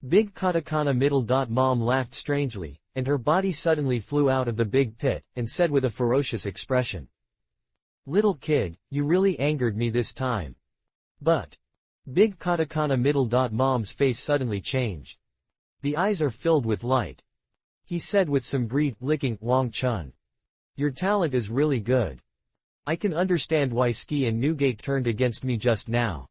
Big katakana middle dot mom laughed strangely, and her body suddenly flew out of the big pit, and said with a ferocious expression. Little kid, you really angered me this time. But big katakana middle dot mom's face suddenly changed. The eyes are filled with light. He said with some greed, licking Wang Chun. Your talent is really good. I can understand why Ski and Newgate turned against me just now.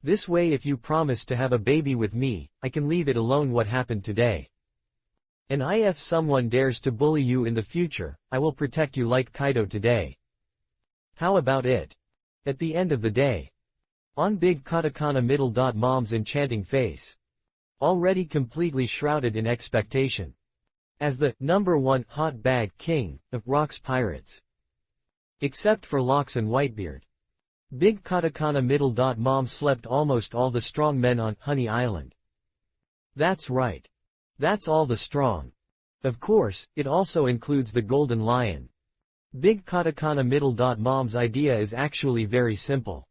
This way if you promise to have a baby with me, I can leave it alone what happened today. And if someone dares to bully you in the future, I will protect you like Kaido today. How about it? At the end of the day. On big katakana middle dot mom's enchanting face. already completely shrouded in expectation. As the #1 hot bag king of Rock's pirates. Except for Locks and Whitebeard. Big Katakana Middle. Mom slept almost all the strong men on Honey Island. That's right. That's all the strong. Of course, it also includes the Golden Lion. Big Katakana Middle. Mom's idea is actually very simple.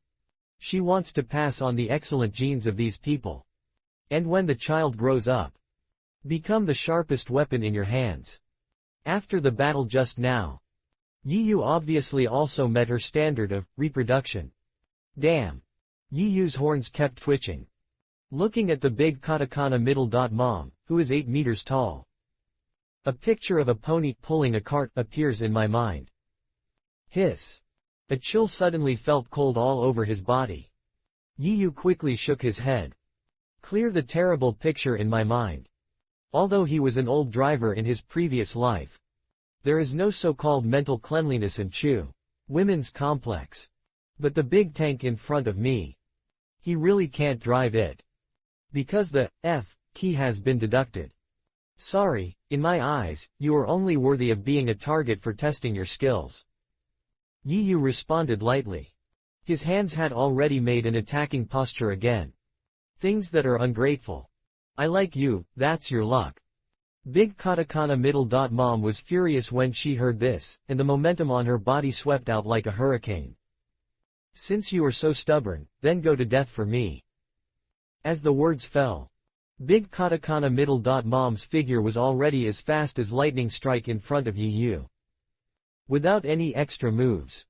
She wants to pass on the excellent genes of these people. And when the child grows up, become the sharpest weapon in your hands. After the battle just now, Yiyu obviously also met her standard of reproduction. Damn. Yiyu's horns kept twitching. Looking at the big Katakana Middle. Mom, who is 8 meters tall. A picture of a pony pulling a cart appears in my mind. Hiss. A chill suddenly felt cold all over his body. Yiyu quickly shook his head. Clear the terrible picture in my mind. Although he was an old driver in his previous life, there is no so-called mental cleanliness in Chu. Women's complex. But the big tank in front of me. He really can't drive it. Because the F key has been deducted. Sorry, in my eyes, you are only worthy of being a target for testing your skills. Yiyu responded lightly. His hands had already made an attacking posture again. Things that are ungrateful. I like you, that's your luck. Big Katakana Middle. Mom was furious when she heard this, and the momentum on her body swept out like a hurricane. Since you are so stubborn, then go to death for me. As the words fell, Big Katakana Middle. Mom's figure was already as fast as lightning strike in front of Yiyu. Without any extra moves.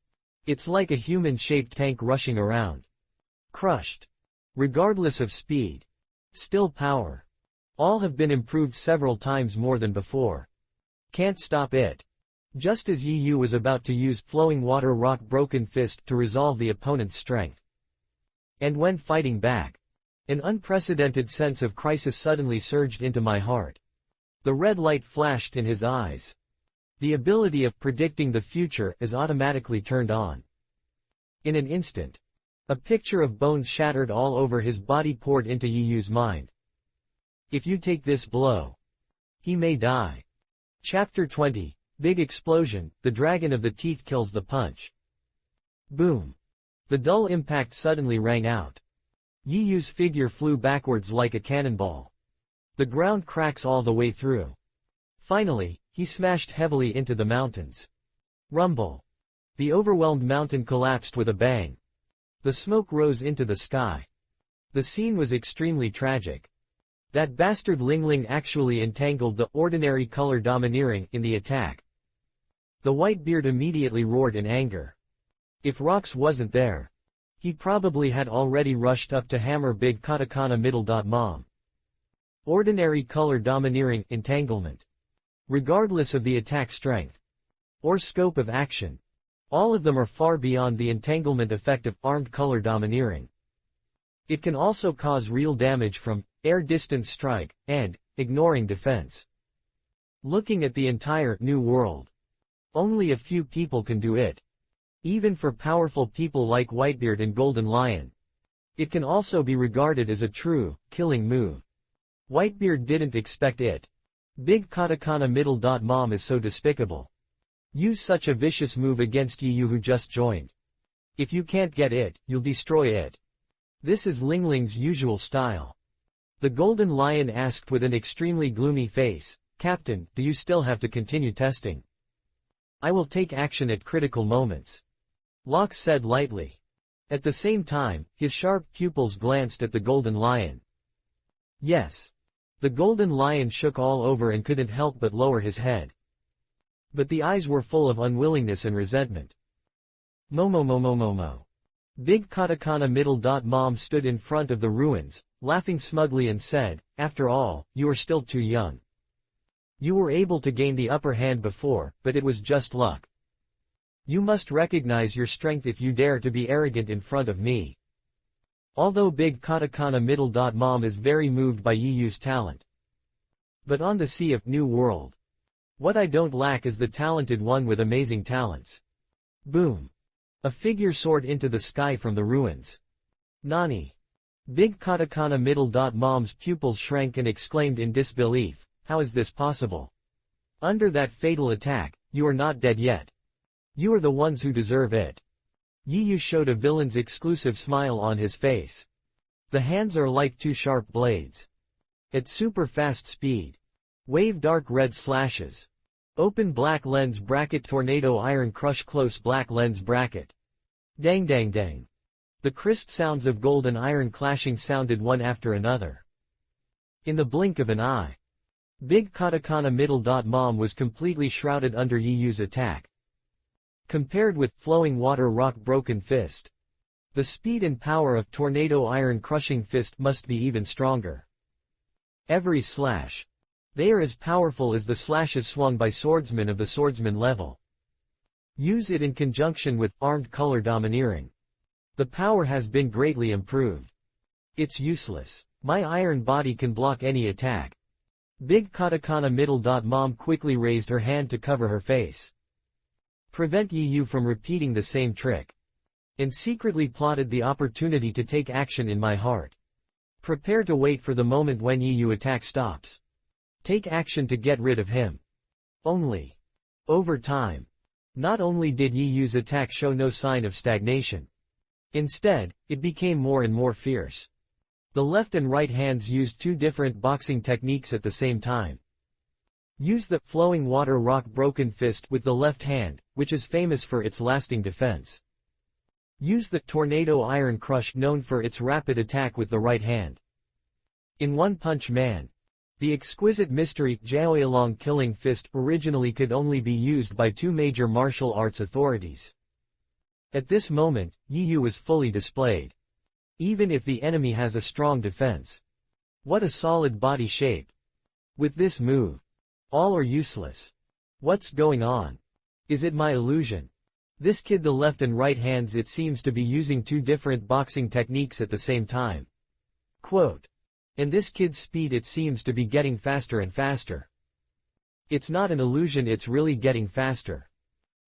It's like a human-shaped tank rushing around. Crushed. Regardless of speed. Still power. All have been improved several times more than before. Can't stop it. Just as Yiyu was about to use Flowing Water Rock Broken Fist to resolve the opponent's strength. And when fighting back, an unprecedented sense of crisis suddenly surged into my heart. The red light flashed in his eyes. The ability of predicting the future is automatically turned on. In an instant, a picture of bones shattered all over his body poured into Yiyu's mind. If you take this blow, he may die. Chapter 20, Big Explosion, the Dragon of the Teeth kills the punch. Boom. The dull impact suddenly rang out. Yiyu's figure flew backwards like a cannonball. The ground cracks all the way through. Finally, he smashed heavily into the mountains. Rumble. The overwhelmed mountain collapsed with a bang. The smoke rose into the sky. The scene was extremely tragic. That bastard Lingling actually entangled the ordinary color domineering in the attack. The Whitebeard immediately roared in anger. If Rox wasn't there, he probably had already rushed up to hammer Big Katakana Middle. Mom. Ordinary color domineering entanglement. Regardless of the attack strength or scope of action, all of them are far beyond the entanglement effect of armed color domineering. It can also cause real damage from air distance strike and ignoring defense. Looking at the entire new world, only a few people can do it. Even for powerful people like Whitebeard and Golden Lion, it can also be regarded as a true killing move. Whitebeard didn't expect it. Big Katakana Middle. Mom is so despicable. Use such a vicious move against Yiyu who just joined. If you can't get it, you'll destroy it. This is Lingling's usual style. The Golden Lion asked with an extremely gloomy face, Captain, do you still have to continue testing? I will take action at critical moments. Locke said lightly. At the same time, his sharp pupils glanced at the Golden Lion. Yes. The Golden Lion shook all over and couldn't help but lower his head. But the eyes were full of unwillingness and resentment. Momo. Big Katakana Middle. Mom stood in front of the ruins, laughing smugly and said, after all, you are still too young. You were able to gain the upper hand before, but it was just luck. You must recognize your strength if you dare to be arrogant in front of me. Although Big Katakana Middle. Mom is very moved by Yiyu's talent. But on the sea of New World, what I don't lack is the talented one with amazing talents. Boom. A figure soared into the sky from the ruins. Nani. Big katakana middle dot mom's pupils shrank and exclaimed in disbelief, how is this possible? Under that fatal attack, you are not dead yet. You are the ones who deserve it. Yiyu showed a villain's exclusive smile on his face. The hands are like two sharp blades. At super fast speed. Wave dark red slashes. Open black lens bracket tornado iron crush close black lens bracket. Dang dang dang. The crisp sounds of gold and iron clashing sounded one after another. In the blink of an eye. Big katakana middle dot mom was completely shrouded under Yiyu's attack. Compared with flowing water rock broken fist. The speed and power of tornado iron crushing fist must be even stronger. Every slash. They are as powerful as the slashes swung by swordsmen of the swordsman level. Use it in conjunction with armed color domineering. The power has been greatly improved. It's useless. My iron body can block any attack. Big katakana middle dot mom quickly raised her hand to cover her face. Prevent Yiyu from repeating the same trick. And secretly plotted the opportunity to take action in my heart. Prepare to wait for the moment when Yiyu attack stops. Take action to get rid of him. Only. Over time. Not only did Yiyu's attack show no sign of stagnation. Instead, it became more and more fierce. The left and right hands used two different boxing techniques at the same time. Use the flowing water rock broken fist with the left hand, which is famous for its lasting defense. Use the tornado iron crush known for its rapid attack with the right hand. In One Punch Man. The exquisite mystery Jaoyalong killing fist originally could only be used by two major martial arts authorities. At this moment, Yiyu is fully displayed. Even if the enemy has a strong defense. What a solid body shape. With this move. All are useless. What's going on? Is it my illusion? This kid the left and right hands it seems to be using two different boxing techniques at the same time. Quote. And this kid's speed it seems to be getting faster and faster. It's not an illusion, it's really getting faster.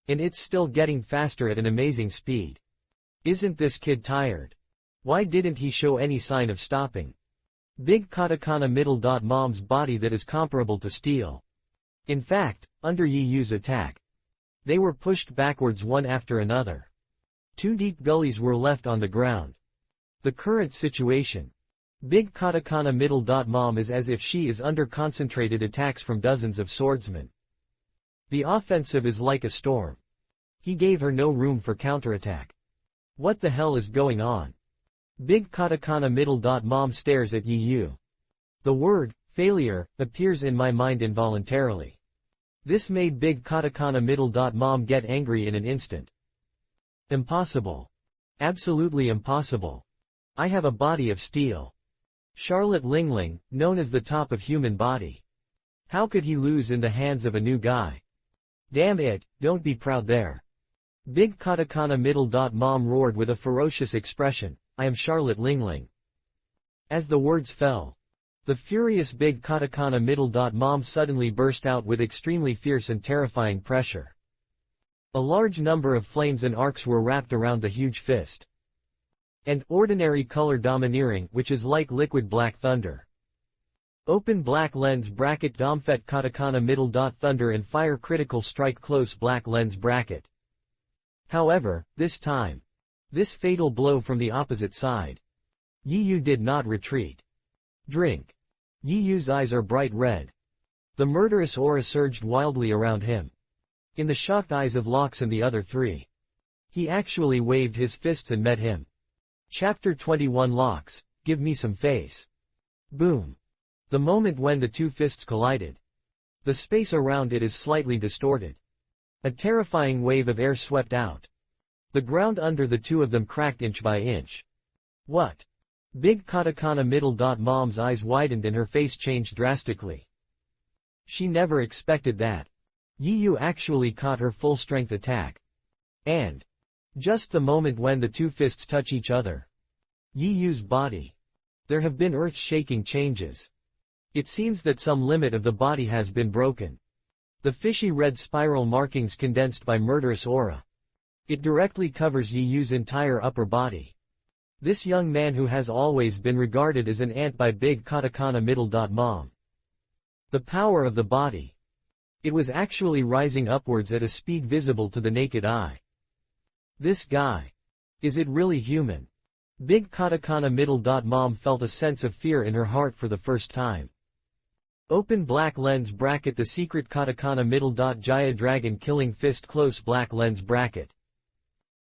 And it's still getting faster at an amazing speed. Isn't this kid tired? Why didn't he show any sign of stopping? Big katakana middle dot mom's body that is comparable to steel. In fact, under Yiyu's attack. They were pushed backwards one after another. Two deep gullies were left on the ground. The current situation. Big katakana middle dot mom is as if she is under concentrated attacks from dozens of swordsmen. The offensive is like a storm. He gave her no room for counterattack. What the hell is going on? Big katakana middle dot mom stares at Yiyu. The word, failure, appears in my mind involuntarily. This made Big katakana middle dot mom get angry in an instant. Impossible. Absolutely impossible. I have a body of steel. Charlotte Lingling, known as the top of human body. How could he lose in the hands of a new guy? Damn it, don't be proud there. Big katakana middle dot mom roared with a ferocious expression, I am Charlotte Lingling. As the words fell, the furious Big katakana middle dot mom suddenly burst out with extremely fierce and terrifying pressure. A large number of flames and arcs were wrapped around the huge fist. And ordinary color domineering, which is like liquid black thunder. Open black lens bracket domfet katakana middle dot thunder and fire critical strike close black lens bracket. However, this time. This fatal blow from the opposite side. Yiyu did not retreat. Drink. Yiyu's eyes are bright red. The murderous aura surged wildly around him. In the shocked eyes of Locks and the other three. He actually waved his fists and met him. Chapter 21 Locks, give me some face. Boom. The moment when the two fists collided. The space around it is slightly distorted. A terrifying wave of air swept out. The ground under the two of them cracked inch by inch. What? Big katakana middle dot mom's eyes widened and her face changed drastically. She never expected that. Yiyu actually caught her full strength attack. And just the moment when the two fists touch each other. Yiyu's body. There have been earth-shaking changes. It seems that some limit of the body has been broken. The fishy red spiral markings condensed by murderous aura. It directly covers Yiyu's entire upper body. This young man who has always been regarded as an ant by big katakana middle mom. The power of the body. It was actually rising upwards at a speed visible to the naked eye. This guy. Is it really human? Big katakana middle mom felt a sense of fear in her heart for the first time. Open black lens bracket. The secret katakana middle Jaya dragon killing fist close black lens bracket.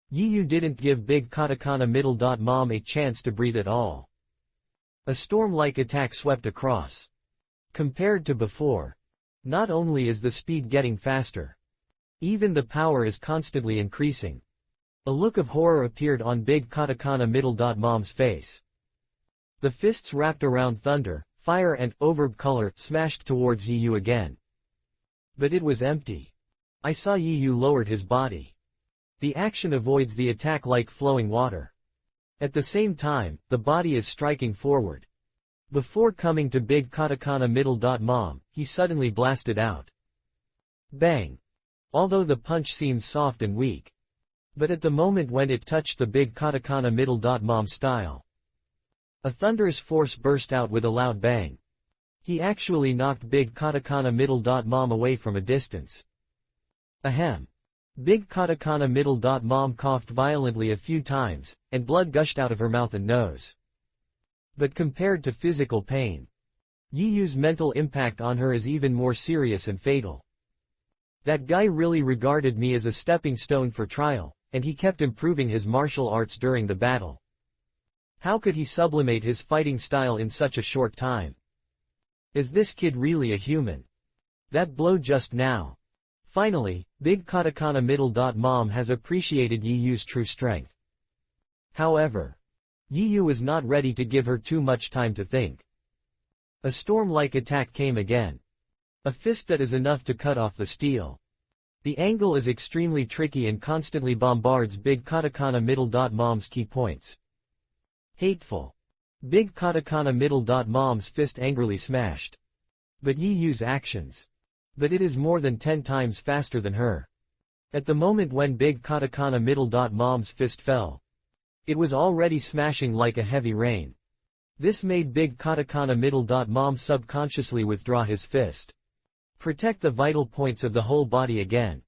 Yu didn't give big katakana middle mom a chance to breathe at all. A storm-like attack swept across. Compared to before. Not only is the speed getting faster. Even the power is constantly increasing. A look of horror appeared on big katakana middle mom's face. The fists wrapped around thunder, fire and overb color smashed towards Yu again. But it was empty. I saw Yu lowered his body. The action avoids the attack like flowing water. At the same time, the body is striking forward. Before coming to big katakana middle mom, he suddenly blasted out. Bang! Although the punch seemed soft and weak. But at the moment when it touched the big katakana middle mom style, a thunderous force burst out with a loud bang. He actually knocked big katakana middle mom away from a distance. Ahem. Big katakana middle mom coughed violently a few times, and blood gushed out of her mouth and nose. But compared to physical pain, Yu's mental impact on her is even more serious and fatal. That guy really regarded me as a stepping stone for trial, and he kept improving his martial arts during the battle. How could he sublimate his fighting style in such a short time? Is this kid really a human? That blow just now. Finally, big katakana middle mom has appreciated Yu's true strength. However, Yu was not ready to give her too much time to think. A storm-like attack came again. A fist that is enough to cut off the steel. The angle is extremely tricky and constantly bombards big katakana middle mom's key points. Hateful. Big katakana middle mom's fist angrily smashed. But Yu's actions. But it is more than 10 times faster than her. At the moment when big katakana middle mom's fist fell, it was already smashing like a heavy rain. This made big katakana middle mom subconsciously withdraw his fist. Protect the vital points of the whole body again.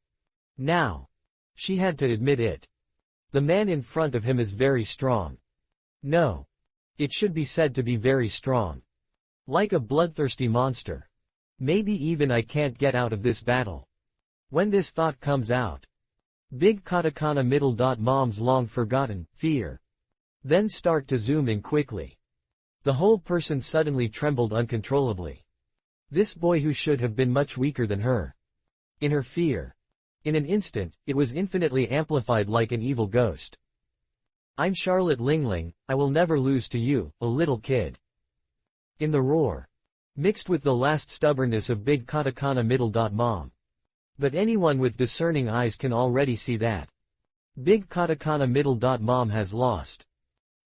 Now. She had to admit it. The man in front of him is very strong. No. It should be said to be very strong. Like a bloodthirsty monster. Maybe even I can't get out of this battle. When this thought comes out, big katakana middle mom's long-forgotten fear then start to zoom in quickly. The whole person suddenly trembled uncontrollably. This boy who should have been much weaker than her. In her fear. In an instant, it was infinitely amplified like an evil ghost. I'm Charlotte Lingling, I will never lose to you, a little kid. In the roar. Mixed with the last stubbornness of big katakana middle mom. But anyone with discerning eyes can already see that. Big katakana middle mom has lost.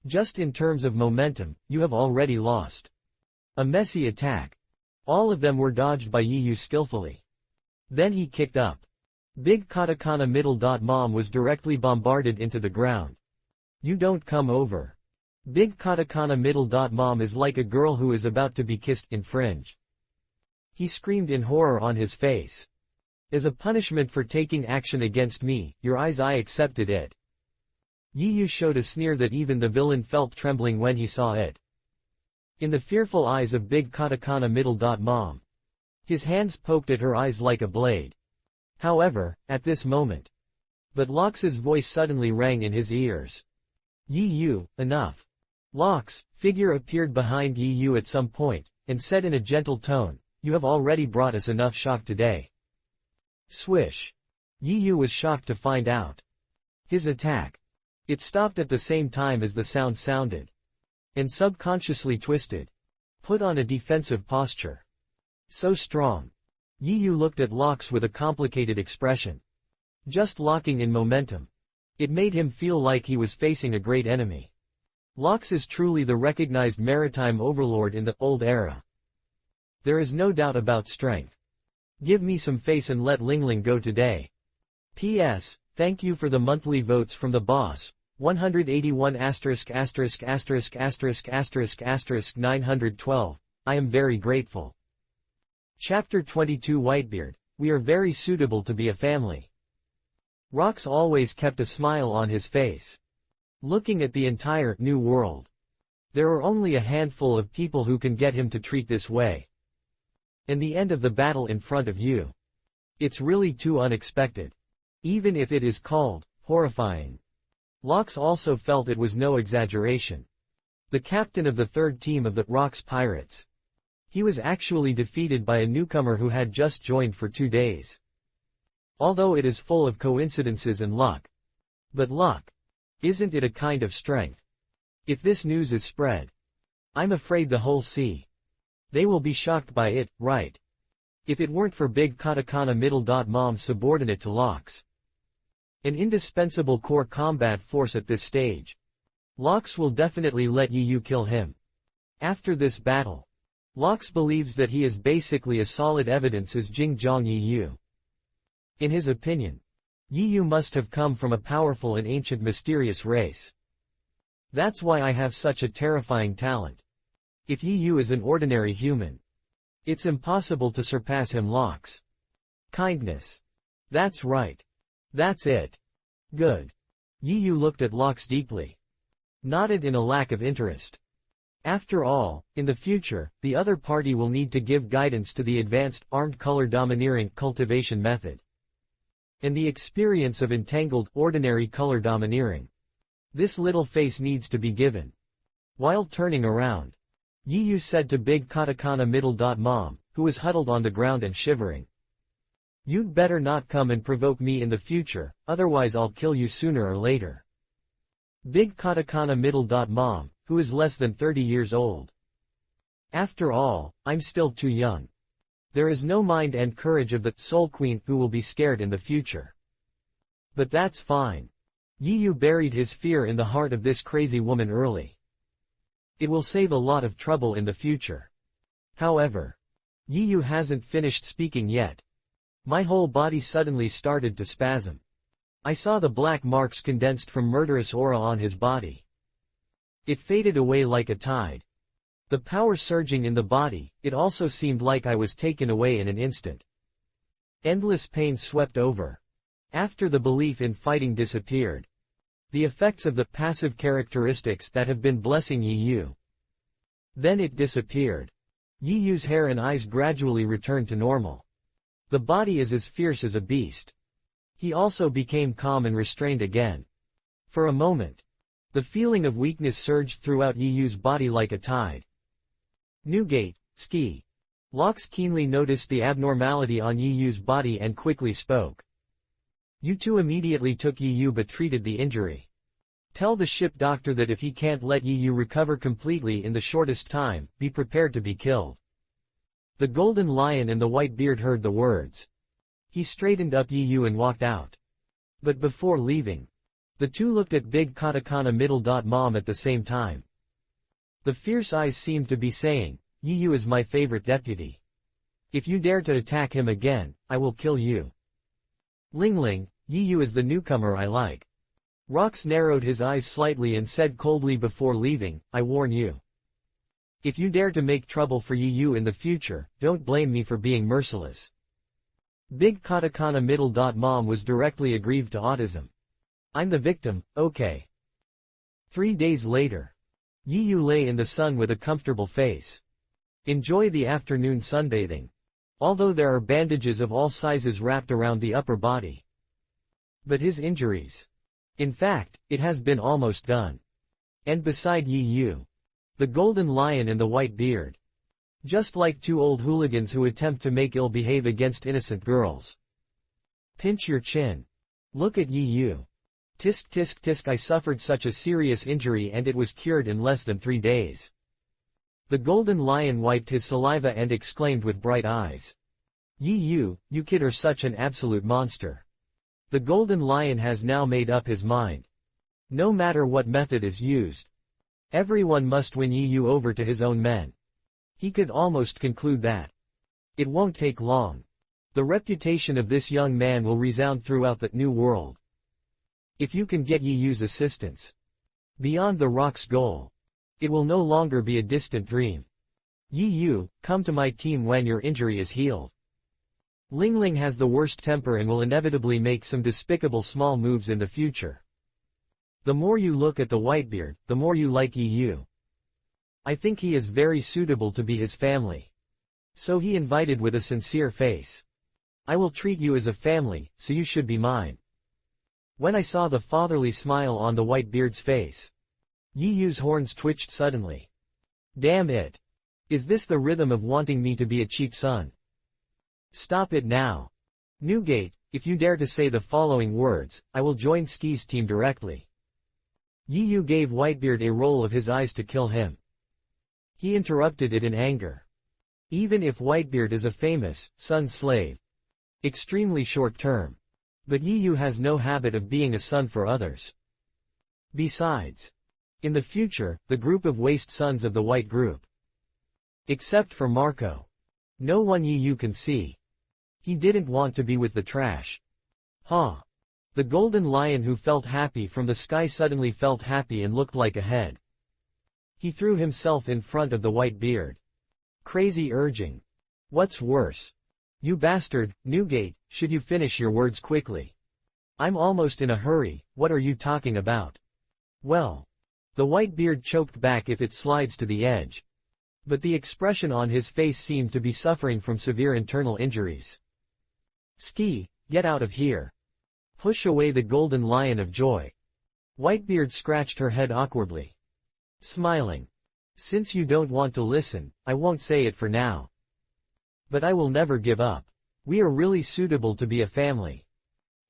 Just in terms of momentum, you have already lost. A messy attack. All of them were dodged by Yu skillfully. Then he kicked up. Big katakana middle mom was directly bombarded into the ground. You don't come over. Big katakana middle mom is like a girl who is about to be kissed, infringe. He screamed in horror on his face. As a punishment for taking action against me, your eyes I accepted it. Yu showed a sneer that even the villain felt trembling when he saw it. In the fearful eyes of big katakana middle mom. His hands poked at her eyes like a blade. However, at this moment. But Lox's voice suddenly rang in his ears. Yu, enough. Lox, figure appeared behind Yu at some point, and said in a gentle tone, you have already brought us enough shock today. Swish. Yu was shocked to find out. His attack. It stopped at the same time as the sound sounded. And subconsciously twisted. Put on a defensive posture. So strong. Yu looked at Lox with a complicated expression. Just locking in momentum. It made him feel like he was facing a great enemy. Lox is truly the recognized maritime overlord in the old era. There is no doubt about strength. Give me some face and let Lingling go today. P.S. Thank you for the monthly votes from the boss. 181 ******* 912. I am very grateful. Chapter 22 Whitebeard, we are very suitable to be a family. Rox always kept a smile on his face. Looking at the entire new world. There are only a handful of people who can get him to treat this way. And the end of the battle in front of you. It's really too unexpected. Even if it is called horrifying. Lox also felt it was no exaggeration. The captain of the third team of the Rox Pirates. He was actually defeated by a newcomer who had just joined for 2 days. Although it is full of coincidences and luck. But luck. Isn't it a kind of strength? If this news is spread. I'm afraid the whole sea. They will be shocked by it, right? If it weren't for Big Katakana Mom subordinate to Lox. An indispensable core combat force at this stage. Lox will definitely let Yu kill him. After this battle. Lox believes that he is basically as solid evidence as Jingjiang Yu. In his opinion. Yu must have come from a powerful and ancient mysterious race. That's why I have such a terrifying talent. If Yu is an ordinary human. It's impossible to surpass him. Lox. Kindness. That's right. That's it. Good. Yu looked at Lox deeply. Nodded in a lack of interest. After all, in the future, the other party will need to give guidance to the advanced, armed color domineering cultivation method. And the experience of entangled, ordinary color domineering. This little face needs to be given. While turning around. Yu said to Big Katakana Mom, who was huddled on the ground and shivering. You'd better not come and provoke me in the future, otherwise I'll kill you sooner or later. Big Katakana Mom, who is less than 30 years old. After all, I'm still too young. There is no mind and courage of the Soul Queen who will be scared in the future. But that's fine. Yu buried his fear in the heart of this crazy woman early. It will save a lot of trouble in the future. However. Yu hasn't finished speaking yet. My whole body suddenly started to spasm. I saw the black marks condensed from murderous aura on his body. It faded away like a tide. The power surging in the body, it also seemed like I was taken away in an instant. Endless pain swept over. After the belief in fighting disappeared. The effects of the passive characteristics that have been blessing Yu. Then it disappeared. Yu's hair and eyes gradually returned to normal. The body is as fierce as a beast. He also became calm and restrained again. For a moment. The feeling of weakness surged throughout Yu's body like a tide. Newgate, ski. Lox keenly noticed the abnormality on Yu's body and quickly spoke. You two immediately took Yu but treated the injury. Tell the ship doctor that if he can't let Yu recover completely in the shortest time, be prepared to be killed. The Golden Lion and the White Beard heard the words. He straightened up Yu and walked out. But before leaving. The two looked at Big Katakana Mom at the same time. The fierce eyes seemed to be saying, Yu is my favorite deputy. If you dare to attack him again, I will kill you. Ling, Yu is the newcomer I like. Rox narrowed his eyes slightly and said coldly before leaving, I warn you. If you dare to make trouble for Yu in the future, don't blame me for being merciless. Big Katakana Mom was directly aggrieved to autism. I'm the victim, okay. 3 days later. Yu lay in the sun with a comfortable face. Enjoy the afternoon sunbathing. Although there are bandages of all sizes wrapped around the upper body. But his injuries. In fact, it has been almost done. And beside Yu. The Golden Lion and the White Beard. Just like two old hooligans who attempt to make ill behave against innocent girls. Pinch your chin. Look at Yu. Tisk tisk tisk, I suffered such a serious injury and it was cured in less than 3 days. The Golden Lion wiped his saliva and exclaimed with bright eyes. You kid are such an absolute monster. The Golden Lion has now made up his mind. No matter what method is used. Everyone must win Yu over to his own men. He could almost conclude that. It won't take long. The reputation of this young man will resound throughout the new world. If you can get Yi Yu's assistance beyond the rock's goal, it will no longer be a distant dream. Yi Yu, come to my team when your injury is healed. Ling Ling has the worst temper and will inevitably make some despicable small moves in the future. The more you look at the Whitebeard, the more you like Yi Yu. I think he is very suitable to be his family. So he invited with a sincere face. I will treat you as a family, so you should be mine. When I saw the fatherly smile on the Whitebeard's face, Yi Yu's horns twitched suddenly. Damn it! Is this the rhythm of wanting me to be a cheap son? Stop it now. Newgate, if you dare to say the following words, I will join Ski's team directly. Yi Yu gave Whitebeard a roll of his eyes to kill him. He interrupted it in anger. Even if Whitebeard is a famous son slave, extremely short term. But Yi Yu has no habit of being a son for others. Besides, in the future, the group of waste sons of the White Group, except for Marco, no one Yi Yu can see. He didn't want to be with the trash. Ha! The golden lion who felt happy from the sky suddenly felt happy and looked like a head. He threw himself in front of the Whitebeard. Crazy urging. What's worse? You bastard, Newgate, should you finish your words quickly? I'm almost in a hurry, what are you talking about? Well. The Whitebeard choked back if it slides to the edge. But the expression on his face seemed to be suffering from severe internal injuries. Ski, get out of here. Push away the golden lion of joy. Whitebeard scratched her head awkwardly. Smiling. Since you don't want to listen, I won't say it for now. But I will never give up. We are really suitable to be a family.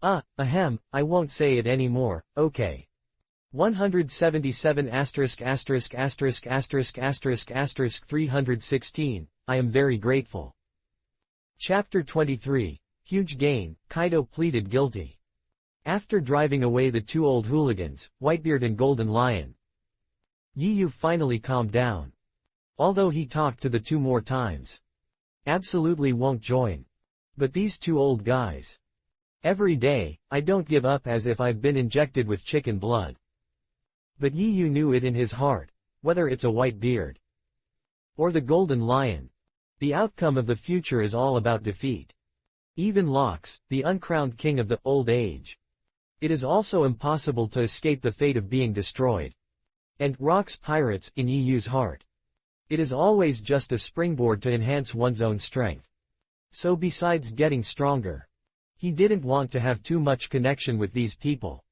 Ahem, I won't say it anymore, okay. 177 ********** 316, I am very grateful. Chapter 23, Huge Gain, Kaido pleaded guilty. After driving away the two old hooligans, Whitebeard and Golden Lion, Yi Yu finally calmed down. Although he talked to the two more times. Absolutely won't join. But these two old guys. Every day, I don't give up as if I've been injected with chicken blood. But Yi Yu knew it in his heart, whether it's a Whitebeard or the Golden Lion. The outcome of the future is all about defeat. Even Locks, the uncrowned king of the old age. It is also impossible to escape the fate of being destroyed. And Rock's pirates in Yi Yu's heart. It is always just a springboard to enhance one's own strength. So besides getting stronger, he didn't want to have too much connection with these people.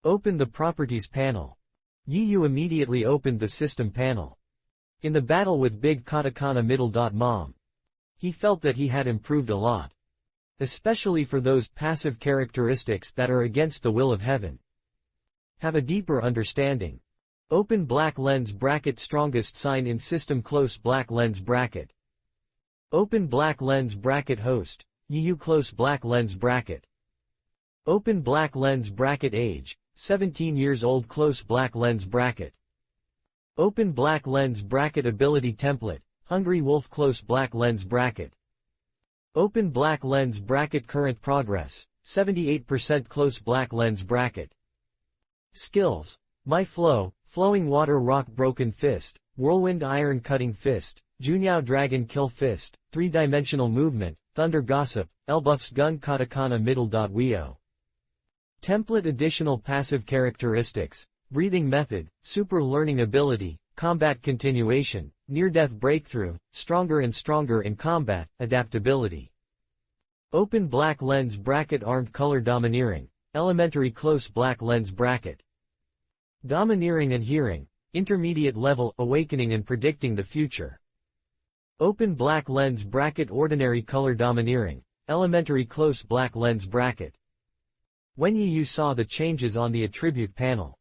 Open the properties panel. Yi Yu immediately opened the system panel. In the battle with Big Katakana Mom, he felt that he had improved a lot. Especially for those passive characteristics that are against the will of heaven. Have a deeper understanding. Open black lens bracket strongest sign in system close black lens bracket. Open black lens bracket host, Yi Yu close black lens bracket. Open black lens bracket age, 17 years old close black lens bracket. Open black lens bracket ability template, Hungry Wolf close black lens bracket. Open black lens bracket current progress, 78% close black lens bracket. Skills. My Flow, Flowing Water Rock Broken Fist, Whirlwind Iron Cutting Fist, Junyao Dragon Kill Fist, 3-dimensional movement, Thunder Gossip, Elbuff's Gun Katakana Middle.Wio. Template additional passive characteristics, Breathing Method, Super Learning Ability, Combat Continuation, Near-Death Breakthrough, Stronger and Stronger in Combat, Adaptability. Open Black Lens Bracket Armed Color Domineering, Elementary Close Black Lens Bracket. Domineering and Hearing, Intermediate Level, Awakening and Predicting the Future. Open Black Lens Bracket Ordinary Color Domineering, Elementary Close Black Lens Bracket. When Yi Yu saw the changes on the attribute panel,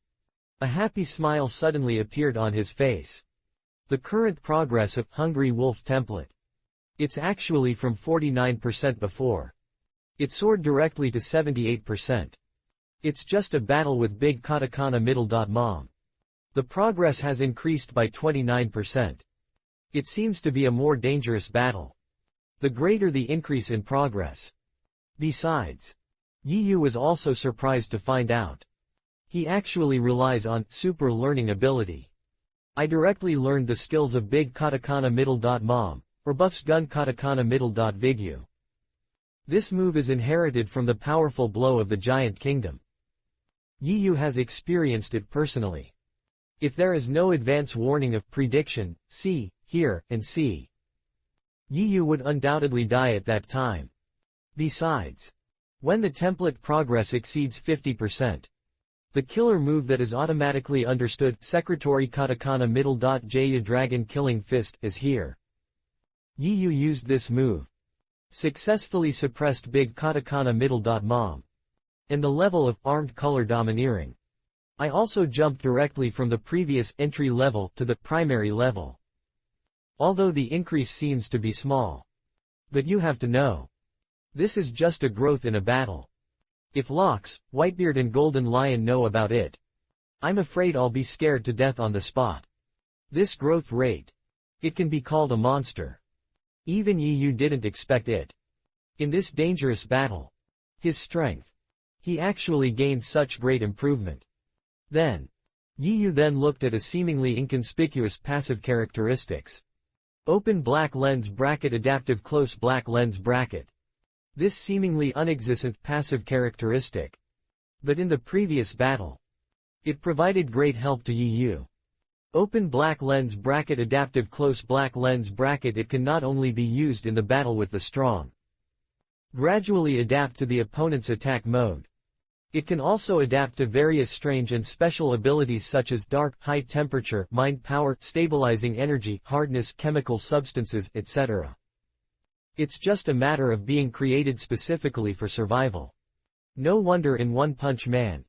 a happy smile suddenly appeared on his face. The current progress of Hungry Wolf template. It's actually from 49% before. It soared directly to 78%. It's just a battle with Big Katakana Middle.Mom. The progress has increased by 29%. It seems to be a more dangerous battle. The greater the increase in progress. Besides, Yi Yu was also surprised to find out He actually relies on super learning ability. I directly learned the skills of Big Katakana Middle.mom, or Buff's Gun Katakana Middle.vigu. This move is inherited from the powerful blow of the Giant Kingdom. Yiyu has experienced it personally. If there is no advance warning of prediction, see, hear, and see, Yiyu would undoubtedly die at that time. Besides, when the template progress exceeds 50%, the killer move that is automatically understood, Secretary Katakana Middle.j Dragon Killing Fist, is here. Yiyu used this move, successfully suppressed Big Katakana Middle.mom, and the level of armed color domineering. I also jumped directly from the previous entry level to the primary level. Although the increase seems to be small. But you have to know, this is just a growth in a battle. If Locks, Whitebeard and Golden Lion know about it, I'm afraid I'll be scared to death on the spot. This growth rate, it can be called a monster. Even Yiyu didn't expect it. In this dangerous battle, his strength, he actually gained such great improvement. Then, Yiyu then looked at a seemingly inconspicuous passive characteristics. Open black lens bracket adaptive close black lens bracket. This seemingly unexistent passive characteristic. But in the previous battle, it provided great help to Yiyu. Open black lens bracket adaptive close black lens bracket. It can not only be used in the battle with the strong, gradually adapt to the opponent's attack mode. It can also adapt to various strange and special abilities such as dark, high temperature, mind power, stabilizing energy, hardness, chemical substances, etc. It's just a matter of being created specifically for survival. No wonder in One Punch Man,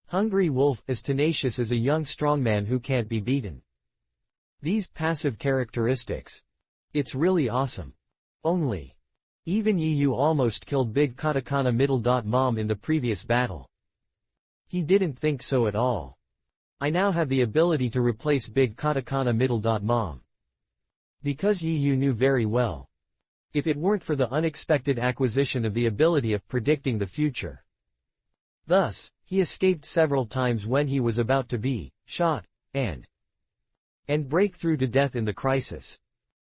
Hungry Wolf is tenacious as a young strongman who can't be beaten. These passive characteristics. It's really awesome. Only, even Yiyu almost killed Big Katakana Middle.mom in the previous battle. He didn't think so at all. I now have the ability to replace Big Katakana Middle.mom. Because Yiyu knew very well, if it weren't for the unexpected acquisition of the ability of predicting the future. Thus, he escaped several times when he was about to be shot, and break through to death in the crisis.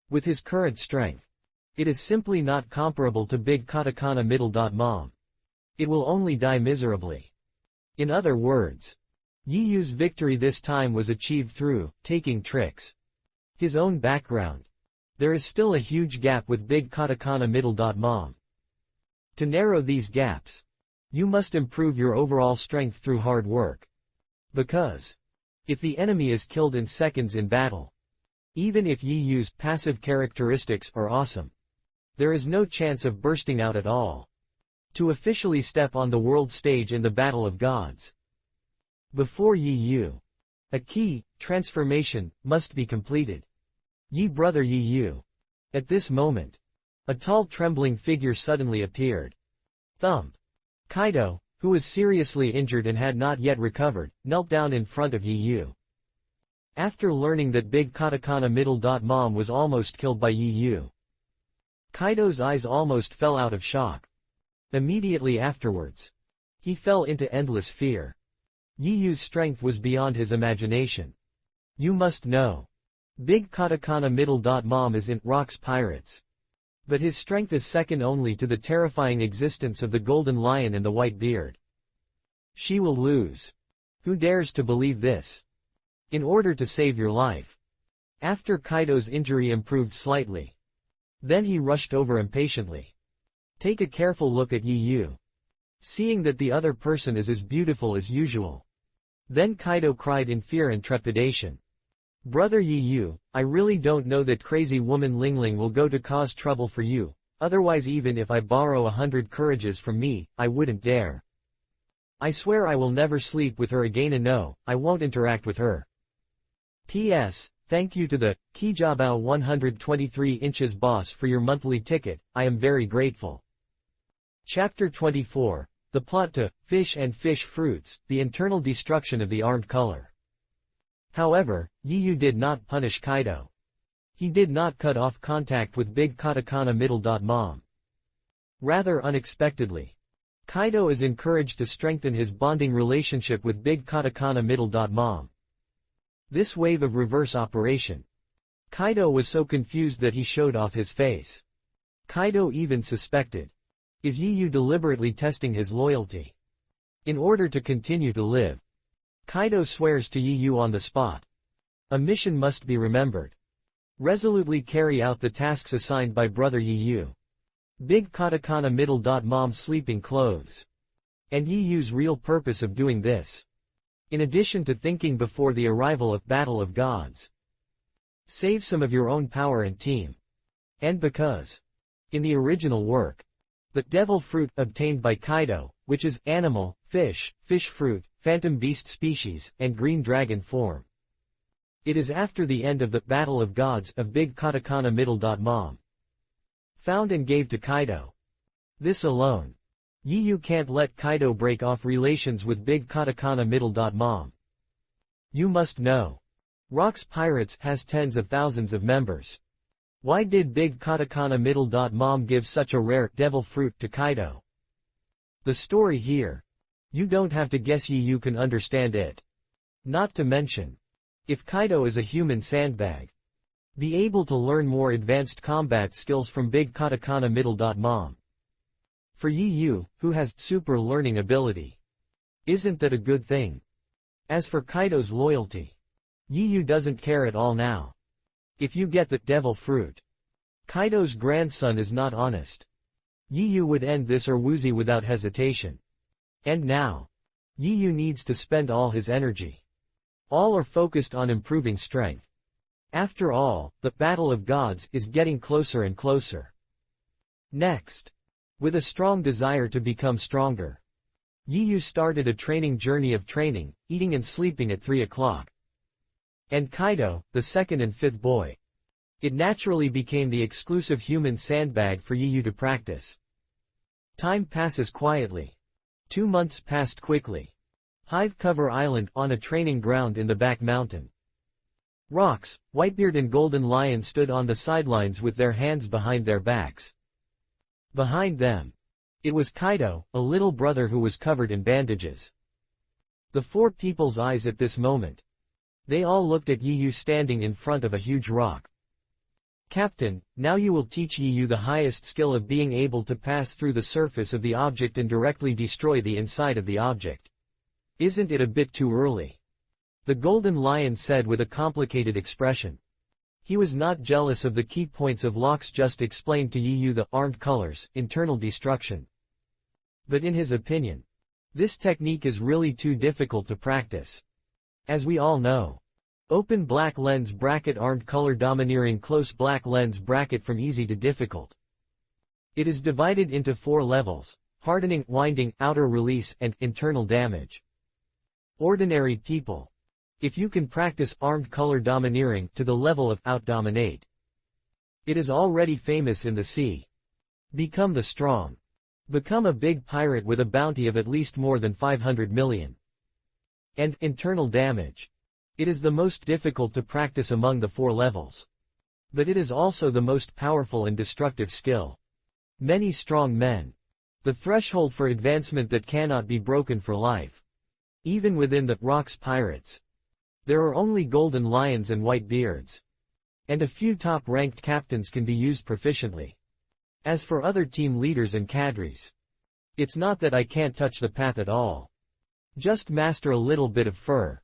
With his current strength, it is simply not comparable to Big Katakana Middle.mom. It will only die miserably. In other words, Yiyu's victory this time was achieved through taking tricks. His own background. There is still a huge gap with Big Katakana Middle.mom. To narrow these gaps, you must improve your overall strength through hard work. Because, if the enemy is killed in seconds in battle, even if Yiyu's passive characteristics are awesome, there is no chance of bursting out at all. To officially step on the world stage in the Battle of Gods. Before Yiyu, a key transformation must be completed. Brother Yiyu. At this moment, a tall trembling figure suddenly appeared. Thump. Kaido, who was seriously injured and had not yet recovered, knelt down in front of Yiyu. After learning that Big Katakana Middle.mom was almost killed by Yiyu, Kaido's eyes almost fell out of shock. Immediately afterwards, he fell into endless fear. Yiyu's strength was beyond his imagination. You must know, Big Katakana Middle.mom is in Rock's Pirates. But his strength is second only to the terrifying existence of the Golden Lion and the White Beard. She will lose. Who dares to believe this? In order to save your life. After Kaido's injury improved slightly, then he rushed over impatiently. Take a careful look at Yiyu. Seeing that the other person is as beautiful as usual. Then Kaido cried in fear and trepidation. Brother Yiyu, I really don't know that crazy woman Lingling will go to cause trouble for you, otherwise even if I borrow 100 courages from me, I wouldn't dare. I swear I will never sleep with her again and no, I won't interact with her. P.S. Thank you to the Kijabao 123 inches boss for your monthly ticket, I am very grateful. Chapter 24, The Plot to Fish and Fish Fruits, The Internal Destruction of the Armed Color. However, Yiyu did not punish Kaido. He did not cut off contact with Big Katakana Middle.mom. Rather unexpectedly, Kaido is encouraged to strengthen his bonding relationship with Big Katakana Middle. Mom. This wave of reverse operation. Kaido was so confused that he showed off his face. Kaido even suspected. Is Yiyu deliberately testing his loyalty? In order to continue to live. Kaido swears to Yiyu on the spot. A mission must be remembered. Resolutely carry out the tasks assigned by brother Yiyu. Big Katakana Middle. Mom's sleeping clothes. And Yiyu's real purpose of doing this. In addition to thinking before the arrival of Battle of Gods. Save some of your own power and team. And because. In the original work. The devil fruit obtained by Kaido, which is animal, fish fruit, phantom beast species, and green dragon form. It is after the end of the Battle of Gods of Big Katakana Middle. Mom. Found and gave to Kaido. This alone. Yiyu can't let Kaido break off relations with Big Katakana Middle. Mom. You must know. Rock's Pirates has tens of thousands of members. Why did Big Katakana Middle. Mom give such a rare devil fruit to Kaido? The story here. You don't have to guess, Yiyu can understand it. Not to mention. If Kaido is a human sandbag. Be able to learn more advanced combat skills from Big Katakana Middle. Mom. For Yiyu, who has super learning ability. Isn't that a good thing? As for Kaido's loyalty. Yiyu doesn't care at all now. If you get that devil fruit. Kaido's grandson is not honest. Yiyu would end this or woozy without hesitation. And now. Yiyu needs to spend all his energy. All are focused on improving strength. After all, the Battle of Gods is getting closer and closer. Next. With a strong desire to become stronger. Yiyu started a training journey of training, eating and sleeping at 3 o'clock. And Kaido, the second and fifth boy. It naturally became the exclusive human sandbag for Yiyu to practice. Time passes quietly. 2 months passed quickly. Hive Cover Island on a training ground in the back mountain. Rocks, Whitebeard and Golden Lion stood on the sidelines with their hands behind their backs. Behind them. It was Kaido, a little brother who was covered in bandages. The four people's eyes at this moment. They all looked at Yiyu standing in front of a huge rock. Captain, now you will teach Yiyu the highest skill of being able to pass through the surface of the object and directly destroy the inside of the object. Isn't it a bit too early? The Golden Lion said with a complicated expression. He was not jealous of the key points of Locke's just explained to Yiyu the armed colors, internal destruction. But in his opinion, this technique is really too difficult to practice. As we all know. Open black lens bracket armed color domineering close black lens bracket from easy to difficult. It is divided into 4 levels, hardening, winding, outer release, and internal damage. Ordinary people. If you can practice armed color domineering to the level of outdominate. It is already famous in the sea. Become the strong. Become a big pirate with a bounty of at least more than 500 million. And internal damage. It is the most difficult to practice among the 4 levels. But it is also the most powerful and destructive skill. Many strong men. The threshold for advancement that cannot be broken for life. Even within the Rocks Pirates. There are only Golden Lions and Whitebeards. And a few top-ranked captains can be used proficiently. As for other team leaders and cadres. It's not that I can't touch the path at all. Just master a little bit of fur.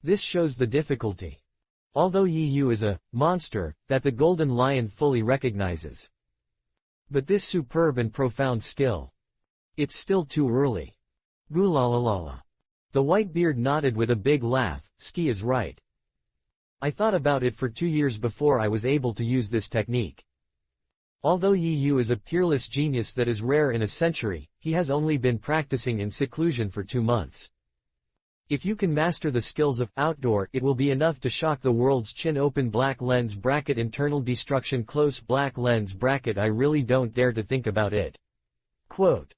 This shows the difficulty. Although Yiyu is a monster that the Golden Lion fully recognizes. But this superb and profound skill. It's still too early. Gulalalala. The Whitebeard nodded with a big laugh. Ski is right. I thought about it for 2 years before I was able to use this technique. Although Yiyu is a peerless genius that is rare in a century, he has only been practicing in seclusion for 2 months. If you can master the skills of outdoor, it will be enough to shock the world's chin. Open black lens bracket internal destruction close black lens bracket. I really don't dare to think about it. Quote.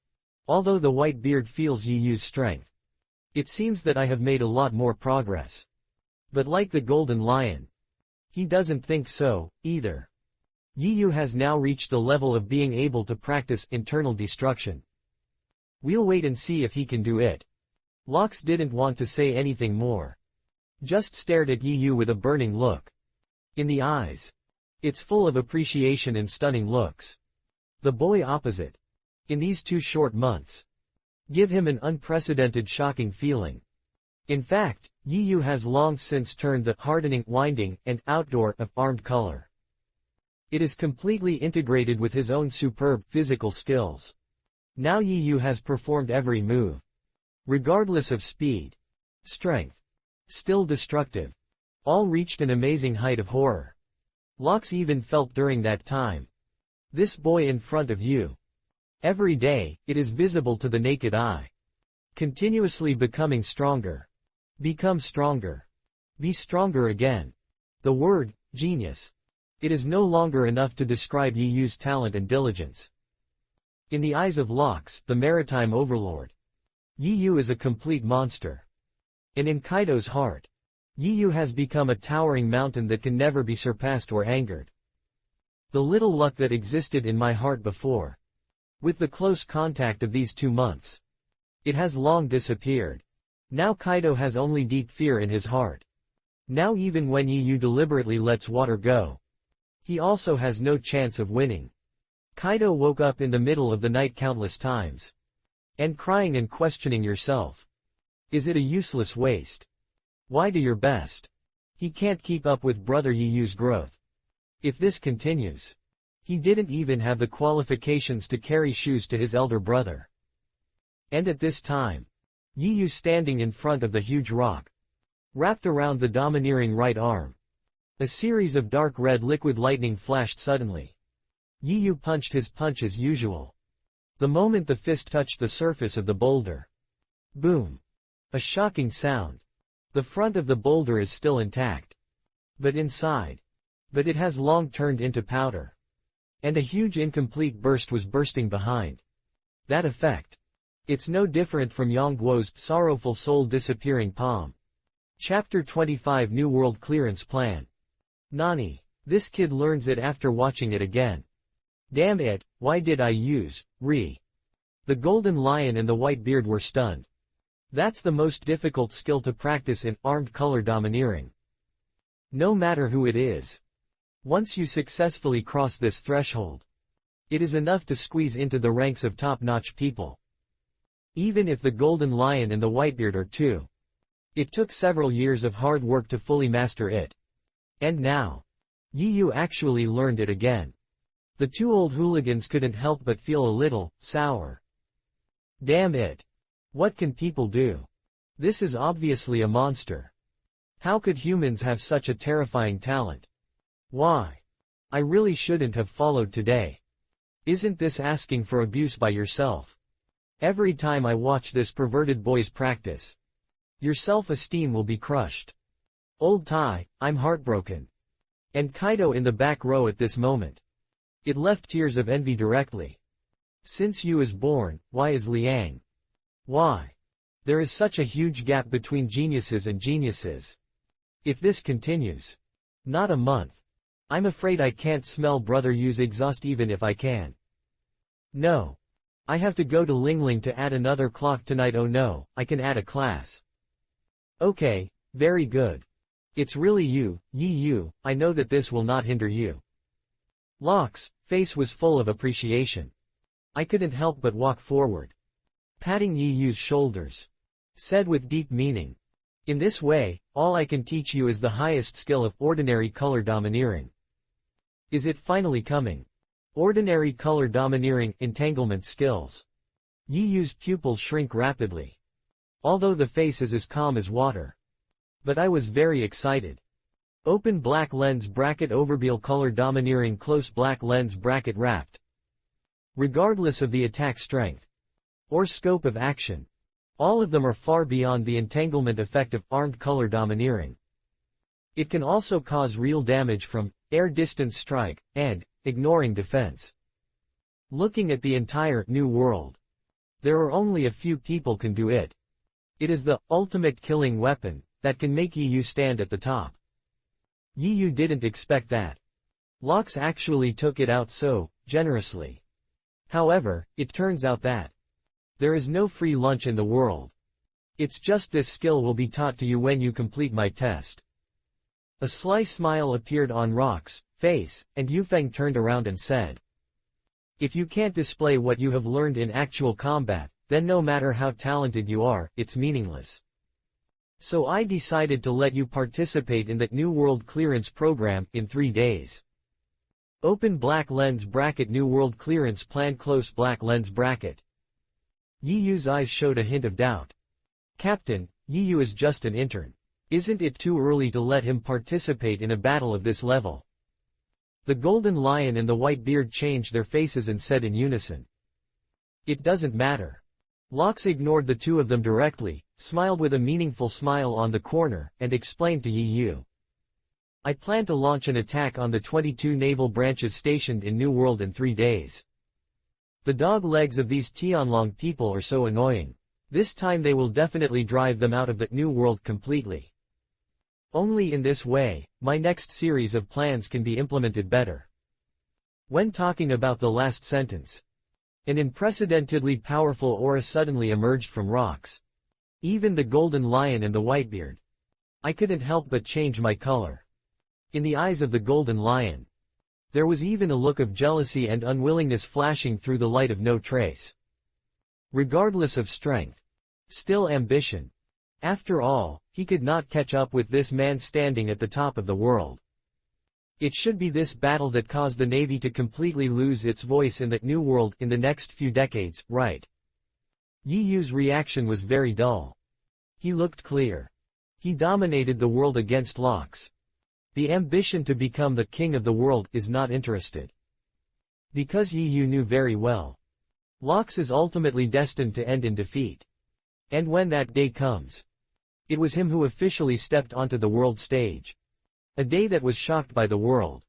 Although the Whitebeard feels Yiyu's strength. It seems that I have made a lot more progress. But like the Golden Lion. He doesn't think so, either. Yiyu has now reached the level of being able to practice internal destruction. We'll wait and see if he can do it. Lox didn't want to say anything more. Just stared at Yi Yu with a burning look. In the eyes. It's full of appreciation and stunning looks. The boy opposite. In these 2 short months. Give him an unprecedented shocking feeling. In fact, Yi Yu has long since turned the hardening, winding, and outdoor of armed color. It is completely integrated with his own superb physical skills. Now Yi Yu has performed every move. Regardless of speed, strength, still destructive. All reached an amazing height of horror. Lox even felt during that time. This boy in front of you. Every day, it is visible to the naked eye. Continuously becoming stronger. Become stronger. Be stronger again. The word, genius. It is no longer enough to describe Yi Yu's talent and diligence. In the eyes of Lox, the maritime overlord, Yi Yu is a complete monster. And in Kaido's heart, Yi Yu has become a towering mountain that can never be surpassed or angered. The little luck that existed in my heart before. With the close contact of these 2 months. It has long disappeared. Now Kaido has only deep fear in his heart. Now even when Yi Yu deliberately lets water go, he also has no chance of winning. Kaido woke up in the middle of the night countless times. And crying and questioning yourself. Is it a useless waste? Why do your best? He can't keep up with brother Yi Yu's growth. If this continues. He didn't even have the qualifications to carry shoes to his elder brother. And at this time, Yi Yu standing in front of the huge rock. Wrapped around the domineering right arm. A series of dark red liquid lightning flashed suddenly. Yi Yu punched his punch as usual. The moment the fist touched the surface of the boulder. Boom. A shocking sound. The front of the boulder is still intact. But inside. But it has long turned into powder. And a huge incomplete burst was bursting behind. That effect. It's no different from Yongguo's sorrowful soul disappearing palm. Chapter 25 New World Clearance Plan. Nani. This kid learns it after watching it again. Damn it, why did I use, re? The golden lion and the white beard were stunned. That's the most difficult skill to practice in armed color domineering. No matter who it is. Once you successfully cross this threshold, it is enough to squeeze into the ranks of top-notch people. Even if the golden lion and the whitebeard are too. It took several years of hard work to fully master it. And now, Yi Yu actually learned it again. The 2 old hooligans couldn't help but feel a little sour. Damn it. What can people do? This is obviously a monster. How could humans have such a terrifying talent? Why? I really shouldn't have followed today. Isn't this asking for abuse by yourself? Every time I watch this perverted boy's practice, your self-esteem will be crushed. Old Tai, I'm heartbroken. And Kaido in the back row at this moment. It left tears of envy directly. Since Yu is born, why is Liang? Why? There is such a huge gap between geniuses and geniuses. If this continues. Not a month. I'm afraid I can't smell brother Yu's exhaust even if I can. No. I have to go to Lingling to add another clock tonight. Oh no, I can add a class. Okay, very good. It's really you, Yi Yu, I know that this will not hinder you. Locke's face was full of appreciation. I couldn't help but walk forward. Patting Yi Yu's shoulders. Said with deep meaning. In this way, all I can teach you is the highest skill of ordinary color domineering. Is it finally coming? Ordinary color domineering entanglement skills. Yi Yu's pupils shrink rapidly. Although the face is as calm as water. But I was very excited. Open black lens bracket overbeal color domineering close black lens bracket wrapped. Regardless of the attack strength. Or scope of action. All of them are far beyond the entanglement effect of armed color domineering. It can also cause real damage from air distance strike, and ignoring defense. Looking at the entire new world. There are only a few people can do it. It is the ultimate killing weapon that can make Yi Yu stand at the top. Yi Yu didn't expect that. Lox actually took it out so generously. However, it turns out that There is no free lunch in the world. It's just this skill will be taught to you when you complete my test. A sly smile appeared on Rock's face, and Yufeng turned around and said, "If you can't display what you have learned in actual combat, then no matter how talented you are, it's meaningless. So I decided to let you participate in that New World Clearance program, in 3 days. Open black lens bracket New World Clearance plan close black lens bracket." Yi Yu's eyes showed a hint of doubt. "Captain, Yi Yu is just an intern. Isn't it too early to let him participate in a battle of this level?" The Golden Lion and the White Beard changed their faces and said in unison, "It doesn't matter." Lox ignored the two of them directly, smiled with a meaningful smile on the corner, and explained to Yi Yu, "I plan to launch an attack on the 22 naval branches stationed in New World in 3 days. The dog legs of these Tianlong people are so annoying. This time they will definitely drive them out of that New World completely. Only in this way, my next series of plans can be implemented better." When talking about the last sentence, an unprecedentedly powerful aura suddenly emerged from Rox. Even the Golden Lion and the Whitebeard. I couldn't help but change my color. In the eyes of the Golden Lion, there was even a look of jealousy and unwillingness flashing through the light of no trace. Regardless of strength, still ambition. After all, he could not catch up with this man standing at the top of the world. It should be this battle that caused the Navy to completely lose its voice in that new world in the next few decades, right? Yi Yu's reaction was very dull. He looked clear. He dominated the world against Lox. The ambition to become the king of the world is not interested. Because Yi Yu knew very well, Lox is ultimately destined to end in defeat. And when that day comes, it was him who officially stepped onto the world stage. A day that was shocked by the world.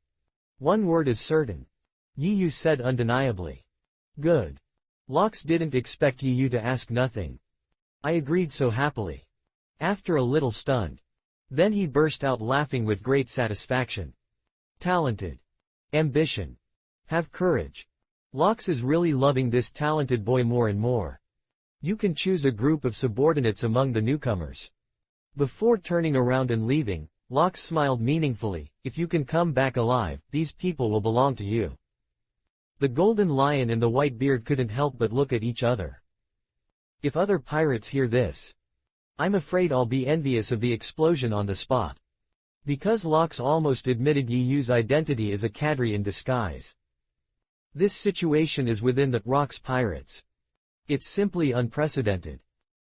One word is certain. Yi Yu said undeniably. Good. Lox didn't expect Yi Yu to ask nothing. I agreed so happily. After a little stunned. Then he burst out laughing with great satisfaction. Talented. Ambition. Have courage. Lox is really loving this talented boy more and more. You can choose a group of subordinates among the newcomers. Before turning around and leaving, Lox smiled meaningfully. If you can come back alive, these people will belong to you. The Golden Lion and the White Beard couldn't help but look at each other. If other pirates hear this, I'm afraid I'll be envious of the explosion on the spot. Because Lox almost admitted Yi Yu's identity as a cadre in disguise. This situation is within the Rock's pirates. It's simply unprecedented.